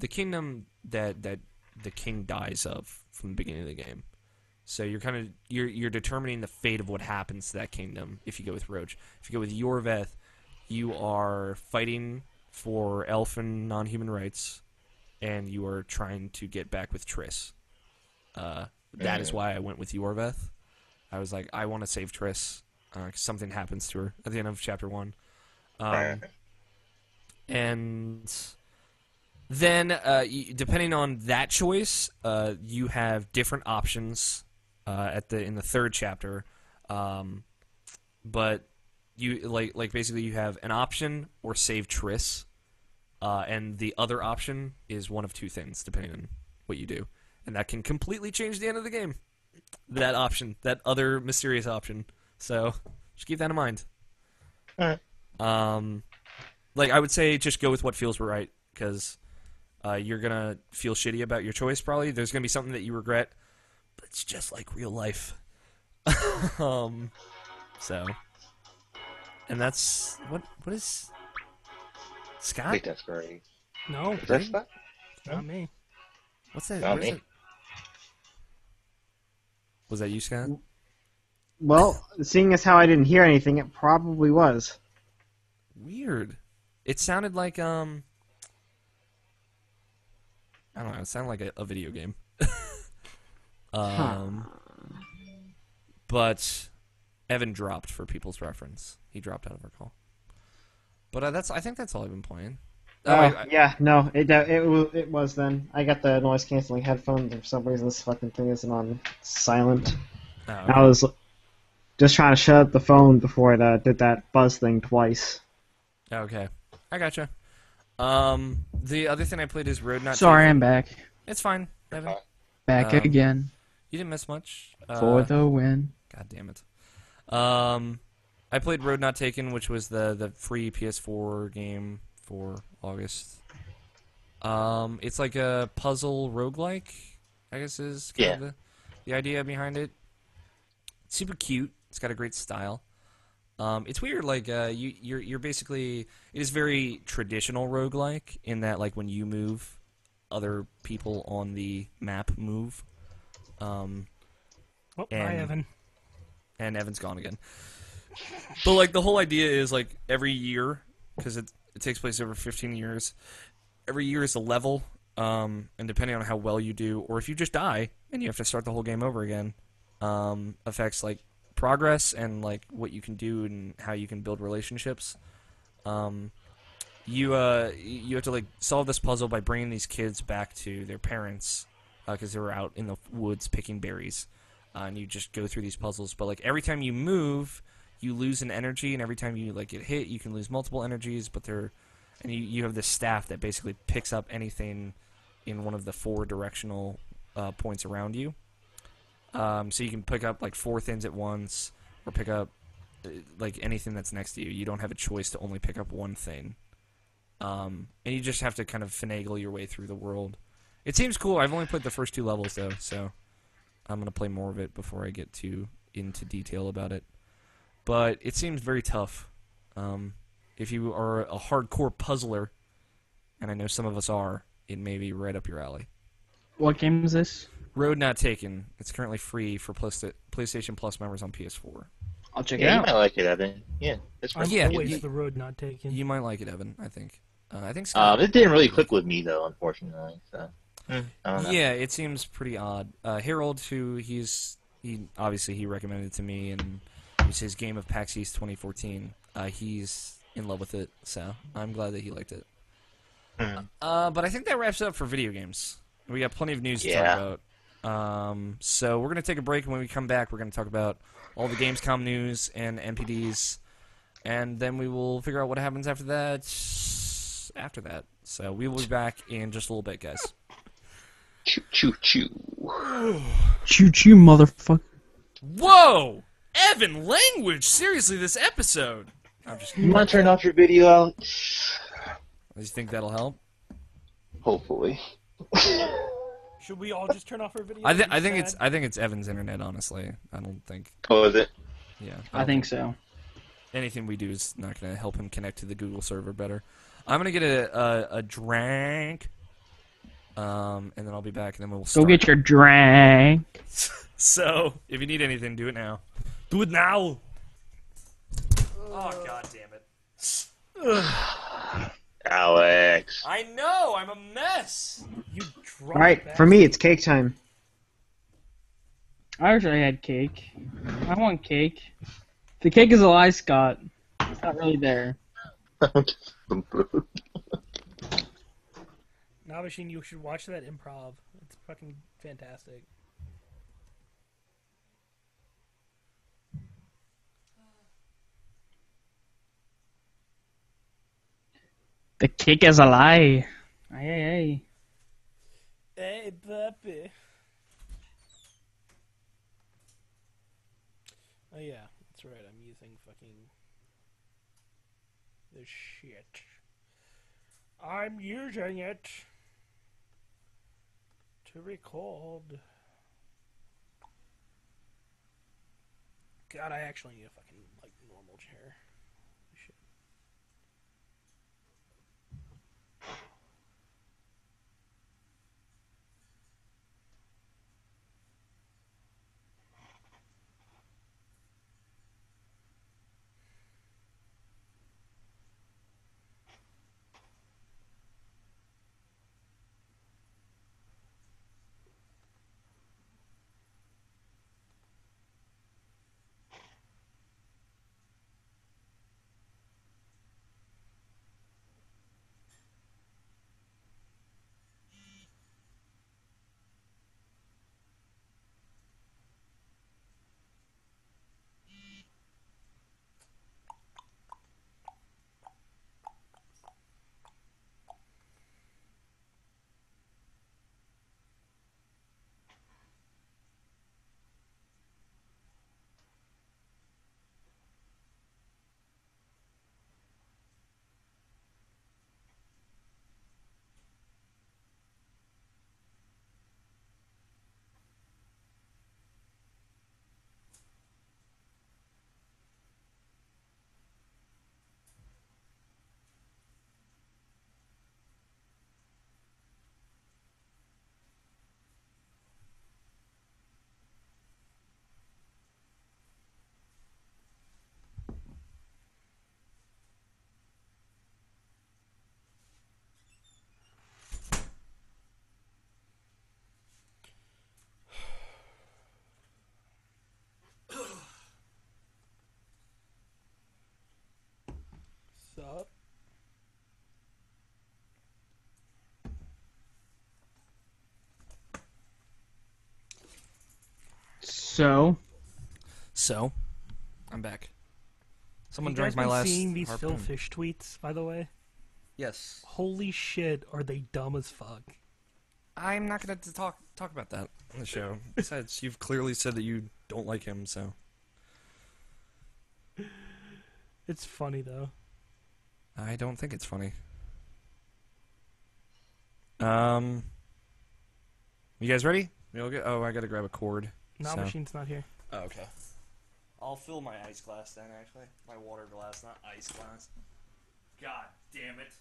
kingdom that the king dies of from the beginning of the game. So you're determining the fate of what happens to that kingdom if you go with Roach. If you go with Yorveth, you are fighting for elfin non-human rights, and you are trying to get back with Triss. That is why I went with Yorveth. I was like, I want to save Triss, 'cause something happens to her at the end of Chapter 1. And then, depending on that choice, you have different options in the third chapter. But you basically you have an option or save Triss, and the other option is one of two things, depending on what you do, and that can completely change the end of the game. That option, that other mysterious option. So just keep that in mind. Alright. I would say just go with what feels right, because you're gonna feel shitty about your choice. Probably there's gonna be something that you regret, but it's just like real life. So, and that's what is I Scott? think that's great. No, Is that Scott? not me. What's that? Not What is me. it? Was that you, Scott? Well, seeing as how I didn't hear anything, it probably was. Weird. It sounded like I don't know. It sounded like a video game. But Evan dropped for people's reference. He dropped out of our call. But I think that's all I've been playing. Yeah, no, it was then. I got the noise canceling headphones, and for some reason this fucking thing isn't on silent. Okay. I was just trying to shut up the phone before it did that buzz thing twice. Okay, I gotcha. The other thing I played is Road Not Sorry, Taken. I'm back. It's fine, Evan. Back Um, again You didn't miss much. for the win. God damn it. I played Road Not Taken, which was the free PS4 game for August. It's like a puzzle roguelike, I guess is kind of the idea behind it. It's super cute. It's got a great style. It's weird, you're basically, it is very traditional roguelike in that like when you move, other people on the map move. Oh, hi, And- Evan. And Evan's gone again. But like the whole idea is like every year, because it takes place over 15 years, every year is a level, and depending on how well you do, or if you just die and you have to start the whole game over again, affects like progress and like what you can do and how you can build relationships. You have to like solve this puzzle by bringing these kids back to their parents because they were out in the woods picking berries. And you just go through these puzzles, but like every time you move, you lose an energy, and every time you like get hit, you can lose multiple energies. But you have this staff that basically picks up anything in one of the 4 directional points around you. So you can pick up like 4 things at once, or pick up like anything that's next to you. You don't have a choice to only pick up one thing, and you just have to kind of finagle your way through the world. It seems cool. I've only played the first 2 levels though, so I'm gonna play more of it before I get too into detail about it. But it seems very tough. If you are a hardcore puzzler, and I know some of us are, it may be right up your alley. What game is this? Road Not Taken. It's currently free for PlayStation Plus members on PS4. I'll check it Yeah, you out. might like it, Evan. Yeah, it's I'm Yeah, always you- the road not taken. You might like it, Evan. I think. I think Scott. It didn't really click with me though, unfortunately. So I don't know. Yeah, it seems pretty odd. Harold, who he obviously recommended it to me, and it was his game of PAX East 2014. He's in love with it, so I'm glad that he liked it. But I think that wraps it up for video games. We got plenty of news to talk about. So we're gonna take a break, and when we come back, we're gonna talk about all the Gamescom news and NPDs, and then we will figure out what happens after that. So we will be back in just a little bit, guys. Choo choo choo. Choo choo, motherfucker. Whoa! Evan, language! Seriously, this episode! I'm just You want to turn off your video, Alex? You think that'll help? Hopefully. Should we all just turn off our video? I think it's Evan's internet. Honestly, I don't think. Oh, is it? Yeah, I think so. anything we do is not going to help him connect to the Google server better. I'm going to get a drink, and then I'll be back, and then we'll Go start. get your drink. So, if you need anything, do it now. Do it now! Oh, god damn it. Alex. I know, I'm a mess! You drunk All right, for bastard. me, it's cake time. I wish I had cake. I want cake. The cake is a lie, Scott. It's not really there. Navashin, you should watch that improv. It's fucking fantastic. The cake is a lie. Aye. Hey, puppy. Oh yeah, that's right. I'm using fucking this shit. I'm using it to record. God, I actually need a fucking like normal chair. Shit. Sup? So, So, I'm back. Someone You drank guys my been last seeing these Phil harpoon. Fish tweets, by the way? Yes. Holy shit, are they dumb as fuck? I'm not going to talk about that on the show. Besides, you've clearly said that you don't like him, so. It's funny though. I don't think it's funny. You guys ready? Oh, I gotta grab a cord. Navashin's not here. Oh, okay. I'll fill my ice glass then, actually. My water glass, not ice glass. God damn it.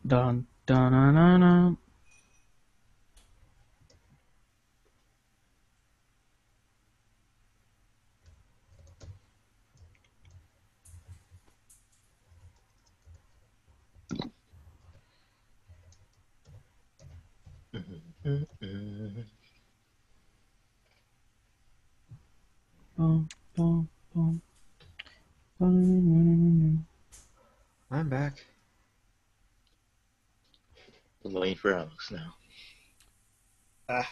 dun dun dun. I'm back. I'm waiting for Alex now.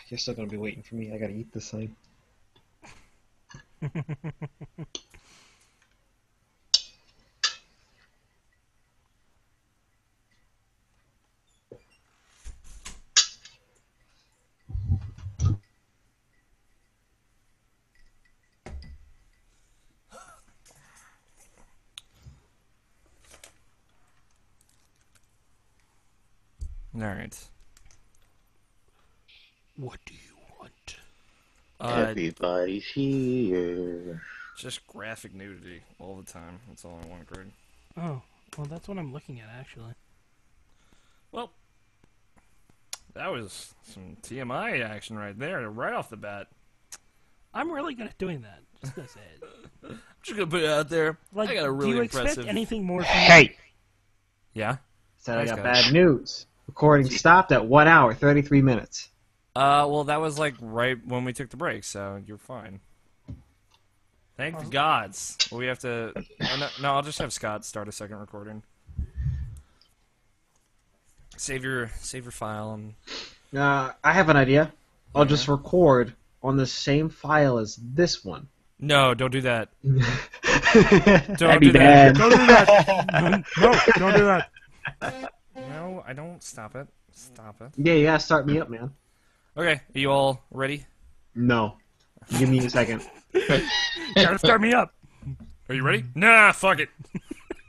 You're still gonna be waiting for me. I gotta eat this thing. All right. What do you want? Everybody's here. Just graphic nudity all the time. That's all I want, Greg. Oh, well, that's what I'm looking at, actually. Well, that was some TMI action right there, right off the bat. I'm really good at doing that. Just gonna say it. I'm just gonna put it out there. Like, I got a really do you impressive. expect anything more from me? Hey, Yeah. said I Nice got guy. bad news. Recording stopped at 1 hour 33 minutes. Well, that was like right when we took the break, so you're fine. Thank the gods. Well, we have to. No, I'll just have Scott start a second recording. Save your file and. I have an idea. I'll just record on the same file as this one. No, don't do that. That'd Don't be do bad. Don't do that. No, don't do that. that. No, I don't. Stop it. Stop it. Yeah, you gotta start me up, man. Okay, are you all ready? No. Give me a second. Gotta start me up. Are you ready? Nah, fuck it.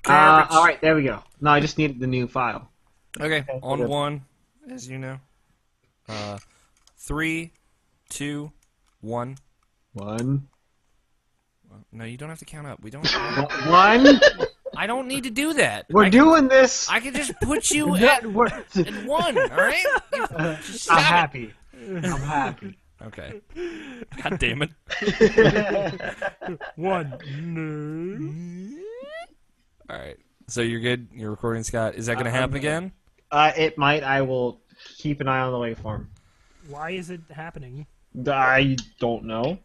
Garbage. Alright, there we go. No, I just needed the new file. Okay, on good. one, as you know. 3, 2, 1. 1. No, you don't have to count up. We don't. 1. I don't need to do that. We're doing this. I can just put you at 1. All right. Just stop I'm it. happy. I'm happy. Okay. God damn it. 1. No. All right. So you're good. You're recording, Scott. Is that going to happen again? It might. I will keep an eye on the waveform. Why is it happening? I don't know.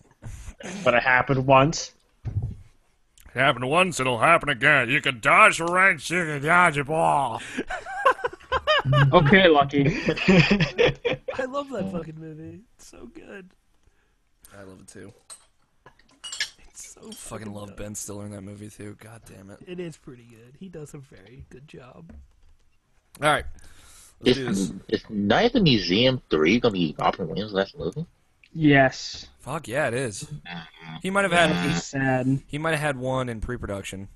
But it happened once. It happened once. It'll happen again. You can dodge the wrench. You can dodge a ball. Okay, Lucky. I love that fucking movie. It's so good. I love it too. It's so Fucking love dumb. Ben Stiller in that movie too. God damn it. It is pretty good. He does a very good job. All right. Let's do this. Is Night at the Museum 3 gonna be Robin Williams' last movie? Yes. Fuck yeah, it is. He might have had. Sad. He might have had one in pre-production.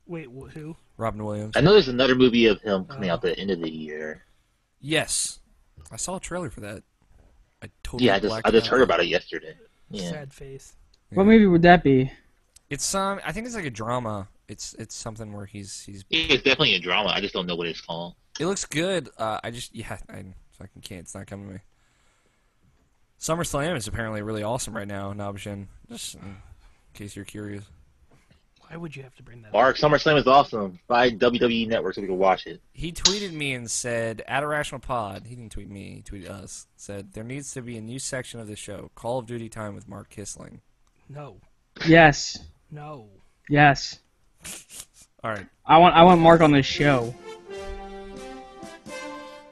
Wait, who? Robin Williams. I know there's another movie of him coming out the end of the year. Yes, I saw a trailer for that. I totally. Yeah, I just heard about it yesterday. Yeah. Sad face. What movie would that be? It's I think it's like a drama. It's something where he's. It's definitely a drama. I just don't know what it's called. It looks good. I fucking can't. It's not coming to me. SummerSlam is apparently really awesome right now, Nabashin. Just in case you're curious. Why would you have to bring that up? Mark, SummerSlam is awesome. Buy WWE Network so we can watch it. He tweeted me and said, at IrrationalPod, he didn't tweet me, he tweeted us, said, there needs to be a new section of the show, Call of Duty Time with Mark Kissling. No. Yes. No. Yes. All right. I want Mark on this show.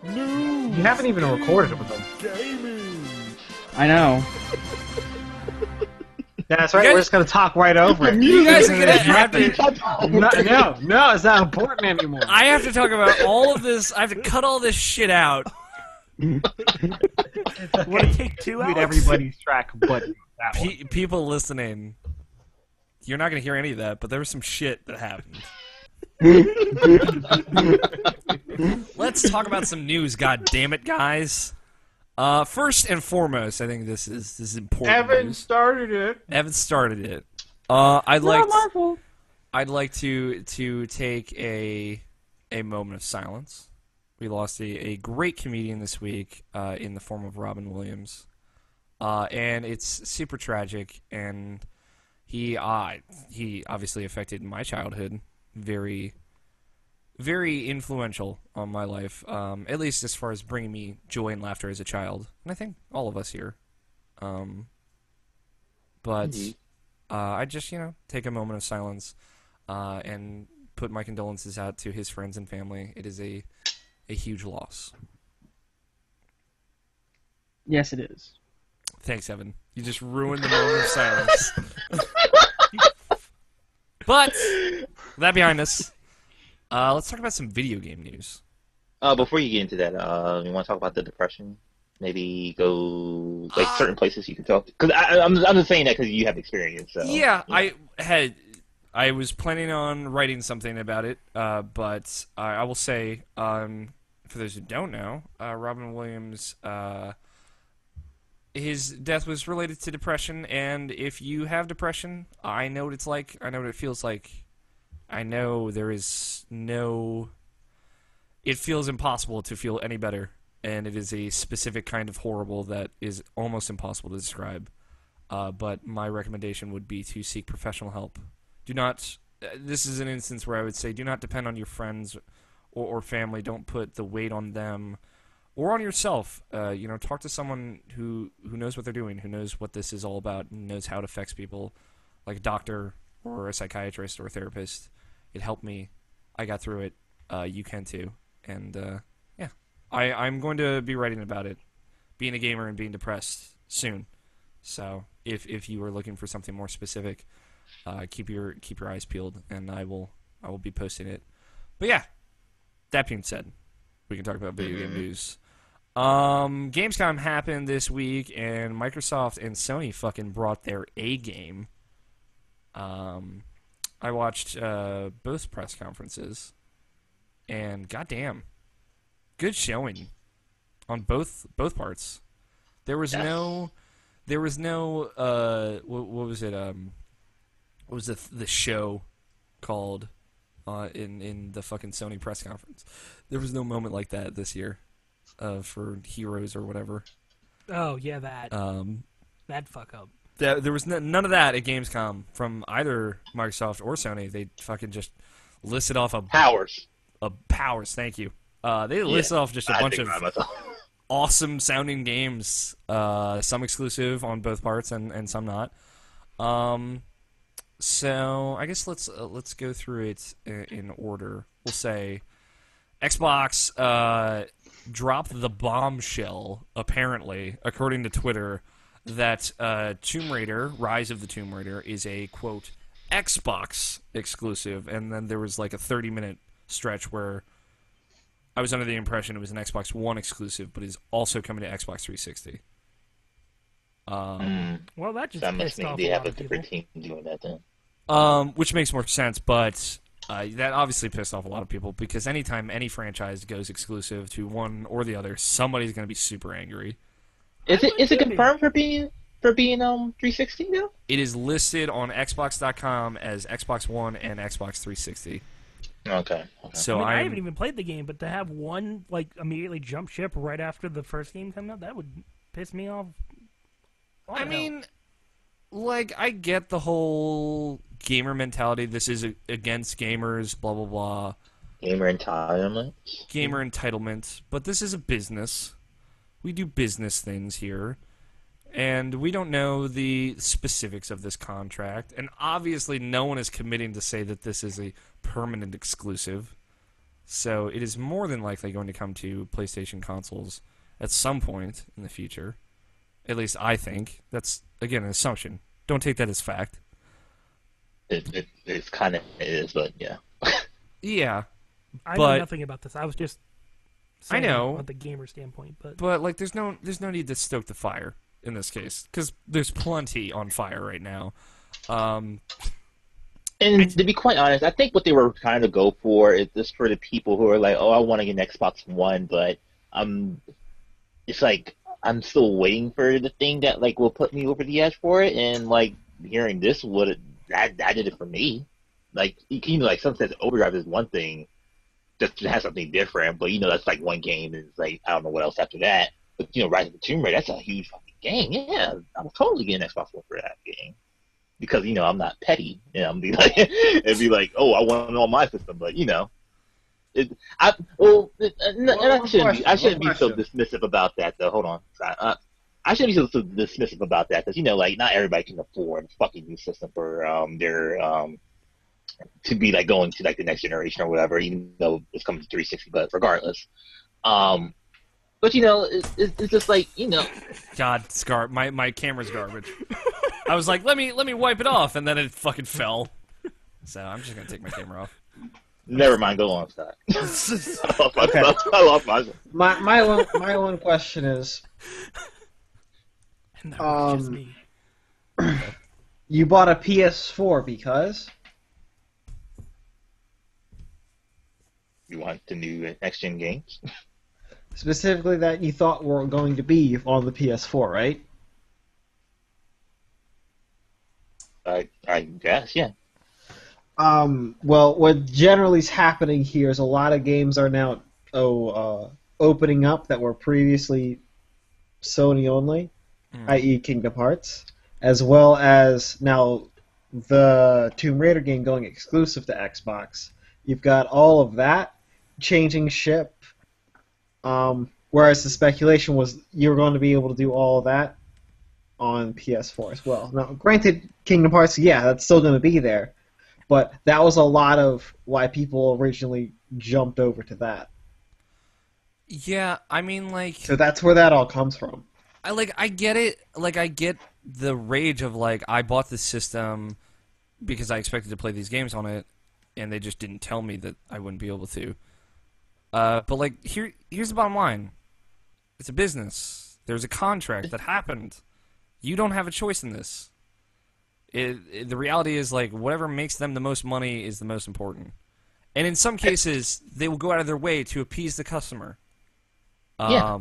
You haven't even recorded it with them. I know. Yeah, that's right. You guys- We're just gonna talk right over it. You guys are going to have to... No, it's not important anymore. I have to talk about all of this. I have to cut all this shit out. Want to take 2 Read hours? everybody's track, but that one. People listening, you're not going to hear any of that, but there was some shit that happened. Let's talk about some news, god damn it, guys. First and foremost, I think this is important. Evan news. started it. Evan started it. I'd like Marvel. I'd like to take a moment of silence. We lost a great comedian this week in the form of Robin Williams, and it's super tragic. And he obviously affected my childhood, very, very influential on my life. At least as far as bringing me joy and laughter as a child, and I think all of us here. But I just take a moment of silence. and put my condolences out to his friends and family. It is a huge loss. Yes, it is. Thanks, Evan. You just ruined the moment of silence. But, with that behind us, let's talk about some video game news. Before you get into that, you want to talk about the depression? Maybe go like certain places you can talk. Because I'm just saying that because you have experience. So, Yeah, I was planning on writing something about it, but I will say, for those who don't know, Robin Williams, his death was related to depression, and if you have depression, I know what it's like. I know what it feels like. I know there is no... It feels impossible to feel any better, and it is a specific kind of horrible that is almost impossible to describe. But my recommendation would be to seek professional help. Do not... This is an instance where I would say do not depend on your friends or family. Don't put the weight on them or on yourself. Talk to someone who knows what they're doing, who knows what this is all about, and knows how it affects people, like a doctor or a psychiatrist or a therapist. It helped me. I got through it. You can too. And, yeah. I'm going to be writing about it, being a gamer and being depressed soon. So if you are looking for something more specific, keep your eyes peeled, and I will be posting it. But yeah, that being said, we can talk about video game news. Gamescom happened this week, and Microsoft and Sony fucking brought their A game. I watched both press conferences, and goddamn, good showing on both parts. There was no what was it? What was the show called in the fucking Sony press conference? There was no moment like that this year for Heroes or whatever. Oh yeah, that fuck up. There was none of that at Gamescom from either Microsoft or Sony. They fucking just listed off powers. Powers, thank you. They listed off just a bunch of awesome sounding games, some exclusive on both parts and some not. So I guess let's go through it in order. We'll say Xbox dropped the bombshell, apparently, according to Twitter, that Tomb Raider, Rise of the Tomb Raider, is a, quote, Xbox exclusive, and then there was like a 30-minute stretch where I was under the impression it was an Xbox One exclusive, but is also coming to Xbox 360. Well, that just that pissed must off mean they a have lot a of people. different team doing that then. Which makes more sense, but that obviously pissed off a lot of people, because anytime any franchise goes exclusive to one or the other, somebody's going to be super angry. Is it confirmed for being 360 now? It is listed on Xbox.com as Xbox One and Xbox 360. Okay. So I haven't even played the game, but to have one like immediately jump ship right after the first game come out, that would piss me off. I mean, like, I get the whole gamer mentality. This is against gamers, blah, blah, blah. Gamer entitlement. Gamer entitlement. But this is a business. We do business things here. And we don't know the specifics of this contract. And obviously no one is committing to say that this is a permanent exclusive. So it is more than likely going to come to PlayStation consoles at some point in the future. At least I think. That's, again, an assumption. Don't take that as fact. It's kind of is, but yeah. Yeah. I know nothing about this. I was just saying I know about the gamer standpoint, but like there's no need to stoke the fire in this case, because there's plenty on fire right now. And to be quite honest, I think what they were trying to go for is just for the people who are like, oh, I want to get an Xbox One, but it's like I'm still waiting for the thing that like will put me over the edge for it, and like hearing this that did it for me. Like like Sunset Overdrive is one thing, just to have something different, but that's like one game, and it's like I don't know what else after that. But Rise of the Tomb Raider, that's a huge fucking game. Yeah, I'm totally getting Xbox One for that game because I'm not petty. I'm be like, it'd be like, oh, I want it on my system, but I shouldn't be so dismissive about that though. Hold on, I shouldn't be so dismissive about that because like not everybody can afford a fucking new system for to be like going to like the next generation or whatever, even though it's coming to 360. But regardless, but it's just like God, Scar, my camera's garbage. I was like, let me wipe it off, and then it fucking fell. So I'm just gonna take my camera off. Never mind, go on, Scott. Okay. I lost myself. My one question is, And that was just me. you bought a PS4 because? You want the new next gen games? Specifically that you thought were going to be on the PS4, right? I guess, yeah. Well, what generally is happening here is a lot of games are now opening up that were previously Sony only, i.e. Kingdom Hearts, as well as now the Tomb Raider game going exclusive to Xbox. You've got all of that changing ship, whereas the speculation was you were going to be able to do all of that on PS4 as well. Now, granted, Kingdom Hearts, yeah, that's still going to be there, but that was a lot of why people originally jumped over to that. Yeah, I mean, like, So that's where that all comes from. I get it. Like, I get the rage of like, I bought this system because I expected to play these games on it, and they just didn't tell me that I wouldn't be able to. But like, here's the bottom line: it's a business. There's a contract that happened. You don't have a choice in this. The reality is, like, whatever makes them the most money is the most important. And in some cases, they will go out of their way to appease the customer. Yeah.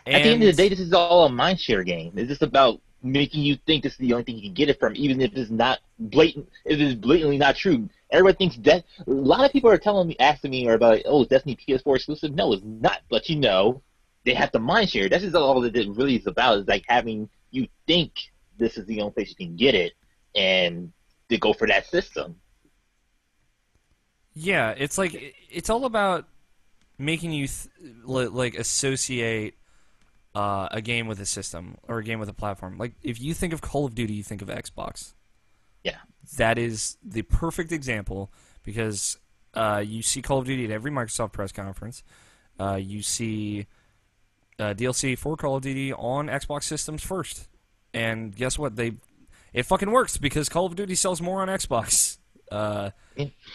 At the end of the day, this is all a mindshare game. It's just about making you think this is the only thing you can get it from, even if it's not blatant. If it's blatantly not true. Everybody thinks that. A lot of people are asking me about, oh, is Destiny PS4 exclusive? No, it's not. But they have the mindshare. That's just all that it really is about. Is like having you think this is the only place you can get it, and to go for that system. Yeah, it's like it's all about making you like associate a game with a system or a game with a platform. Like, if you think of Call of Duty, you think of Xbox. Yeah. That is the perfect example because you see Call of Duty at every Microsoft press conference. You see DLC for Call of Duty on Xbox systems first. And guess what? It fucking works because Call of Duty sells more on Xbox.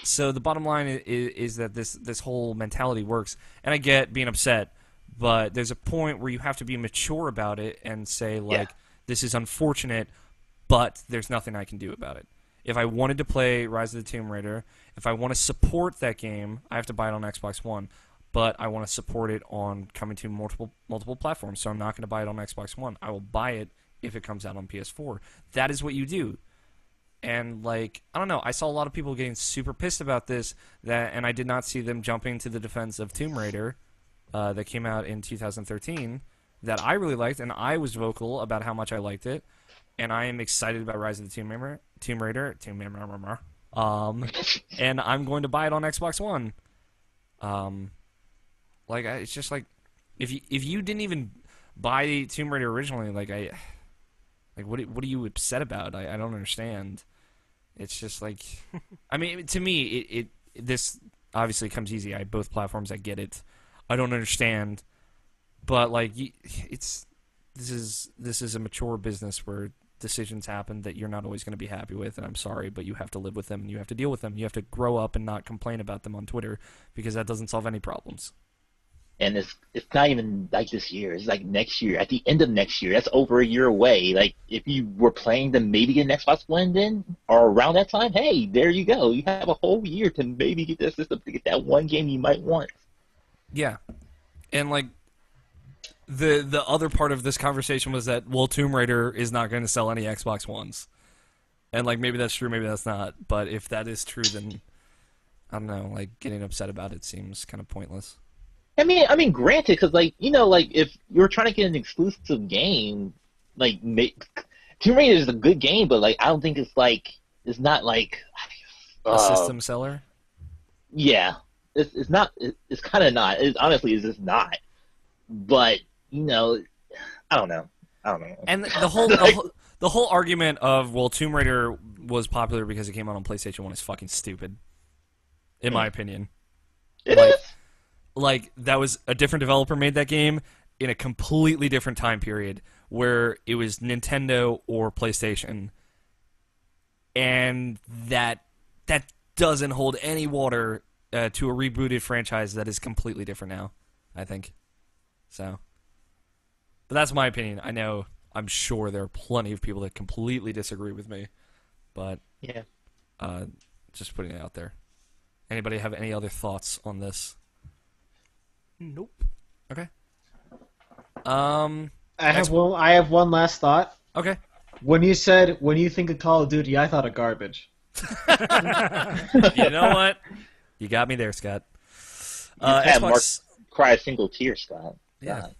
So the bottom line is that this whole mentality works. And I get being upset, but there's a point where you have to be mature about it and say, like, this is unfortunate, but there's nothing I can do about it. If I wanted to play Rise of the Tomb Raider, if I want to support that game, I have to buy it on Xbox One. But I want to support it on coming to multiple platforms, so I'm not going to buy it on Xbox One. I will buy it if it comes out on PS4. That is what you do. And, like, I don't know, I saw a lot of people getting super pissed about this, and I did not see them jumping to the defense of Tomb Raider that came out in 2013 that I really liked, and I was vocal about how much I liked it. And I am excited about Rise of the Tomb Raider, and I'm going to buy it on Xbox One. It's just like, if you didn't even buy Tomb Raider originally, what are you upset about? I don't understand. It's just like, I mean, to me, this obviously comes easy. I have both platforms. I get it. I don't understand, but like, this is a mature business where decisions happen that you're not always going to be happy with, and I'm sorry, but you have to live with them and you have to deal with them. You have to grow up and not complain about them on Twitter because that doesn't solve any problems. And it's not even like this year. It's like next year. At the end of next year. That's over a year away. Like, if you were playing to maybe get an Xbox One then, or around that time, hey, there you go. You have a whole year to maybe get that system to get that one game you might want. Yeah. And, like, the other part of this conversation was that, well, Tomb Raider is not going to sell any Xbox Ones. And, like, maybe that's true, maybe that's not. But if that is true, then, I don't know, like, getting upset about it seems kind of pointless. I mean, granted, because if you're trying to get an exclusive game, Tomb Raider is a good game, but I don't think it's not like a system seller. Yeah, it's not. It's kind of not. Honestly, it's just not. But I don't know. And the The whole argument of, well, Tomb Raider was popular because it came out on PlayStation 1 is fucking stupid, in my opinion. It is. Like, that was a different developer made that game in a completely different time period where it was Nintendo or PlayStation. And that doesn't hold any water to a rebooted franchise that is completely different now, I think. So, but that's my opinion. I'm sure there are plenty of people that completely disagree with me, but Yeah. just putting it out there. Anybody have any other thoughts on this? Nope. Okay. I have one last thought. Okay. When you think of Call of Duty, I thought of garbage. You know what? You got me there, Scott. Had Mark Xbox. cry a single tear, Scott. Yeah.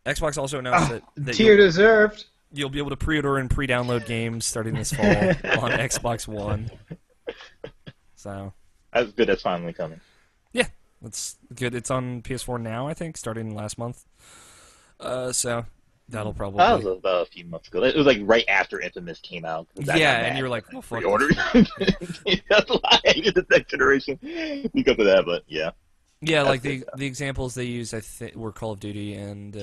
Xbox also announced that Tier deserved. you'll be able to pre-order and pre-download games starting this fall on Xbox One. So That's good. That's finally coming. yeah, that's good. It's on PS4 now, I think, starting last month. So that'll probably. That was about a few months ago. It was like right after Infamous came out. Yeah, and you were like, well, fuck pre-ordered. this. That's why I hated the next generation because of that. But yeah. Yeah, like That's the examples they used, I think, were Call of Duty and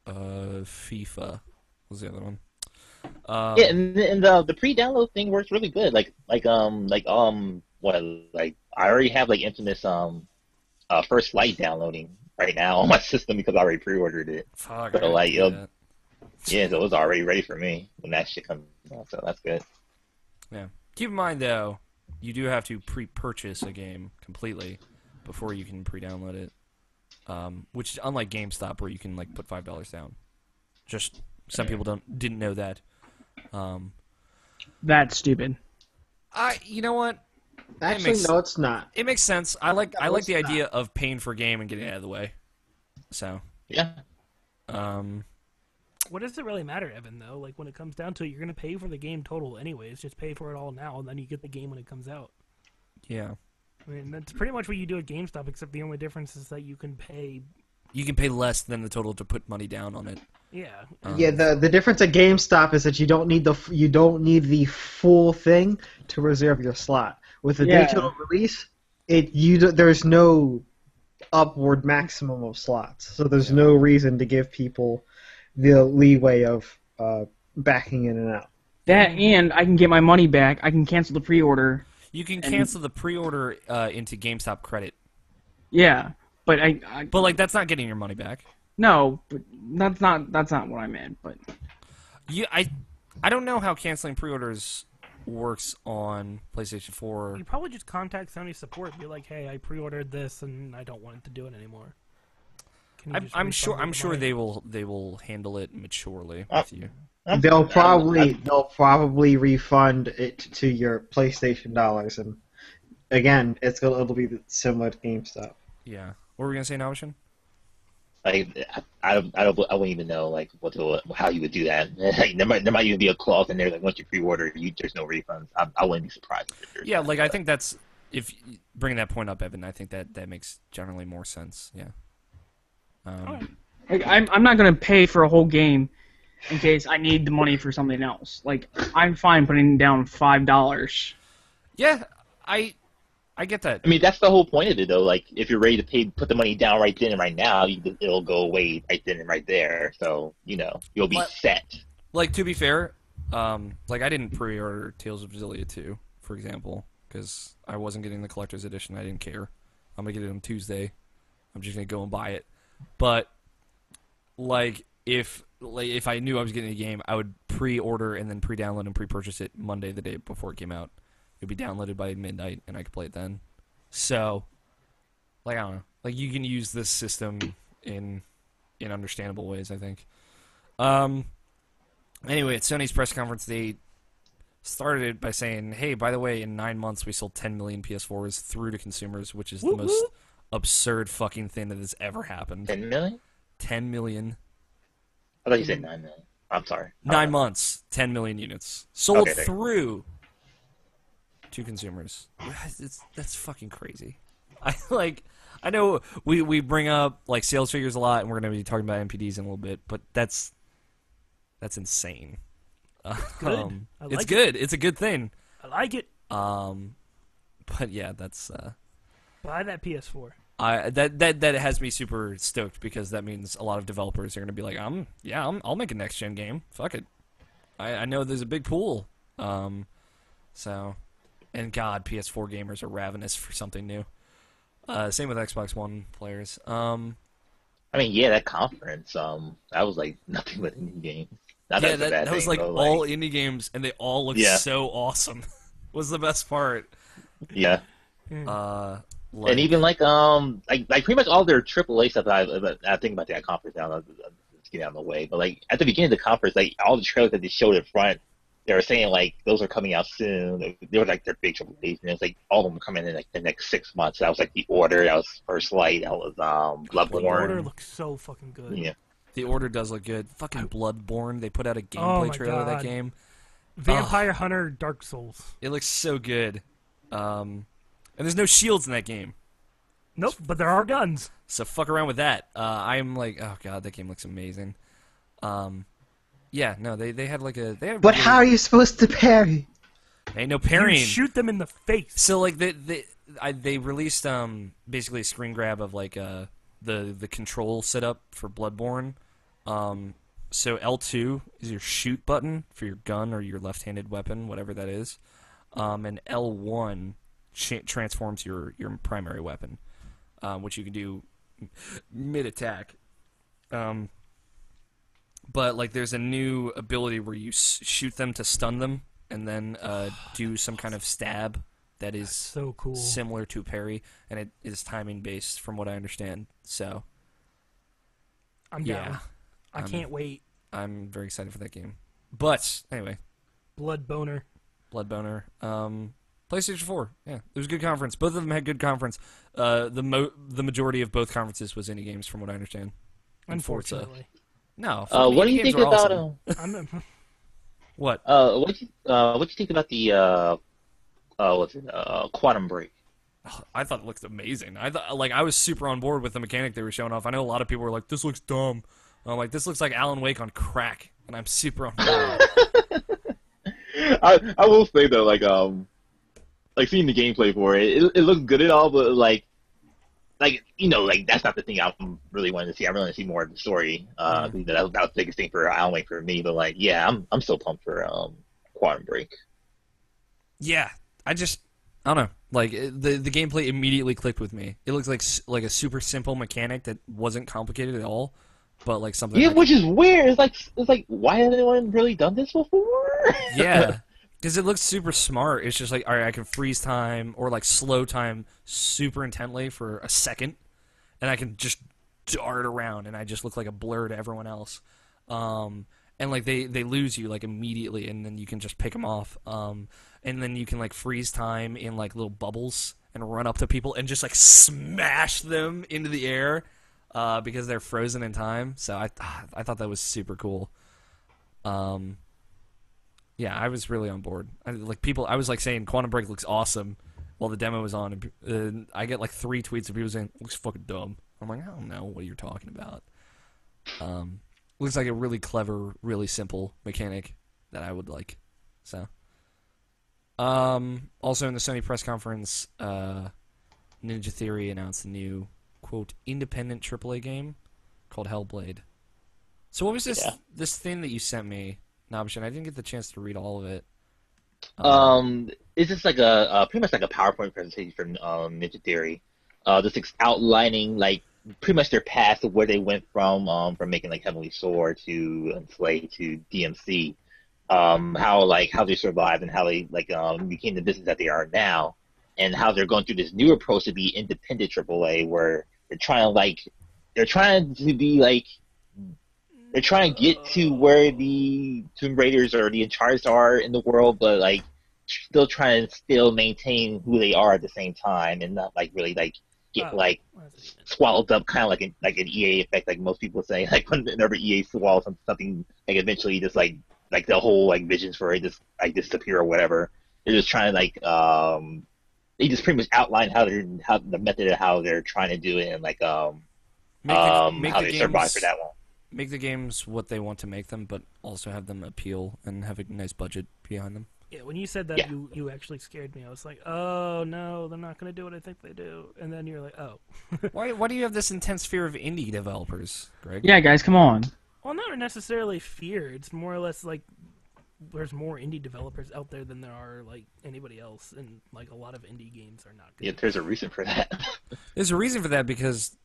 FIFA was the other one. Yeah, and the pre-download thing works really good. Like I already have like Infamous First Light downloading right now on my system because I already pre-ordered it. Fuck, So, like, I gotta do yeah, so it was already ready for me when that shit comes out. So that's good. that. Yeah. Keep in mind though, you do have to pre-purchase a game completely before you can pre-download it. Which is unlike GameStop where you can like put $5 down. Just some people didn't know that. That's stupid. You know what? Actually, no, it's not. It makes sense. I like the it's not. idea of paying for a game and getting it out of the way. So, Yeah. What does it really matter, Evan, though? Like, when it comes down to it, you're going to pay for the game total anyways. Just pay for it all now, and then you get the game when it comes out. yeah. I mean, that's pretty much what you do at GameStop, except the only difference is that you can pay... You can pay less than the total to put money down on it. Yeah. Yeah, the difference at GameStop is that you don't need the full thing to reserve your slot. With the digital release, there's no upward maximum of slots, so there's no reason to give people the leeway of backing in and out. That and I can get my money back. I can cancel the pre-order. You can cancel the pre-order into GameStop credit. Yeah, but But like that's not getting your money back. no, but that's not what I meant. But I don't know how canceling pre-orders works on PlayStation 4. You probably just contact Sony support. Be like, hey, I pre-ordered this, and I don't want it to do it anymore. Can you just I'm refund me I'm the sure money? they will handle it maturely with you. They'll probably refund it to your PlayStation dollars, and again, it'll be similar to GameStop. Yeah. What were we gonna say, Navashin? Like I wouldn't even know like how you would do that. Like, there might even be a clause in there like once you pre-order, there's no refunds. I wouldn't be surprised if there's Yeah, that, like I but- think that's if bringing that point up, Evan. I think that makes generally more sense. Yeah. like, I'm not gonna pay for a whole game in case I need the money for something else. Like I'm fine putting down $5. Yeah, I get that. I mean, that's the whole point of it, though. Like, if you're ready to put the money down right then and right now, it'll go away right then and right there. So, you'll be set. Like, to be fair, like I didn't pre-order Tales of Xillia 2, for example, because I wasn't getting the collector's edition. I didn't care. I'm gonna get it on Tuesday. I'm just gonna go and buy it. But like, if I knew I was getting a game, I would pre-order and then pre-download and pre-purchase it Monday, the day before it came out. It'd be downloaded by midnight, and I could play it then. So, like, I don't know. Like, you can use this system in understandable ways, I think. Anyway, at Sony's press conference, they started it by saying, hey, by the way, in 9 months, we sold 10 million PS4s through to consumers, which is the most absurd fucking thing that has ever happened. 10 million? 10 million. I thought you said 9 million. I'm sorry. 9 months, 10 million units. Sold Okay, through to consumers. That's fucking crazy. I know we bring up like sales figures a lot, and we're going to be talking about NPDs in a little bit, but that's insane. Good. I like it's good. It's a good thing. I like it. But yeah, that's Buy that PS4. that has me super stoked because that means a lot of developers are going to be like, I'll make a next gen game. Fuck it. I know there's a big pool. So, and God, PS4 gamers are ravenous for something new. Same with Xbox One players. I mean, yeah, that conference, that was like nothing but indie games. Not Yeah, that's a bad that was thing, like but, all indie games, and they all look Yeah. so awesome. Was the best part. yeah. Like, And even like pretty much all their AAA stuff. I think about that conference now. Let's get out of the way. But like at the beginning of the conference, like all the trailers that they showed in front, they were saying like those are coming out soon. They were like their big AAAs, and it's like all of them are coming in like the next 6 months. That was like The Order, that was First Light, that was The Order Bloodborne. looks so fucking good. Yeah. The Order does look good. Fucking Bloodborne. They put out a Oh gameplay my trailer of that God. game. Vampire Hunter Dark Souls. It looks so good. And there's no shields in that game. Nope, but there are guns. So fuck around with that. I'm like, oh god, that game looks amazing. Yeah, no, they had like a. They had But really, how are you supposed to parry? ain't no You parrying. shoot them in the face. So like they released basically a screen grab of like the control setup for Bloodborne. So L2 is your shoot button for your gun or your left-handed weapon, whatever that is, and L1 transforms your primary weapon, which you can do mid attack. But like there's a new ability where you shoot them to stun them, and then do some kind of stab that is So cool. similar to parry, and it is timing based, from what I understand. So I'm yeah, down. I can't wait. I'm very excited for that game. But anyway, Blood Boner. Blood Boner. PlayStation 4. Yeah, it was a good conference. Both of them had good conference. The majority of both conferences was indie games, from what I understand. And Forza. Unfortunately. No. What do indie you games think are about awesome. What? what do you think about the Quantum Break? I thought it looked amazing. I was super on board with the mechanic they were showing off. I know a lot of people were like, "This looks dumb." I'm like, "This looks like Alan Wake on crack," and I'm super on board. I will say though, like seeing the gameplay for it looks good and all, but like that's not the thing I'm really wanting to see. I really want to see more of the story. That was the biggest thing for Alan Wake for me. But like, yeah, I'm so pumped for Quantum Break. Yeah, I don't know. Like the gameplay immediately clicked with me. It looks like a super simple mechanic that wasn't complicated at all, but like something. Yeah, which is weird. It's like why hasn't anyone really done this before? Yeah, because it looks super smart. It's just like, all right, I can freeze time or like slow time super intently for a second, and I can just dart around, and I just look like a blur to everyone else. And like they lose you like immediately, and then you can just pick them off. And then you can like freeze time in like little bubbles and run up to people and just like smash them into the air because they're frozen in time. So I thought that was super cool. Yeah, I was really on board. I was like saying Quantum Break looks awesome while the demo was on, and I get like 3 tweets of people saying it looks fucking dumb. I'm like, I don't know what you're talking about. Looks like a really clever, really simple mechanic that I would like. So, also in the Sony press conference, Ninja Theory announced a new quote independent AAA game called Hellblade. So what was this thing that you sent me, Nabishan? I didn't get the chance to read all of it. It's just like a pretty much like a PowerPoint presentation from Ninja Theory, just outlining like pretty much their path of where they went from making like Heavenly Sword to Enslaved to DMC, how they survived and how they became the business that they are now, and how they're going through this new approach to be independent AAA, where they're trying to get to where the Tomb Raiders or the Uncharted are in the world, but like still trying to maintain who they are at the same time, and not like really like get swallowed up, kind of like an EA effect, like most people say, like whenever EA swallows something, like eventually just like the whole like visions for it just like disappear or whatever. They're just trying to they just pretty much outline how the method of how they're trying to do it, and like Make how the they survive games, for that one. make the games what they want to make them, but also have them appeal and have a nice budget behind them. Yeah, when you said that, Yeah. you actually scared me. I was like, oh no, they're not going to do what I think they do. And then you're like, oh. Why do you have this intense fear of indie developers, Greg? Yeah, guys, come on. Well, not necessarily fear. It's more or less like there's more indie developers out there than there are like anybody else, and like a lot of indie games are not good. Yeah, there's a reason for that. There's a reason for that because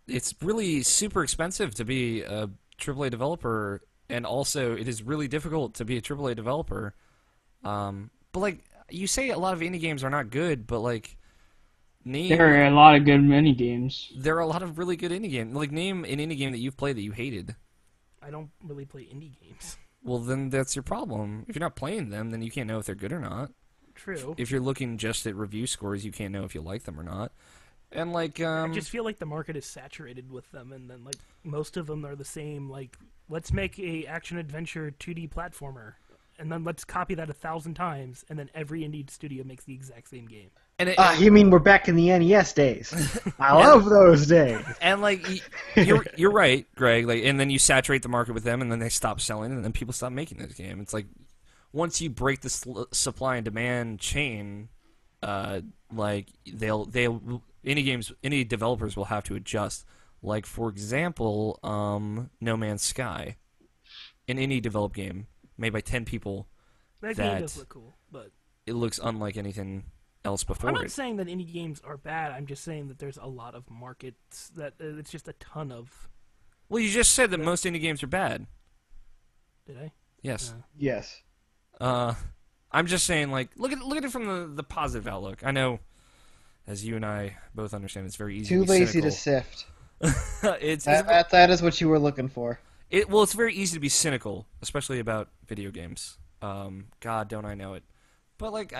it's really super expensive to be a AAA developer, and also it is really difficult to be a AAA developer. But like you say, a lot of indie games are not good, but like There are a lot of good mini games. there are a lot of really good indie games. Like name an indie game that you've played that you hated. I don't really play indie games. Well, then that's your problem. If you're not playing them, then you can't know if they're good or not. True. If you're looking just at review scores, you can't know if you like them or not. And like, I just feel like the market is saturated with them, and then like most of them are the same. Like, let's make a action adventure 2D platformer, and then let's copy that 1,000 times, and then every indie studio makes the exact same game. and You mean we're back in the NES days? I love those days. and like you're right, Greg. Like, and then you saturate the market with them, and then they stop selling, and then people stop making this game. It's like once you break the supply and demand chain, like they'll any developers will have to adjust. Like for example, No Man's Sky, an indie developed game made by 10 people. That That- game does look cool, but It looks unlike anything else before I'm not it. saying that indie games are bad. I'm just saying that there's a lot of markets that it's just a ton of. Well, you just said that most indie games are bad. Did I? Yes. Yes. I'm just saying, like, look at it from the positive outlook. I know, as you and I both understand, it's very easy. Too to be lazy to cynical. sift. it's That is what you were looking for. it's very easy to be cynical, especially about video games. God, don't I know it? But like,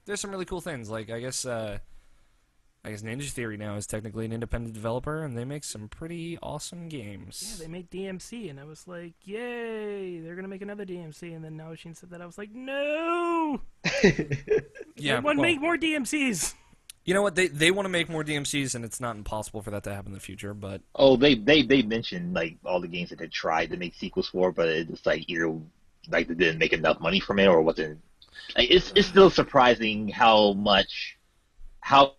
there's some really cool things. Like, I guess Ninja Theory now is technically an independent developer, and they make some pretty awesome games. Yeah, they made DMC, and I was like, yay! They're gonna make another DMC, and then Naoshin said that. I was like, no! Yeah, Everyone well, make more DMCs. you know what? They want to make more DMCs, and it's not impossible for that to happen in the future. But Oh, they mentioned like all the games that they tried to make sequels for, but it's like either like they didn't make enough money from it or wasn't. Like, it's still surprising how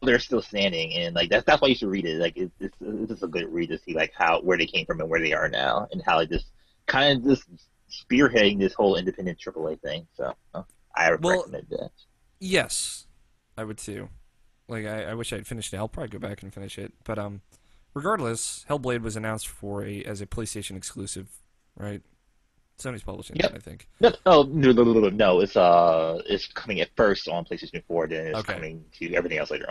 they're still standing, and like that's why you should read it. Like it's just a good read to see like where they came from and where they are now, and how it just kind of just spearheading this whole independent AAA thing. So I recommend that. yes, I would too. Like, I wish I'd finished it. I'll probably go back and finish it. But regardless, Hellblade was announced as a PlayStation exclusive, right? Sony's publishing Yep. it, I think. No, it's coming at first on PlayStation 4, then it's Okay. coming to everything else later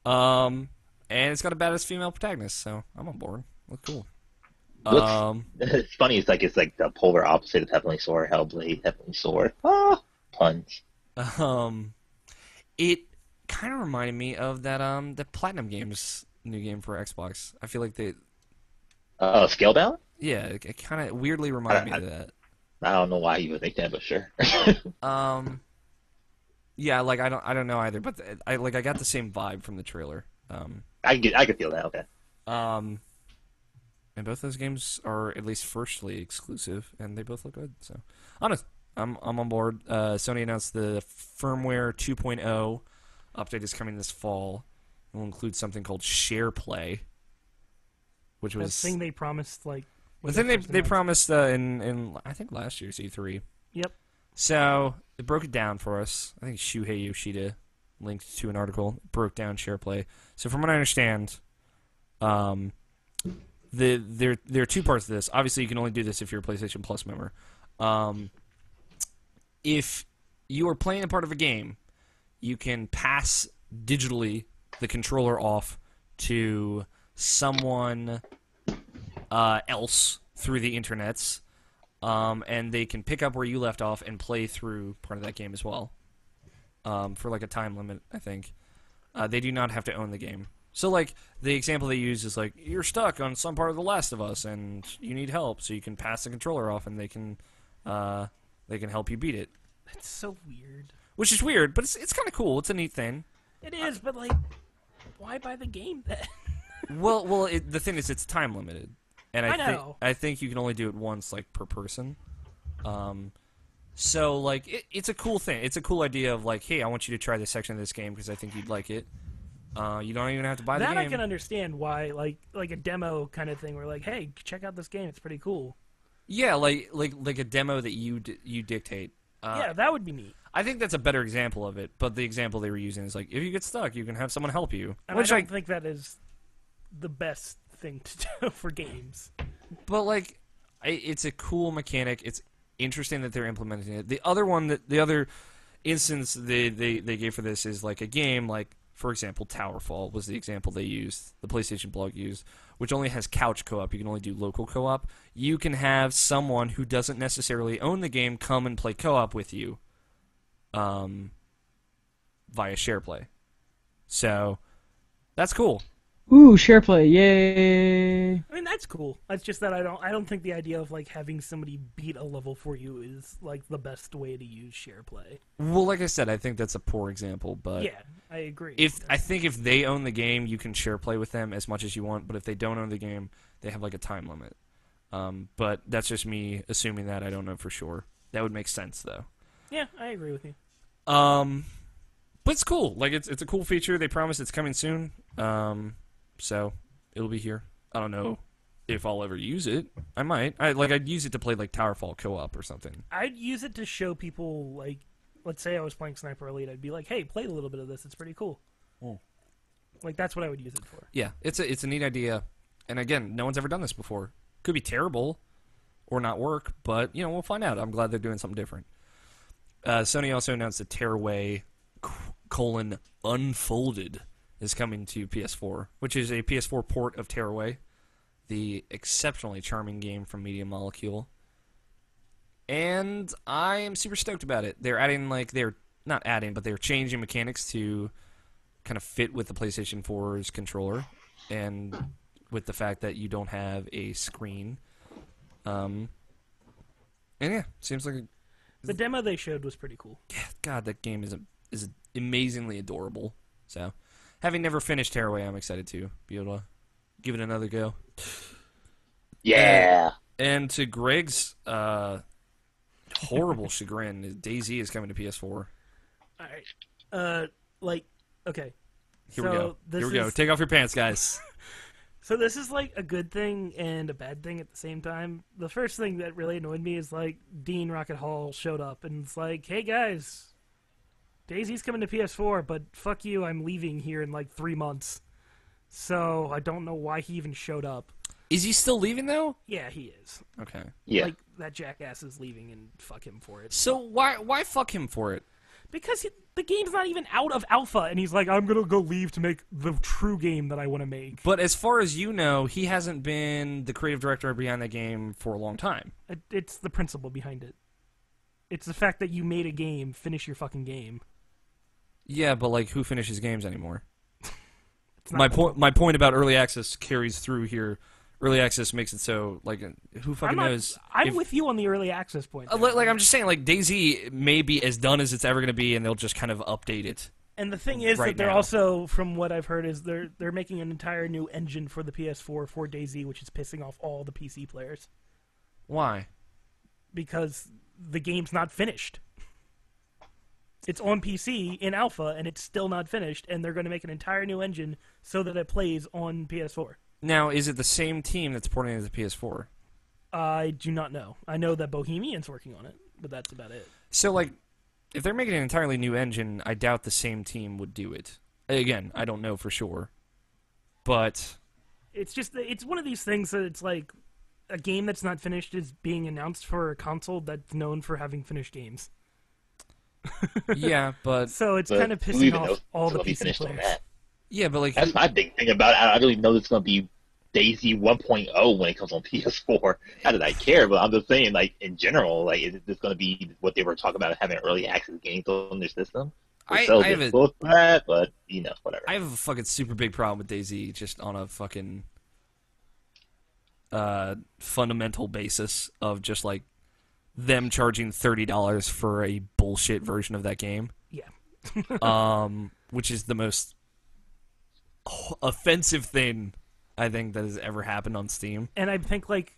on. And it's got a badass female protagonist, so I'm on board. Look cool. Looks- It's funny. It's like the polar opposite of Heavenly Sword, Hellblade, Heavenly Sword. Puns. It kind of reminded me of that the Platinum Games new game for Xbox. I feel like Scalebound? yeah, it kind of weirdly reminded me of that. I don't know why you would think that, but sure. Yeah, like I don't know either, but I got the same vibe from the trailer. I could feel that. Okay. And both those games are at least firstly exclusive, and they both look good. So, honest, I'm on board. Sony announced the firmware 2.0 update is coming this fall. It will include something called Share Play, which That was thing they promised, like. the when thing first they announced- promised in I think last year's E3. Yep. So it broke it down for us. I think Shuhei Yoshida linked to an article, broke down SharePlay. So from what I understand, there are two parts to this. Obviously, you can only do this if you're a PlayStation Plus member. If you are playing a part of a game, you can pass digitally the controller off to someone else through the internets, and they can pick up where you left off and play through part of that game as well, for like a time limit, I think. They do not have to own the game. So, like, the example they use is, like, you're stuck on some part of The Last of Us, and you need help, so you can pass the controller off, and they can help you beat it. That's so weird. Which is weird, but it's kind of cool. It's a neat thing. It is, but like, why buy the game then? Well, the thing is, it's time limited. and I know. I think you can only do it once, like per person. So like it's a cool thing. It's a cool idea of like, hey, I want you to try this section of this game because I think you'd like it. You don't even have to buy the That game. I can understand why, like a demo kind of thing. Where like, hey, check out this game. It's pretty cool. Yeah, like a demo that you dictate. Yeah, that would be neat. I think that's a better example of it. But the example they were using is like, if you get stuck, you can have someone help you. And Which I don't think that is the best thing to do for games. but like, it's a cool mechanic. It's interesting that they're implementing it. The other instance they gave for this is like a game like, for example, Towerfall was the example they used, the PlayStation blog used, which only has couch co-op. You can only do local co-op. You can have someone who doesn't necessarily own the game come and play co-op with you via SharePlay. So, that's cool. Ooh, SharePlay, yay! I mean, that's cool. It's just that I don't think the idea of like having somebody beat a level for you is like the best way to use SharePlay. Well, like I said, I think that's a poor example, but Yeah, I agree. I think if they own the game, you can share play with them as much as you want. But if they don't own the game, they have like a time limit. But that's just me assuming that. I don't know for sure. That would make sense though. Yeah, I agree with you. But it's cool. Like it's a cool feature. They promise it's coming soon. So it'll be here. I don't know if I'll ever use it. I might. I'd use it to play like Towerfall co-op or something. I'd use it to show people, like, let's say I was playing Sniper Elite, I'd be like, hey, play a little bit of this. It's pretty cool. Like, that's what I would use it for. Yeah, it's a neat idea. And again, no one's ever done this before. Could be terrible or not work, but, we'll find out. I'm glad they're doing something different. Sony also announced that Tearaway: Unfolded is coming to PS4, which is a PS4 port of Tearaway, the exceptionally charming game from Media Molecule. And I am super stoked about it. They're adding, they're not adding, but they're changing mechanics to kind of fit with the PlayStation 4's controller, and with the fact that you don't have a screen. And yeah, seems like The demo they showed was pretty cool. God, that game is amazingly adorable. So, having never finished Tearaway, I'm excited to be able to give it another go. Yeah. And to Greg's horrible chagrin, DayZ is coming to PS4. All right. Okay. Here we go. Here we go. Take off your pants, guys. So this is like a good thing and a bad thing at the same time. The first thing that really annoyed me is like Dean Rocket Hall showed up and it's like, hey guys, DayZ's coming to PS4, but fuck you, I'm leaving here in like 3 months. So I don't know why he even showed up. Is he still leaving though? Yeah, he is. Okay. Yeah. Like that jackass is leaving and fuck him for it. So why fuck him for it? Because the game's not even out of alpha, and he's like, I'm gonna go leave to make the true game that I want to make. But as far as you know, he hasn't been the creative director behind that game for a long time. It's the principle behind it. It's the fact that you made a game, finish your fucking game. Yeah, but like, who finishes games anymore? It's not My point about early access carries through here. Early access makes it so like, who fucking knows? I'm with you on the early access point. there. Like I'm just saying, like DayZ may be as done as it's ever going to be, and they'll just kind of update it. And the thing is right that they're now. also, from what I've heard, is they're making an entire new engine for the PS4 for DayZ, which is pissing off all the PC players Why? because the game's not finished. It's on PC in alpha, and it's still not finished, and they're going to make an entire new engine so that it plays on PS4. Now, is it the same team that's porting it to the PS4? I do not know. I know that Bohemian's working on it, but that's about it. So, like, if they're making an entirely new engine, I doubt the same team would do it. Again, I don't know for sure. But It's just, it's one of these things that it's like a game that's not finished is being announced for a console that's known for having finished games. yeah, but So it's But kind of who pissing even knows off all the until we PC finish on players. that? yeah, but like, That's my big thing about it. I don't even know it's going to be DayZ 1.0 when it comes on PS4. How did I care? But I'm just saying, like, in general, like, is this going to be what they were talking about, having early access games on their system? I have a Close to that, but, whatever. I have a fucking super big problem with DayZ just on a fucking fundamental basis of just like them charging $30 for a bullshit version of that game. Yeah. Which is the most offensive thing I think that has ever happened on Steam. And I think like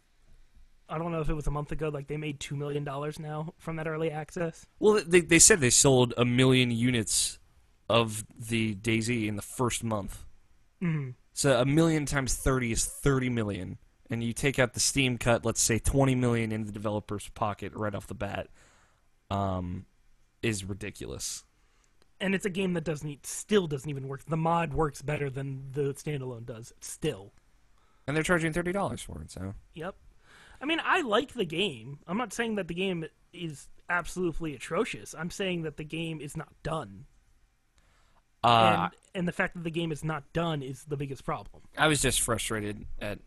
I don't know if it was a month ago, like they made $2 million now from that early access. Well, they said they sold 1 million units of the DayZ in the first month. Mm-hmm. So 1 million times 30 is 30 million. And you take out the Steam cut, let's say 20 million in the developer's pocket right off the bat, is ridiculous. And it's a game that still doesn't even work. The mod works better than the standalone does, still. And they're charging $30 for it, so... Yep. I mean, I like the game. I'm not saying that the game is absolutely atrocious. I'm saying that the game is not done. And the fact that the game is not done is the biggest problem. I was just frustrated at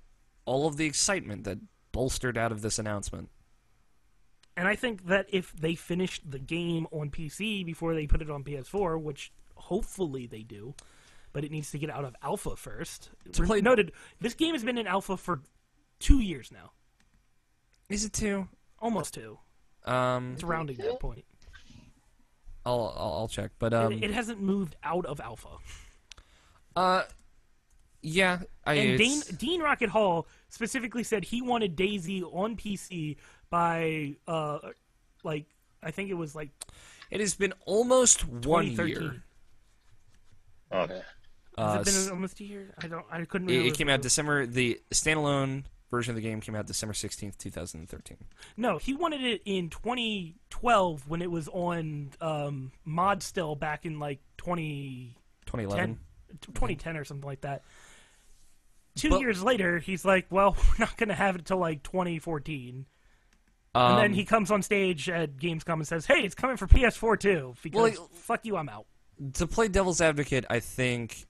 all of the excitement that bolstered out of this announcement. And I think that if they finished the game on PC before they put it on PS4, which hopefully they do, but it needs to get out of alpha first. Noted, this game has been in alpha for 2 years now. Is it 2? Almost 2. It's rounding that point. I'll check, but it hasn't moved out of alpha. Yeah, and Dean Rocket Hall specifically said he wanted DayZ on PC by I think it was like it has been almost 1 year. Okay. Has it been almost a year? I couldn't remember. It came out December. The standalone version of the game came out December 16th, 2013. No, he wanted it in 2012 when it was on mod still back in like 2011. 2010 or something like that. 2 years later, he's like, well, we're not going to have it until like 2014. And then he comes on stage at Gamescom and says, hey, it's coming for PS4 too. Because fuck you, I'm out. To play devil's advocate, I think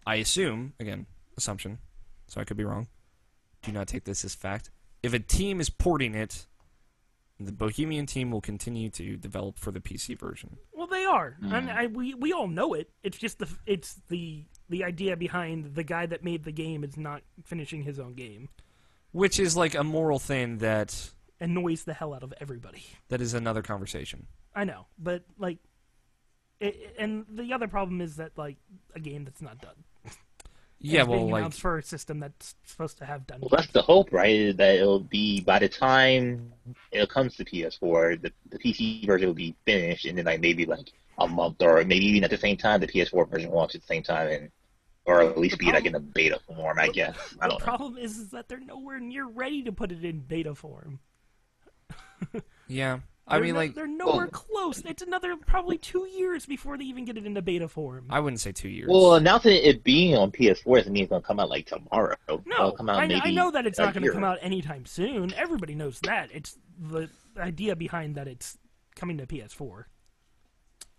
I assume, again, assumption, so I could be wrong. Do not take this as fact. If a team is porting it, the Bohemian team will continue to develop for the PC version. Well, they are, and we all know it. It's just the idea behind the guy that made the game is not finishing his own game, which is like a moral thing that annoys the hell out of everybody. That is another conversation. I know, but like, and the other problem is that like a game that's not done. Yeah, being announced for a system that's supposed to have done. Well, that's the hope, right? Is that it'll be by the time it comes to PS4, the PC version will be finished, and then like maybe like a month or maybe even at the same time the PS4 version will launch at the same time, and or at least be like in a beta form, I guess. I don't know. The problem is that they're nowhere near ready to put it in beta form. Yeah. I mean, they're nowhere close. It's another probably 2 years before they even get it into beta form. I wouldn't say 2 years. Well, announcing it being on PS4 doesn't mean it's going to come out like tomorrow. No, come out I know that it's not going to come out anytime soon. Everybody knows that. It's the idea behind that it's coming to PS4.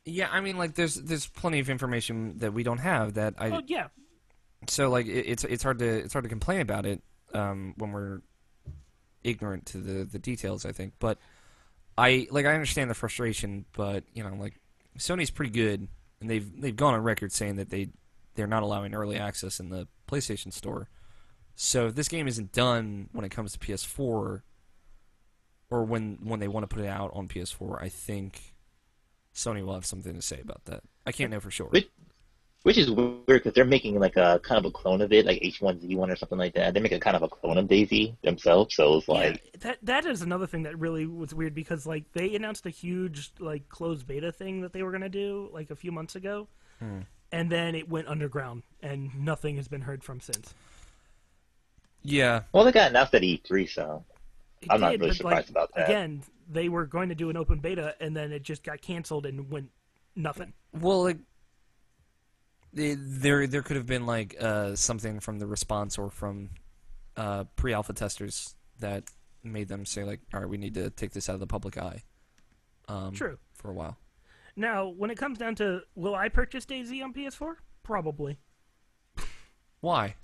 Yeah, I mean, like there's plenty of information that we don't have that I. Oh yeah. So like it's hard to complain about it when we're ignorant to the details. I think, but. I understand the frustration, but like Sony's pretty good, and they've gone on record saying that they're not allowing early access in the PlayStation Store. So if this game isn't done when it comes to PS4, or when they want to put it out on PS4, I think Sony will have something to say about that. I can't know for sure. Which is weird because they're making like a kind of a clone of it, like H1Z1 or something like that. They make a kind of a clone of DayZ themselves, so it's like that is another thing that really was weird because like they announced a huge like closed beta thing that they were gonna do like a few months ago, and then it went underground and nothing has been heard from since. Yeah. Well, they got announced at E3, so I'm not really surprised about that. Again, they were going to do an open beta and then it just got canceled and went nothing. Well, like. There could have been like something from the response or from pre-alpha testers that made them say like, all right, we need to take this out of the public eye. True. For a while. Now, when it comes down to, will I purchase DayZ on PS4? Probably. Why?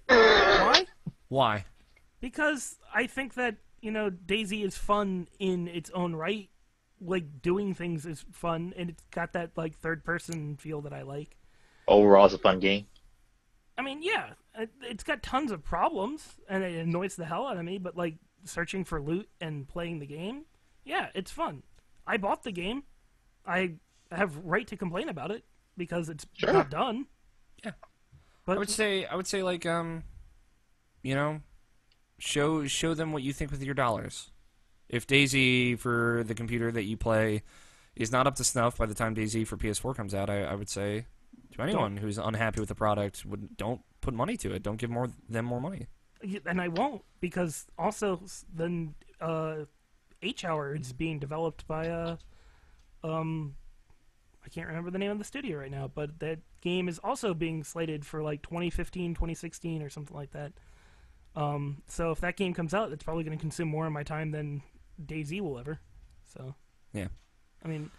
Why? Why? Because I think that DayZ is fun in its own right. Like doing things is fun, and it's got that like third person feel that I like. Overall, it's a fun game. I mean, yeah, it's got tons of problems, and it annoys the hell out of me. But like searching for loot and playing the game, yeah, it's fun. I bought the game. I have right to complain about it because it's not done. Yeah. But I would say like you know, show them what you think with your dollars. If Daisy for the computer that you play is not up to snuff by the time Daisy for PS4 comes out, I would say to anyone who's unhappy with the product, don't put money to it. Don't give them more money. and I won't, because also then H-Hour is being developed by I can't remember the name of the studio right now, but that game is also being slated for like 2015, 2016 or something like that. So if that game comes out, it's probably going to consume more of my time than DayZ will ever. So Yeah. I mean,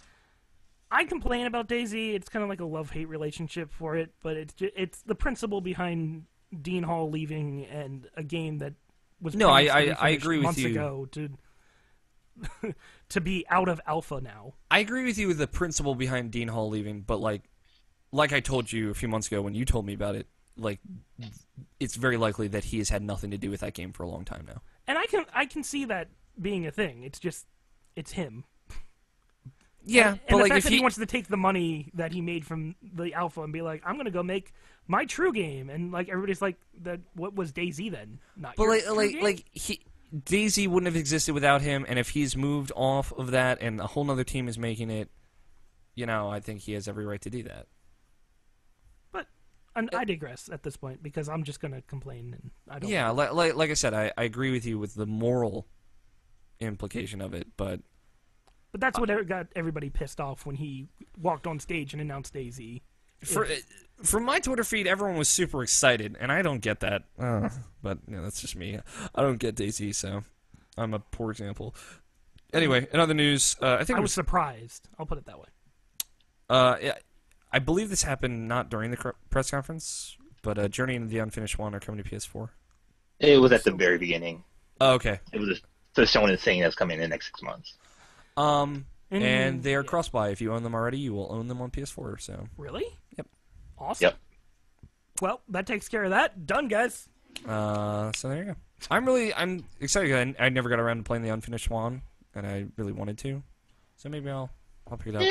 I complain about DayZ. It's kind of like a love-hate relationship for it, but it's the principle behind Dean Hall leaving and a game that was No, promised to be I finished agree with months you. ago to be out of alpha now. I agree with you with the principle behind Dean Hall leaving, but like I told you a few months ago when you told me about it, like it's very likely that he has had nothing to do with that game for a long time now. And I can see that being a thing. It's just it's him. Yeah, And but the like fact if that he wants to take the money that he made from the alpha and be like, I'm gonna go make my true game, and like everybody's like, that what was DayZ then? Not but your like true like game? like he Daisy wouldn't have existed without him, and if he's moved off of that and a whole other team is making it, I think he has every right to do that. But and I digress at this point because I'm just gonna complain and I don't. Yeah, like I said, I agree with you with the moral implication of it, but But that's what got everybody pissed off when he walked on stage and announced DayZ. from my Twitter feed, everyone was super excited, and I don't get that. But that's just me. I don't get Daisy, so I'm a poor example. Anyway, in other news, I think I was surprised. I'll put it that way. yeah, I believe this happened not during the press conference, but Journey and the Unfinished One are coming to PS4. It was at the very beginning. Oh, okay. It was just showing and saying that's coming in the next 6 months. And they are yeah. cross-buy. If you own them already, you will own them on PS4. So Really? Yep. Awesome. Yep. Well, that takes care of that. Done, guys. so there you go. I'm excited. 'Cause I never got around to playing the Unfinished One, and I really wanted to. So maybe I'll pick it up.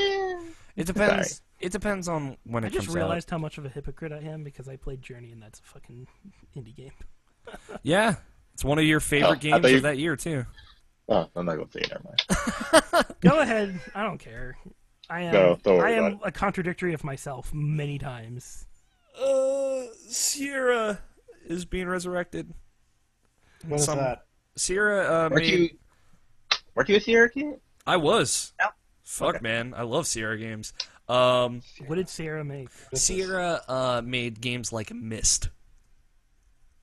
It depends. Sorry. It depends on when I it just comes realized how much of a hypocrite I am because I played Journey and that's a fucking indie game. out. Yeah, it's one of your favorite I games thought you- of that year too. Oh, I'm not going to say it. Never mind. Go ahead. I don't care. I am. No, don't worry I am about a contradictory of myself many times. Sierra is being resurrected. What is that? Sierra Weren't you a Sierra kid? I was. No. Fuck, Okay. man. I love Sierra games. What did Sarah make? Sierra made games like Myst.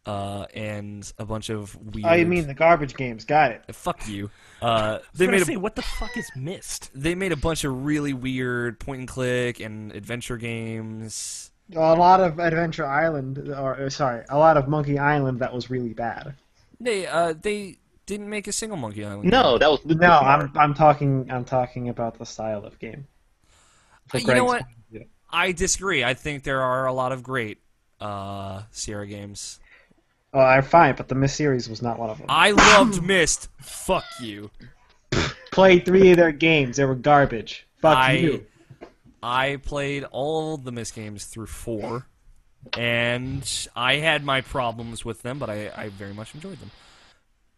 And a bunch of weird... Oh, you mean the garbage games? Got it. Fuck you. I was They gonna made say, what the fuck is Mist? they made a bunch of really weird point-and-click and adventure games. A lot of Adventure Island, a lot of Monkey Island that was really bad. They didn't make a single Monkey Island No, that was No, I'm talking about the style of game. game. You know what? I disagree. I think there are a lot of great Sierra games. Oh, I'm fine, but the Myst series was not one of them. I loved Myst. Fuck you. Played 3 of their games. They were garbage. Fuck you. I played all the Myst games through 4, and I had my problems with them, but I very much enjoyed them.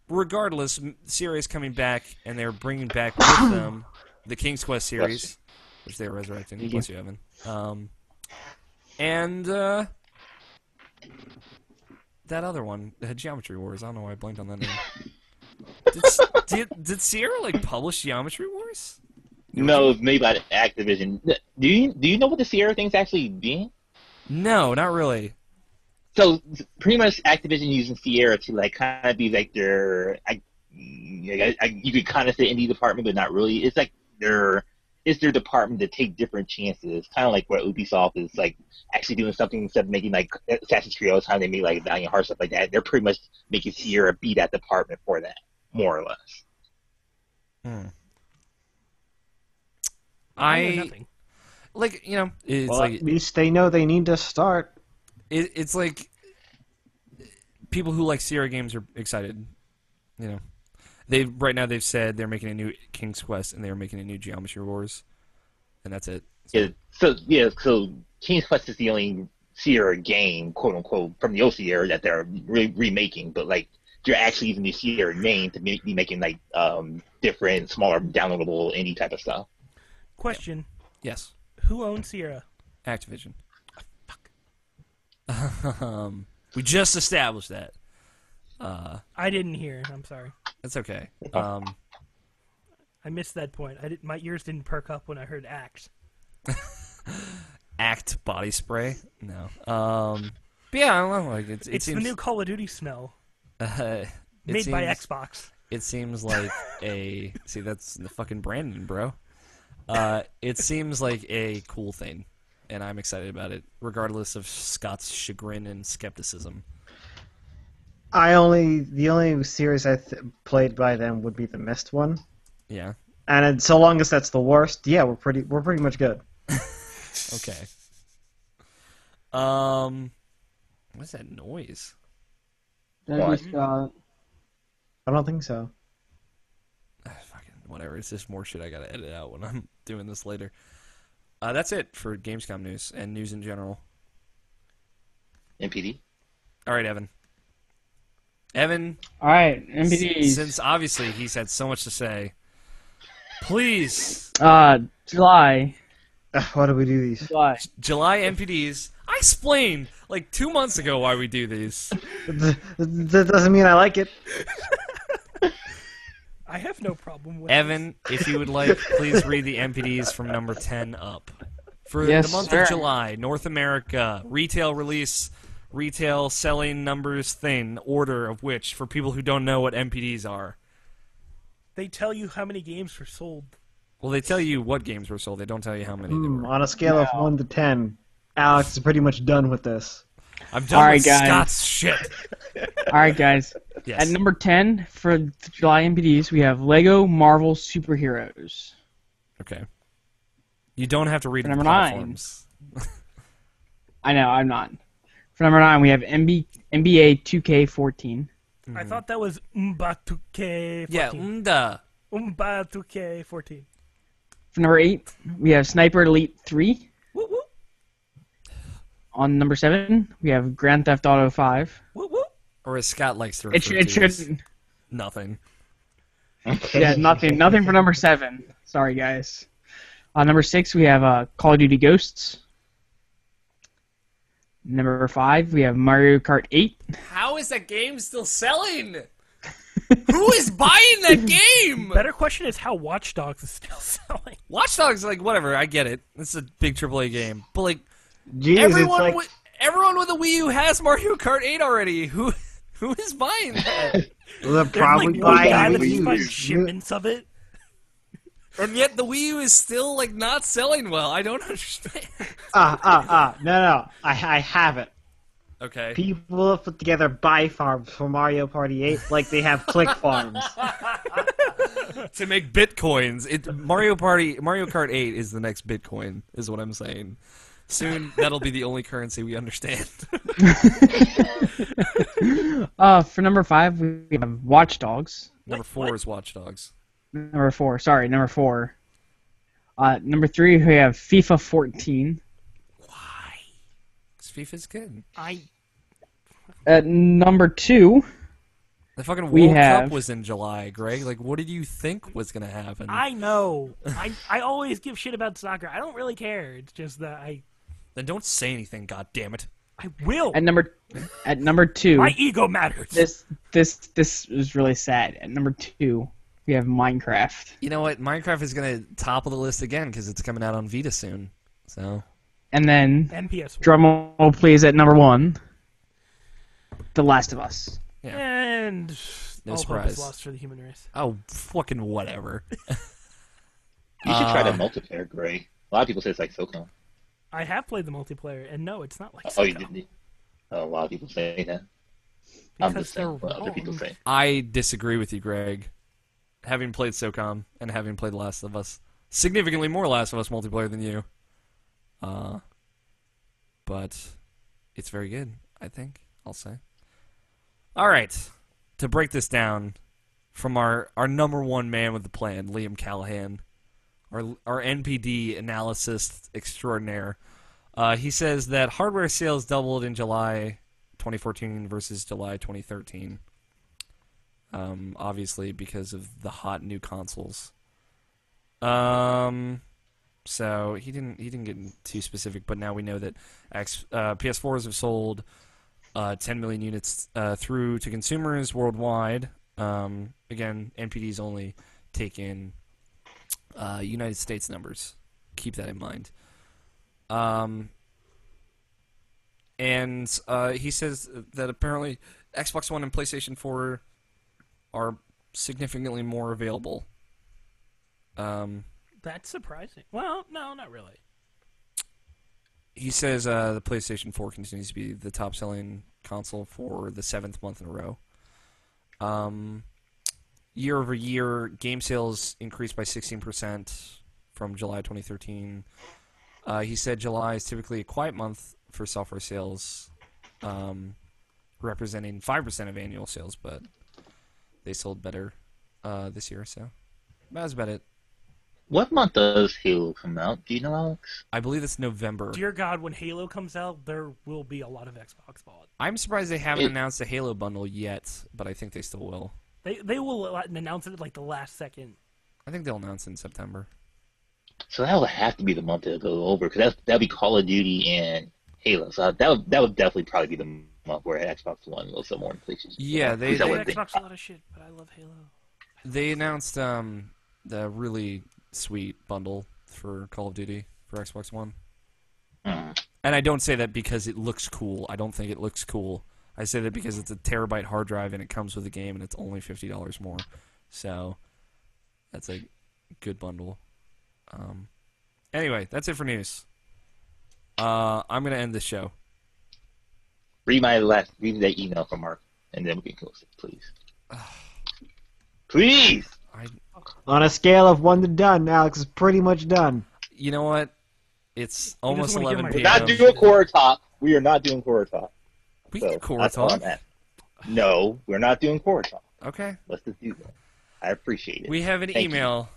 Regardless, Sierra is coming back, and they're bringing back with them the King's Quest series, which they're resurrecting. Bless you, Evan. And that other one, Geometry Wars. I don't know why I blanked on that name. Did Sierra publish Geometry Wars? No, it was made by Activision. Do you know what the Sierra thing's actually being? No, not really. So pretty much Activision using Sierra to kind of be like their, you could kind of say indie department, but not really. It's like their department to take different chances, kind of like what Ubisoft is actually doing something instead of making Assassin's Creed all the time. They make Valiant Hearts, stuff like that. They're pretty much making Sierra be that department for that, more or less. I know nothing. It's Well, at least they know they need to start. It's like people who like Sierra games are excited. Right now they've said they're making a new King's Quest and they're making a new Geometry Wars, and that's it. So King's Quest is the only Sierra game, quote unquote, from the old Sierra that they're remaking, but like you're actually using the Sierra name to be making like different, smaller, downloadable indie type of stuff. Question: Yes. Who owns Sierra? Activision. We just established that. I didn't hear. I'm sorry. That's okay. I missed that point. My ears didn't perk up when I heard Act. Act body spray? No. But yeah, I don't know. Like it It's seems the new Call of Duty smell, it made by seems- Xbox. It seems like a see. That's the fucking Brandon, bro. It seems like a cool thing, and I'm excited about it, regardless of Scott's chagrin and skepticism. The only series I played by them would be the Mist one, Yeah. and so long as that's the worst, yeah, we're pretty much good. Okay. What's that noise? That'd What? be Scott. I don't think so. Fucking whatever. It's just more shit I gotta edit out when I'm doing this later. That's it for Gamescom news and news in general. NPD. All right, Evan. Evan, All right, MPDs. since obviously he's had so much to say, please, July. Why do we do these? July. July NPDs. I explained like 2 months ago why we do these. That doesn't mean I like it. I have no problem with Evan, if you would like, please read the NPDs from number 10 up. For Yes, the month sir. of July, North America, retail release, retail selling numbers thing, order of which, for people who don't know what NPDs are. They tell you how many games were sold. Well, they tell you what games were sold. They don't tell you how many there were. On a scale of 1 to 10, Alex is pretty much done with this. I'm done All right, with guys. Scott's shit. All right, guys. Yes. At number 10 for the July MPDs, we have Lego Marvel Superheroes. Okay. You don't have to read the Number 9. platforms. I know, I'm not. For number 9, we have NBA 2K14. I thought that was Mbatuke 14. Yeah, Mbatuke 14. For number 8, we have Sniper Elite 3. Woo woo. On number 7, we have Grand Theft Auto 5. Woo woo. Or as Scott likes to refer It to as should. nothing. Yeah, nothing for number 7. Sorry, guys. On number 6, we have Call of Duty Ghosts. Number 5, we have Mario Kart 8. How is that game still selling? Who is buying that game? Better question is how Watch Dogs is still selling. Watch Dogs, like, whatever, I get it. It's a big AAA game. But, like, Jeez, everyone, it's like everyone with a Wii U has Mario Kart 8 already. Who is buying that? they're There's probably like one guy buying that's Wii just buying Us. shipments of it. And yet the Wii U is still, like, not selling well. I don't understand. No, I have it. Okay. People have put together buy farms for Mario Party 8 like they have click farms. To make bitcoins. Mario Kart 8 is the next Bitcoin, is what I'm saying. Soon, that'll be the only currency we understand. For number 5, we have Watch Dogs. Number 4 is Watch Dogs. Number 4. Number 4. Number 3, we have FIFA 14. Why? 'Cause FIFA's good. At number 2, The fucking We World Cup have- was in July, Greg. Like, what did you think was going to happen? I know. I always give shit about soccer. I don't really care. It's just that Then don't say anything, goddammit. I will. at number 2, My ego matters. this is really sad. At number 2, we have Minecraft. You know what? Minecraft is going to topple the list again because it's coming out on Vita soon. So, And then, NPS. drum roll please, at number 1, The Last of Us. And No all surprise. hope is lost for the human race. oh, fucking whatever. You should try the multiplayer, Gray. A lot of people say it's like SOCOM. I have played the multiplayer, and no, it's not like Oh, you SOCOM, didn't? Oh, a lot of people say that. I'm because just they're saying what other people wrong. say. I disagree with you, Greg. Having played SOCOM and having played Last of Us, significantly more Last of Us multiplayer than you. But it's very good, I think, I'll say. All right. To break this down from our number one man with the plan, Liam Callahan, our NPD analysis extraordinaire. He says that hardware sales doubled in July 2014 versus July 2013. Obviously because of the hot new consoles. So he didn't get too specific, but now we know that PS4s have sold 10 million units through to consumers worldwide. Again, NPD's only take in United States numbers. Keep that in mind. And he says that apparently Xbox One and PlayStation 4 are significantly more available. That's surprising. Well, no, not really. He says the PlayStation 4 continues to be the top-selling console for the 7th month in a row. Year over year, game sales increased by 16% from July 2013. He said July is typically a quiet month for software sales, representing 5% of annual sales, but they sold better this year, so that's about it. What month does Halo come out? Do you know, Alex? I believe it's November. Dear God, when Halo comes out, there will be a lot of Xbox bought. I'm surprised they haven't announced a Halo bundle yet, but I think they still will. They will announce it at like the last second. I think they'll announce it in September. So that would have to be the month to go over, because that'd be Call of Duty and Halo. So that would definitely probably be the month where Xbox One will sell more than PlayStation. Yeah, they Xbox a lot of shit, but I love Halo. They announced the really sweet bundle for Call of Duty for Xbox One. And I don't say that because it looks cool. I don't think it looks cool. I say that because it's a terabyte hard drive and it comes with the game and it's only $50 more. So that's a good bundle. Anyway, that's it for news. I'm going to end this show. Read that email from Mark, and then we can close it, please. Please! On a scale of 1 to done, Alex is pretty much done. You know what? It's almost 11 We're p.m. not doing Core Talk. We are not doing Core Talk. We can do Core that's all Talk. I'm at. No, we're not doing Core Talk. Okay. Let's just do that. I appreciate it. We have an Thank email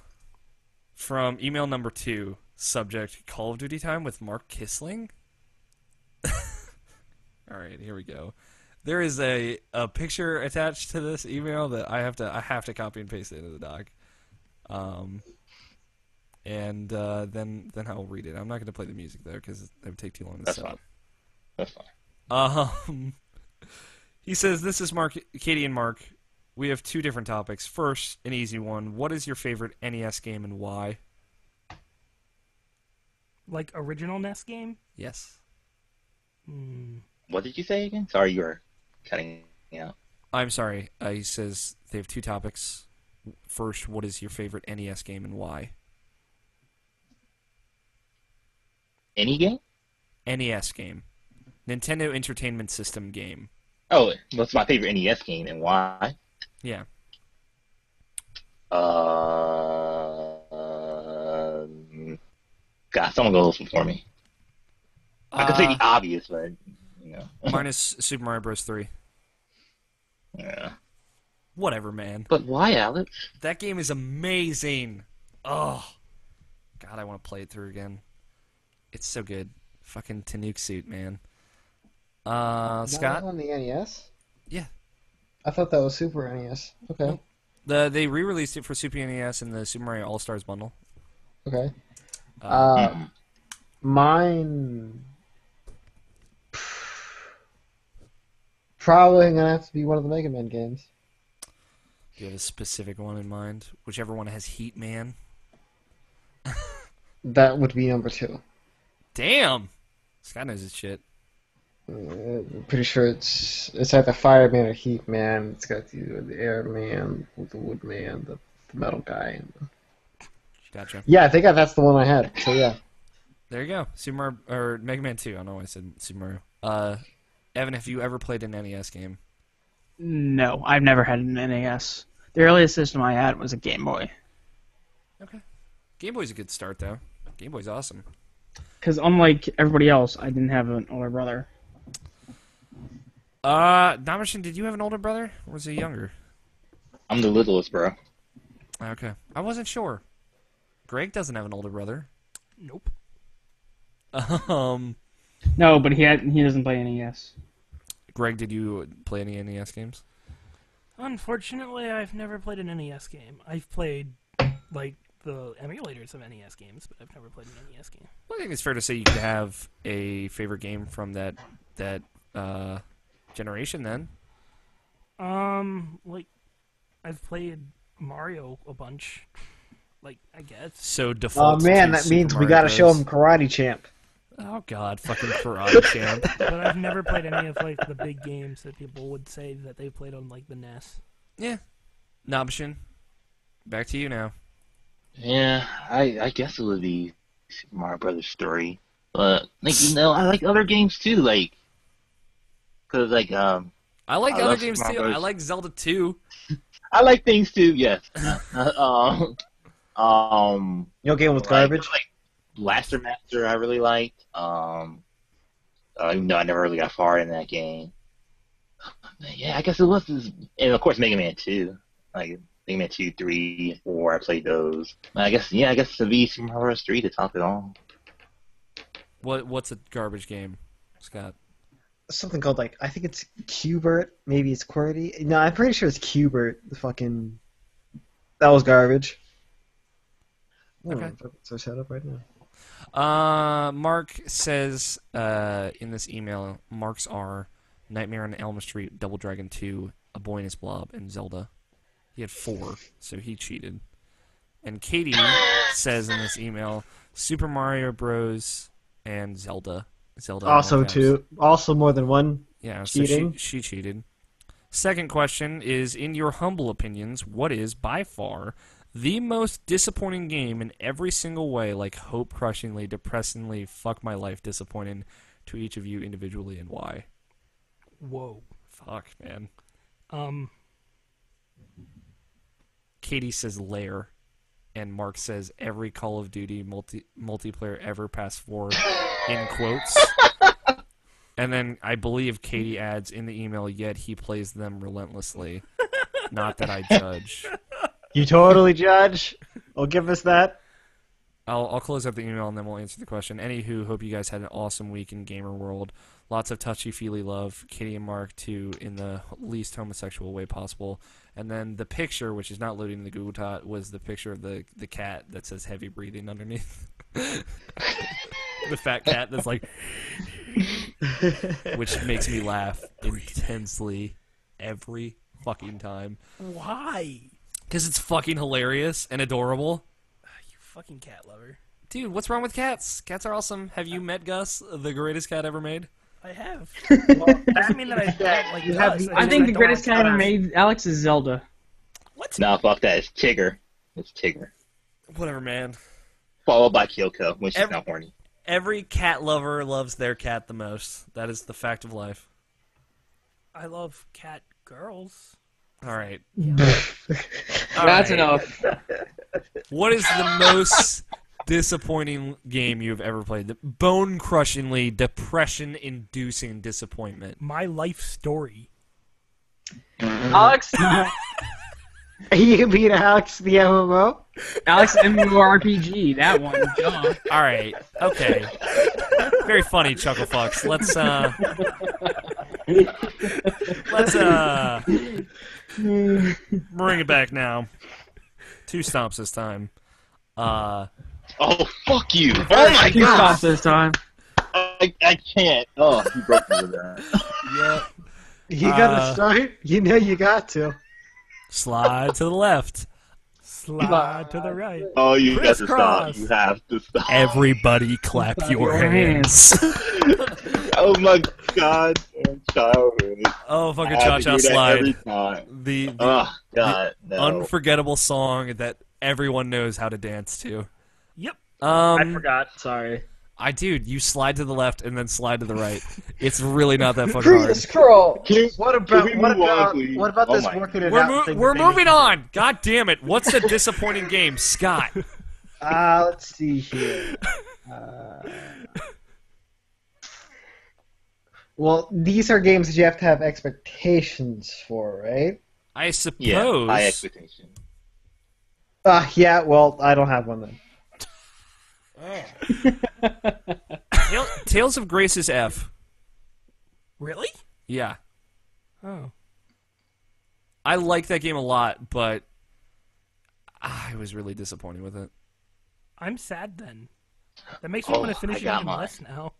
from email number 2, subject Call of Duty time with Mark Kissling. All right, here we go. There is a picture attached to this email that I have to copy and paste it into the doc. And then I'll read it. I'm not going to play the music there because it would take too long to set up. That's fine. He says, this is Mark, Katie and Mark. We have 2 different topics. First, an easy one. What is your favorite NES game and why? Like original NES game? Yes. What did you say again? Sorry, you were cutting out. I'm sorry. He says they have 2 topics. First, what is your favorite NES game and why? Any game? NES game. Nintendo Entertainment System game. Oh, what's my favorite NES game and why? Yeah. God, someone go listen for me. I could say the obvious, but you know. Mine is Super Mario Bros. 3. Yeah. Whatever, man. But why, Alex? That game is amazing. Oh, God, I want to play it through again. It's so good. Fucking Tanuki suit, man. That Scott? was on the NES? Yeah. I thought that was Super NES. Okay. They re-released it for Super NES in the Super Mario All-Stars bundle. Okay. Mine probably gonna have to be one of the Mega Man games. Do you have a specific one in mind? Whichever one has Heat Man. That would be number 2. Damn! Scott knows his shit. I'm pretty sure it's either Fireman or Heat Man. It's got the Air Man, the Wood Man, the Metal Guy. Gotcha. Yeah, I think that's the one I had. So yeah. There you go. Super Mario, or Mega Man 2. I don't know why I said Super Mario. Evan, have you ever played an NES game? No, I've never had an NES. The earliest system I had was a Game Boy. Okay. Game Boy's a good start, though. Game Boy's awesome. Because unlike everybody else, I didn't have an older brother. Namashin, did you have an older brother, or was he younger? I'm the littlest, bro. Okay. I wasn't sure. Greg doesn't have an older brother. Nope. No, but he doesn't play NES. Greg, did you play any NES games? Unfortunately, I've never played an NES game. I've played like the emulators of NES games, but I've never played an NES game. Well, I think it's fair to say you could have a favorite game from that generation then. Like I've played Mario a bunch. Like I guess. So Oh default. man, to that Super means we Mario gotta show Bros. him Karate Champ. Oh God, fucking Karate Champ. But I've never played any of like the big games that people would say that they played on like the NES. Yeah. Nobshin, back to you now. Yeah, I guess it would be Super Mario Brothers story, but like I like other games too, like because I like I other love games Super too. Mario I Bros. like Zelda 2. I like things too. Yes. Your game was like, garbage. Like Blaster Master, I really liked. Even though I never really got far in that game. But yeah, I guess it was, and of course Mega Man 2, like Mega Man 2, 3, 4. I played those. I guess it'd be Super Mario Bros. 3 to top it all. What's a garbage game, Scott? Something called like I think it's Qbert. Maybe it's QWERTY. No, I'm pretty sure it's Qbert. The fucking that was garbage. Okay. So set up right now. Mark says in this email, marks are Nightmare on Elm Street, Double Dragon 2, A Boy and His Blob, and Zelda. He had 4, so he cheated. And Katie says in this email, Super Mario Bros. And Zelda. Zelda. Also in all caps. 2. Also more than one. Yeah, Cheating. so she cheated. Second question is, in your humble opinions, what is by far the most disappointing game in every single way, like hope-crushingly, depressingly, fuck my life disappointing to each of you individually, and why? Whoa. Fuck, man. Um. Katie says Lair, and Mark says every Call of Duty multiplayer ever past 4 in quotes. And then I believe Katie adds in the email, yet he plays them relentlessly. Not that I judge. You totally judge. Well, give us that. I'll close up the email and then we'll answer the question. Anywho, hope you guys had an awesome week in gamer world. Lots of touchy-feely love. Katie and Mark, too, in the least homosexual way possible. And then the picture, which is not loading in the Google Tot, was the picture of the cat that says heavy breathing underneath. The fat cat that's like... which makes me laugh intensely every fucking time. Why? Because it's fucking hilarious and adorable. You fucking cat lover. Dude, what's wrong with cats? Cats are awesome. Have you met Gus, the greatest cat ever made? I have. Well, doesn't mean that I don't like Gus. I think the greatest cat ever made, Alex, is Zelda. What? Nah, fuck that. It's Tigger. It's Tigger. Whatever, man. Followed by Kyoko when she's not horny. Every cat lover loves their cat the most. That is the fact of life. I love cat girls. All right. That's enough. What is the most disappointing game you've ever played? The bone-crushingly, depression-inducing disappointment. My life story. Alex, You beat Alex the MMO? Alex MMORPG, that one. Duh. All right. Okay. Very funny, Chucklefucks. Let's bring it back now. 2 stomps this time. Oh, fuck you. Oh my Two god. stops this time. I can't. Oh, you broke me with that. Yeah. You gotta start. You know you got to. Slide to the left. Slide to the right. Oh, you got to stop. Crisscross. You have to stop. Everybody clap your hands. Oh my god. Childhood. Oh, fucking I have to Cha-Cha do that Slide. every time. The Oh, god. No. unforgettable song that everyone knows how to dance to. Yep. I forgot. Sorry. Dude, you slide to the left and then slide to the right. It's really not that fucking Cruise hard. scroll. What Can we about move on, please? what about Oh this my- working it out? thing We're that they moving make? on. God damn it! What's the disappointing game, Scott? Let's see here. Well, these are games that you have to have expectations for, right? I suppose. Yeah, high expectation. Yeah. Well, I don't have one then. Tales of Grace is F. Really? Yeah. Oh. I like that game a lot, but I was really disappointed with it. I'm sad then. That makes me want to finish I it got even mine. less now.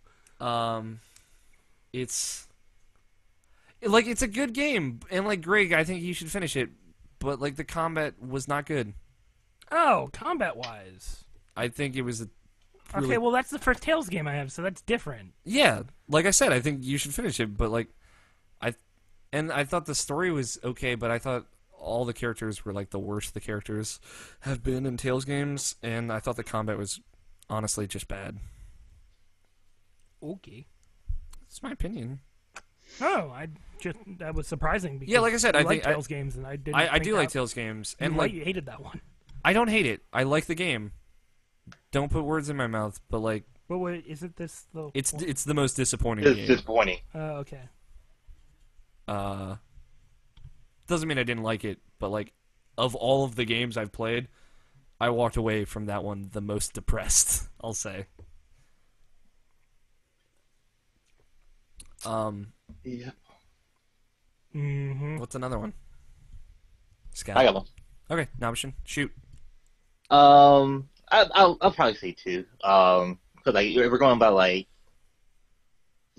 It's it's a good game, and like Greg, I think you should finish it, but like the combat was not good. Oh, combat-wise. I think it was a really, Okay, well, that's the first Tales game I have, so that's different. yeah, like I said, I think you should finish it, but like I thought the story was okay, but I thought all the characters were like the worst the characters have been in Tales games, and I thought the combat was honestly just bad. Okay. It's my opinion. Oh, that was surprising. Because Yeah, like I said, you I like think Tales games, and I didn't. I think do that, like Tales games, and you hated that one. I don't hate it. I like the game. Don't put words in my mouth, but like But wait, isn't this the? it's the most disappointing It's game. disappointing. Okay. Doesn't mean I didn't like it, but like of all of the games I've played, I walked away from that one the most depressed, I'll say. Yeah. Mm-hmm. What's another one? Scott. I got one. Okay, Nabishin, shoot. I'll probably say two. Because like if we're going by like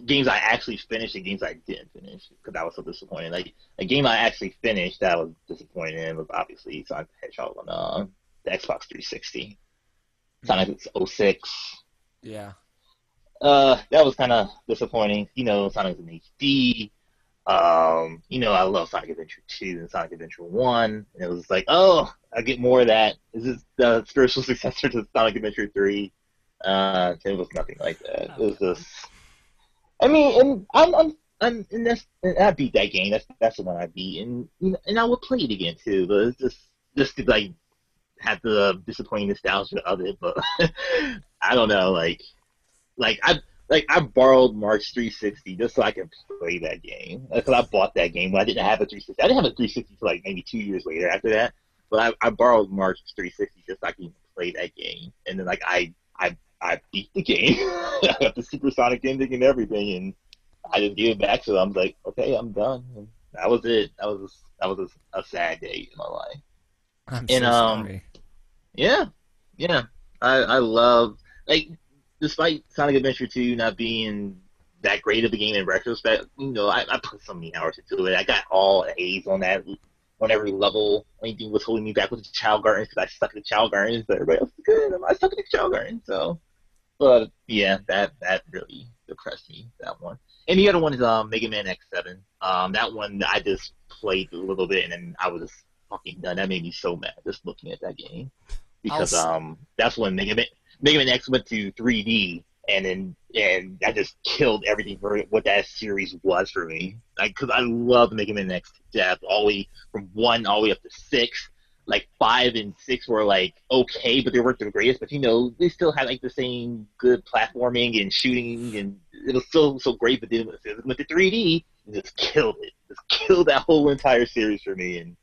games I actually finished and games I didn't finish, because I was so disappointed. Like a game I actually finished that I was disappointed in was obviously Sonic the Hedgehog on the Xbox 360. Sonic 06. Yeah. That was kind of disappointing. You know, Sonic's in HD. You know, I love Sonic Adventure 2 and Sonic Adventure 1. And it was like, oh, I get more of that. Is this the spiritual successor to Sonic Adventure 3? It was nothing like that. It was just, I mean, and I beat that game. That's the one I beat, and I would play it again too. But it's just to like have the disappointing nostalgia of it. But I don't know, I borrowed Mark's 360 just so I could play that game. Because I bought that game when I didn't have a 360. I didn't have a 360 for like maybe 2 years later after that. But I borrowed Mark's 360 just so I could play that game. And then like I beat the game. I got the Super Sonic ending and everything, and I just gave it back to them. I was like, okay, I'm done. And that was it. That was a sad day in my life. I'm And so sorry. yeah. I love, like, despite Sonic Adventure 2 not being that great of a game in retrospect, you know, I put so many hours into it. I got all A's on that, on every level. Only thing was holding me back was the Child Gardens, because I suck at the Child Gardens, but everybody else is good. I suck at the Child Gardens, so. But yeah, that really depressed me, that one. And the other one is Mega Man X7. That one I just played a little bit and then I was just fucking done. That made me so mad just looking at that game, because that's when Mega Man X went to 3D, and that just killed everything for what that series was for me. Like, because I love Mega Man X to death, all the way from 1 all the way up to 6. Like 5 and 6 were like okay, but they weren't the greatest. But you know, they still had like the same good platforming and shooting, and it was so great. But then with the 3D, it just killed it. Just killed that whole entire series for me. And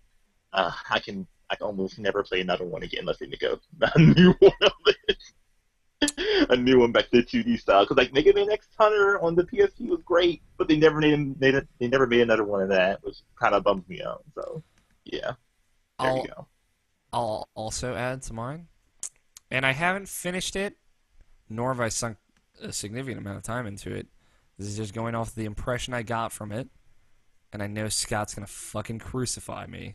I can almost never play another one again unless they make a new one of it, a new one back to the 2D style. Because like Mega Man X Hunter on the PSP was great, but they never made another one of that, which kind of bummed me out. So yeah, there you go. I'll also add to mine, and I haven't finished it, nor have I sunk a significant amount of time into it. This is just going off the impression I got from it, and I know Scott's gonna fucking crucify me,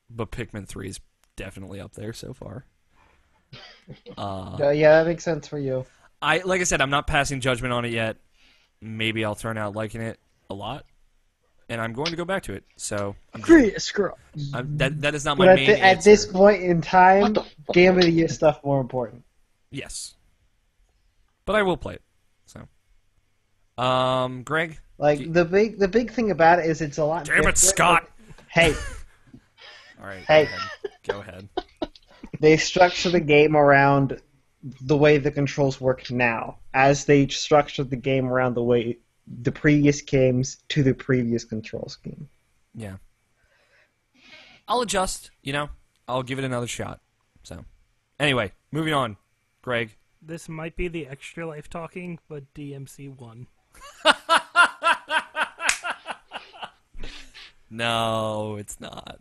but Pikmin 3 is definitely up there so far. Yeah, that makes sense for you. Like I said, I'm not passing judgment on it yet. Maybe I'll turn out liking it a lot, and I'm going to go back to it. So that is not my But main at answer. this point in time, Game of the Year stuff more important. Yes, but I will play it. So, Greg. Like the big thing about it is it's a lot. Damn it, different. Scott! Like, hey, All right. Hey. Go ahead. they structure the game around the way the controls work now, as they structured the game around the way the previous games to the previous control scheme. Yeah. I'll adjust. You know, I'll give it another shot. So, anyway, moving on. Greg. This might be the Extra Life talking, but DMC won. No, it's not.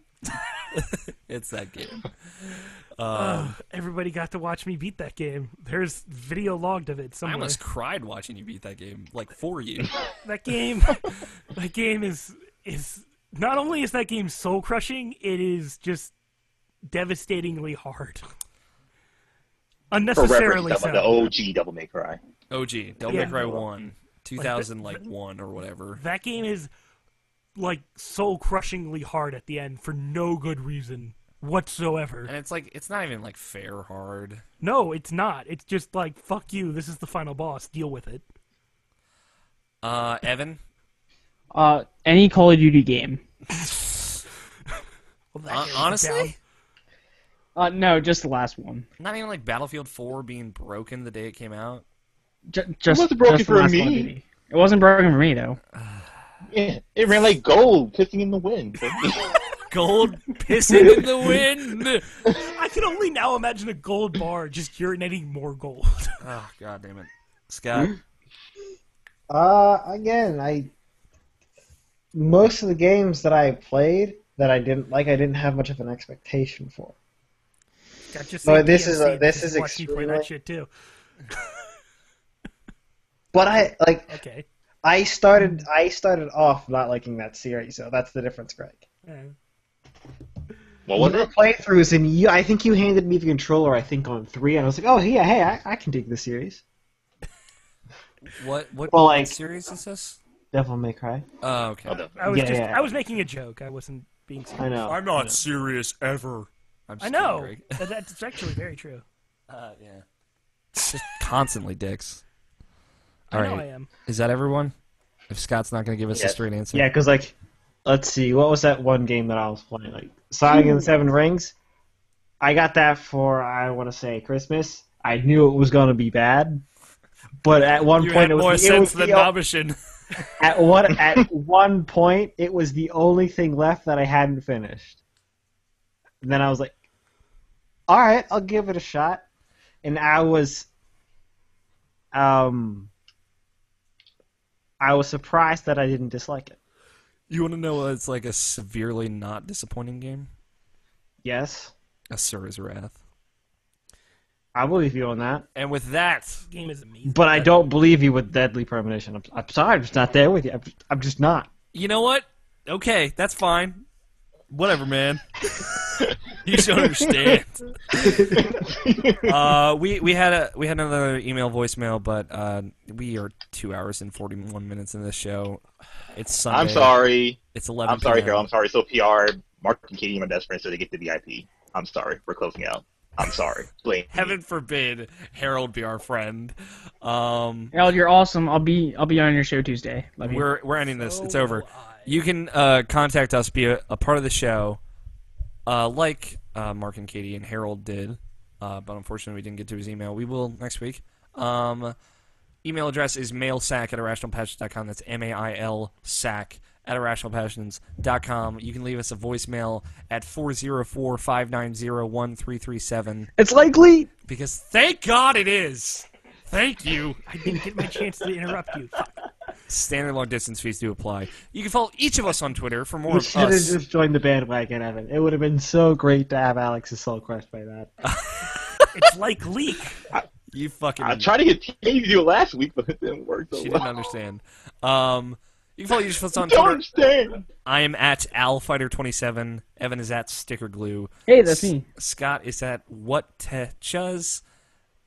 It's that game. Everybody got to watch me beat that game. There's video logged of it I somewhere. almost cried watching you beat that game, like for you. That game, that game is not only is that game soul crushing, it is just devastatingly hard. For Unnecessarily reference, so. the OG Devil May Cry. OG, Devil May Yeah. Cry 1, 2001 or whatever. That game is like soul crushingly hard at the end for no good reason whatsoever. And it's like, it's not even like fair hard. No, it's not. It's just like, fuck you, this is the final boss, deal with it. Evan? Any Call of Duty game. Well, that game is Honestly? down. No, just the last one. Not even like Battlefield 4 being broken the day it came out. Just wasn't broken just the for last me. Call of Duty. It wasn't broken for me though. Yeah, it ran like gold, pissing in the wind. Gold pissing in the wind! I can only now imagine a gold bar just urinating more gold. Oh, god damn it. Scott? Again, most of the games that I played that I didn't like, I didn't have much of an expectation for. God, just No, say this is DMC, this just is watch me play extremely. that shit too. But Okay. I started off not liking that series, so that's the difference, Greg. What was Your it? playthroughs, and I think you handed me the controller. I think on 3, and I was like, oh yeah, hey, I can dig this series. What Well, like- series is this? Devil May Cry. Oh, okay. I was Yeah. I was making a joke. I wasn't being serious. I know. I'm not serious ever. I'm I just know. kidding, Greg. That's actually very true. Yeah. It's just constantly dicks. I All know right. I am. Is that everyone? If Scott's not going to give us a Yes. straight answer. Yeah, because let's see, what was that one game that I was playing? Like Sonic and the Seven Rings. I got that for I want to say Christmas. I knew it was going to be bad, but at one You point had more it sense was than the, Nobishin. at one point it was the only thing left that I hadn't finished. And then I was like, all right, I'll give it a shot. And I was surprised that I didn't dislike it. You want to know what's like a severely not disappointing game? Yes, Asura's Wrath. I believe you on that. And with that, This game is amazing. But I don't believe you with Deadly Premonition. I'm sorry, I'm just not there with you. I'm just not. you know what? Okay, that's fine. Whatever, man. You should understand. We had another email voicemail, but we are 2 hours and 41 minutes in this show. It's Sunday. I'm sorry. It's 11. I'm sorry, PM. Carol. I'm sorry. So PR, Mark and Katie, my best friends, so they get the VIP. I'm sorry. We're closing out. I'm sorry. Blame me. Heaven forbid Harold be our friend. Harold, you're awesome. I'll be on your show Tuesday. Love you. We're ending this. So It's over. will I. You can contact us, be a part of the show, like Mark and Katie and Harold did, but unfortunately we didn't get to his email. We will next week. Email address is mailsack@irrationalpassions.com. That's mailsack@irrationalpassions.com. You can leave us a voicemail at 404-590-1337. It's likely. Because thank God it is. Thank you. I didn't get my chance to interrupt you. Fuck. Standard long distance fees do apply. You can follow each of us on Twitter for more You of should have us. just joined the bandwagon, Evan. It would have been so great to have Alex's soul crushed by that. It's like Leak. You fucking. I tried to get Katie to do it last week, but it didn't work so She well. didn't understand. You can follow each of us on Don't Twitter. understand. I am at AlFighter27. Evan is at Sticker Glue. Hey, that's me. Scott is at WhatTechuz.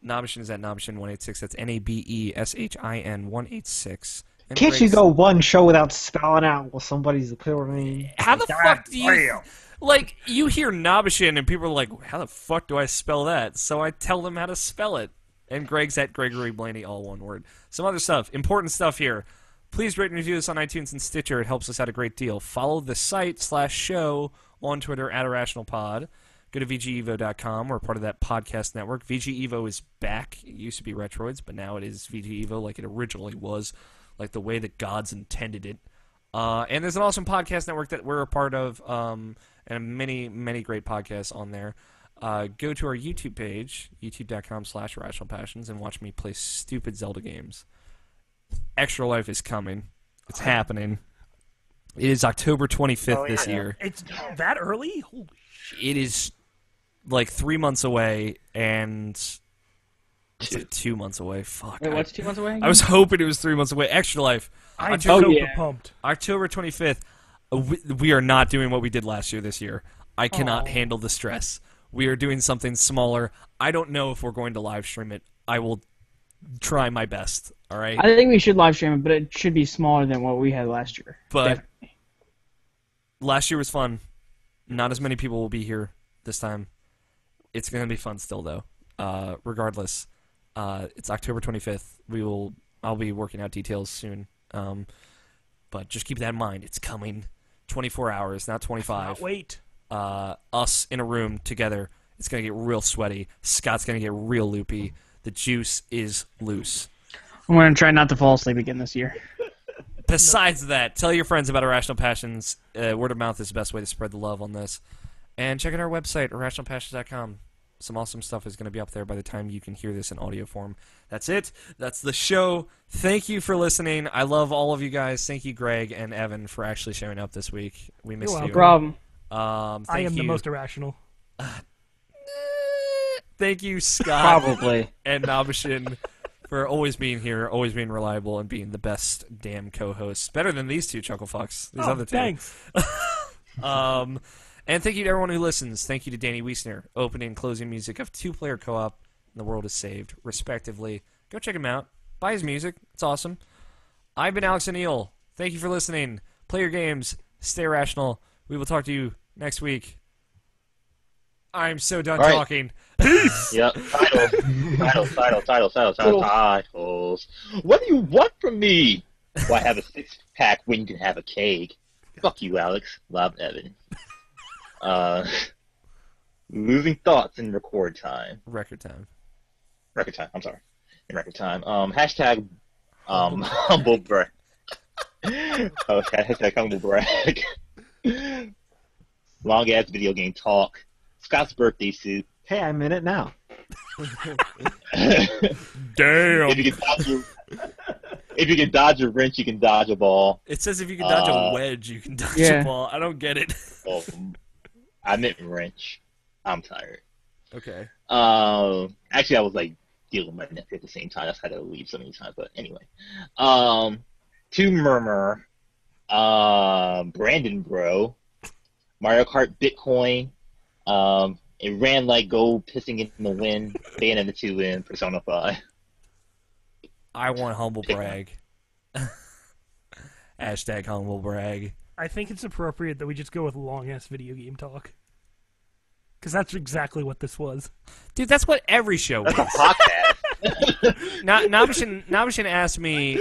Nobishin is at Nobishin186. That's Nabeshin 186. And Can't you Greg's- go one show without spelling out what somebody's appearing? How the fuck do you... Like, you hear Nobishin and people are like, how the fuck do I spell that? So I tell them how to spell it. And Greg's at Gregory Blaney, all one word. Some other stuff, important stuff here. Please rate and review us on iTunes and Stitcher. It helps us out a great deal. Follow the site/show on Twitter at IrrationalPod. Go to VGEvo.com. We're part of that podcast network. VGEvo is back. It used to be Retroids, but now it is VGEvo like it originally was, like the way that gods intended it. And there's an awesome podcast network that we're a part of, and many, many great podcasts on there. go to our YouTube page, youtube.com/irrationalpassions, and watch me play stupid Zelda games. Extra Life is coming. It's happening. It is October 25th this year. It's that early? Holy It is like 3 months away, and it's like 2 months away. Fuck. Wait, what's 2 months away? I was hoping it was 3 months away. Extra Life. I'm October, so yeah. pumped. October 25th. We are not doing what we did last year this year. I cannot handle the stress. We are doing something smaller. I don't know if we're going to live stream it. I will try my best. All right. I think we should live stream it, but it should be smaller than what we had last year. But Definitely. last year was fun. Not as many people will be here this time. It's going to be fun still, though. Regardless, it's October 25th. I'll be working out details soon. But just keep that in mind. It's coming. 24 hours, not 25. Wait. Us in a room together. It's going to get real sweaty. Scott's going to get real loopy. The juice is loose. I'm going to try not to fall asleep again this year. Besides that, tell your friends about Irrational Passions. Word of mouth is the best way to spread the love on this. And check out our website, irrationalpassions.com. Some awesome stuff is going to be up there by the time you can hear this in audio form. That's it. That's the show. Thank you for listening. I love all of you guys. Thank you, Greg and Evan, for actually showing up this week. We missed You're you. No problem. I am the most irrational. Thank you, Scott Probably. and Nabishin, for always being here, always being reliable, and being the best damn co-hosts. Better than these two chuckle fucks. These other two. Thanks. And thank you to everyone who listens. Thank you to Danny Wiesner, opening and closing music of Two-Player Co-op and The World is Saved, respectively. Go check him out. Buy his music. It's awesome. I've been Alex O'Neill. Thank you for listening. Play your games. Stay rational. We will talk to you next week. I'm so done talking. Peace! Yep. Titles. What do you want from me? Well, I have a six-pack when you can have a cake. Fuck you, Alex. Love, Evan. Losing thoughts in record time. Record time. I'm sorry. In record time. Hashtag humble brag. Hashtag humble brag. Long ass video game talk. Scott's birthday suit. Hey, I'm in it now. Damn! If you can dodge a wrench, you can dodge a ball. It says if you can dodge a wedge, you can dodge a ball. I don't get it. Oh, I meant wrench. I'm tired. Okay. Actually, I was like dealing with my nephew at the same time. That's how to leave so many times. But anyway, to Murmur, Brandon Bro, Mario Kart Bitcoin, it ran like gold pissing in the wind, Bayonetta 2 in Persona 5. I want humble brag. Hashtag humble brag. I think it's appropriate that we just go with long-ass video game talk. Because that's exactly what this was. Dude, that's what every show is. That's a podcast. Nabishin asked me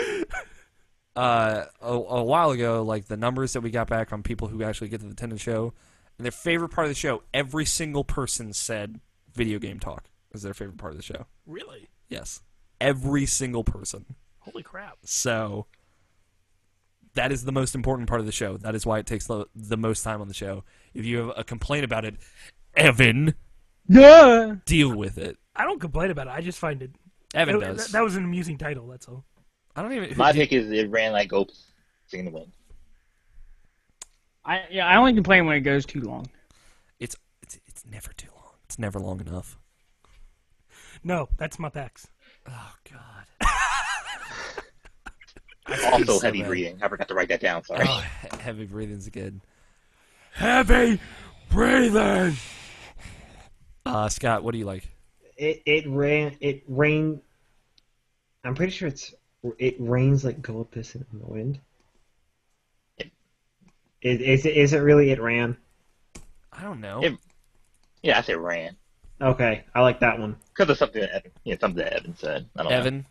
a while ago, like, the numbers that we got back on people who actually get to attend the show. And their favorite part of the show, every single person said video game talk is their favorite part of the show. Really? Yes. Every single person. Holy crap. So that is the most important part of the show. That is why it takes the most time on the show. If you have a complaint about it, Evan, deal with it. I don't complain about it. I just find it... Evan does. That was an amusing title, that's all. I don't even... My pick is it ran like gold pissing in the wind. I only complain when it goes too long. It's never too long. It's never long enough. No, that's my PAX. Oh, God. Also so heavy bad. breathing. I forgot to write that down. Sorry. Oh, heavy breathing's good. Heavy breathing! Scott, what do you like? It rained. I'm pretty sure it rains like gold pissing in the wind. Is it really it ran? I don't know. Yeah, I said ran. Okay, I like that one. Because of something that Evan said. I don't know. Evan?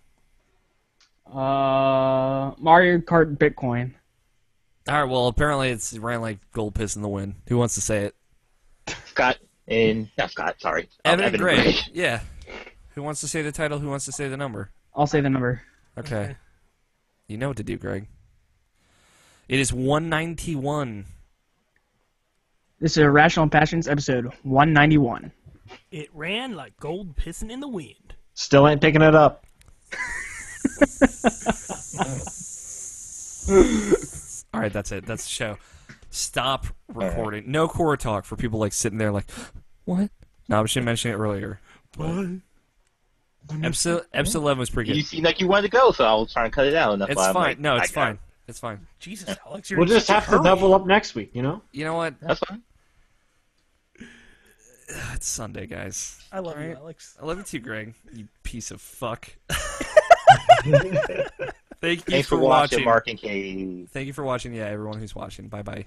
Mario Kart Bitcoin. All right, well, apparently it ran like gold piss in the wind. Who wants to say it? Scott and... Not Scott, sorry. Evan and and Greg. Yeah. Who wants to say the title? Who wants to say the number? I'll say the number. Okay. You know what to do, Greg. It is 191. This is Irrational Passions, episode 191. It ran like gold pissing in the wind. Still ain't picking it up. All right, that's it. That's the show. Stop recording. No core talk for people like sitting there like, what? No, I should mention it earlier. What? Episode 11 was pretty You good. seemed like you wanted to go, so I was trying to cut it out. And that's It's why I'm fine. like, No, I it's got fine. it. It's fine. Jesus, Alex, you're We'll in just such a have to hurry. double up next week, you know? You know what? That's fine. It's Sunday, guys. I love you, Alright. Alex. I love you too, Greg. You piece of fuck. Thank you Thanks for for watching, watching. Mark and Katie. Thank you for watching. Yeah, everyone who's watching. Bye bye.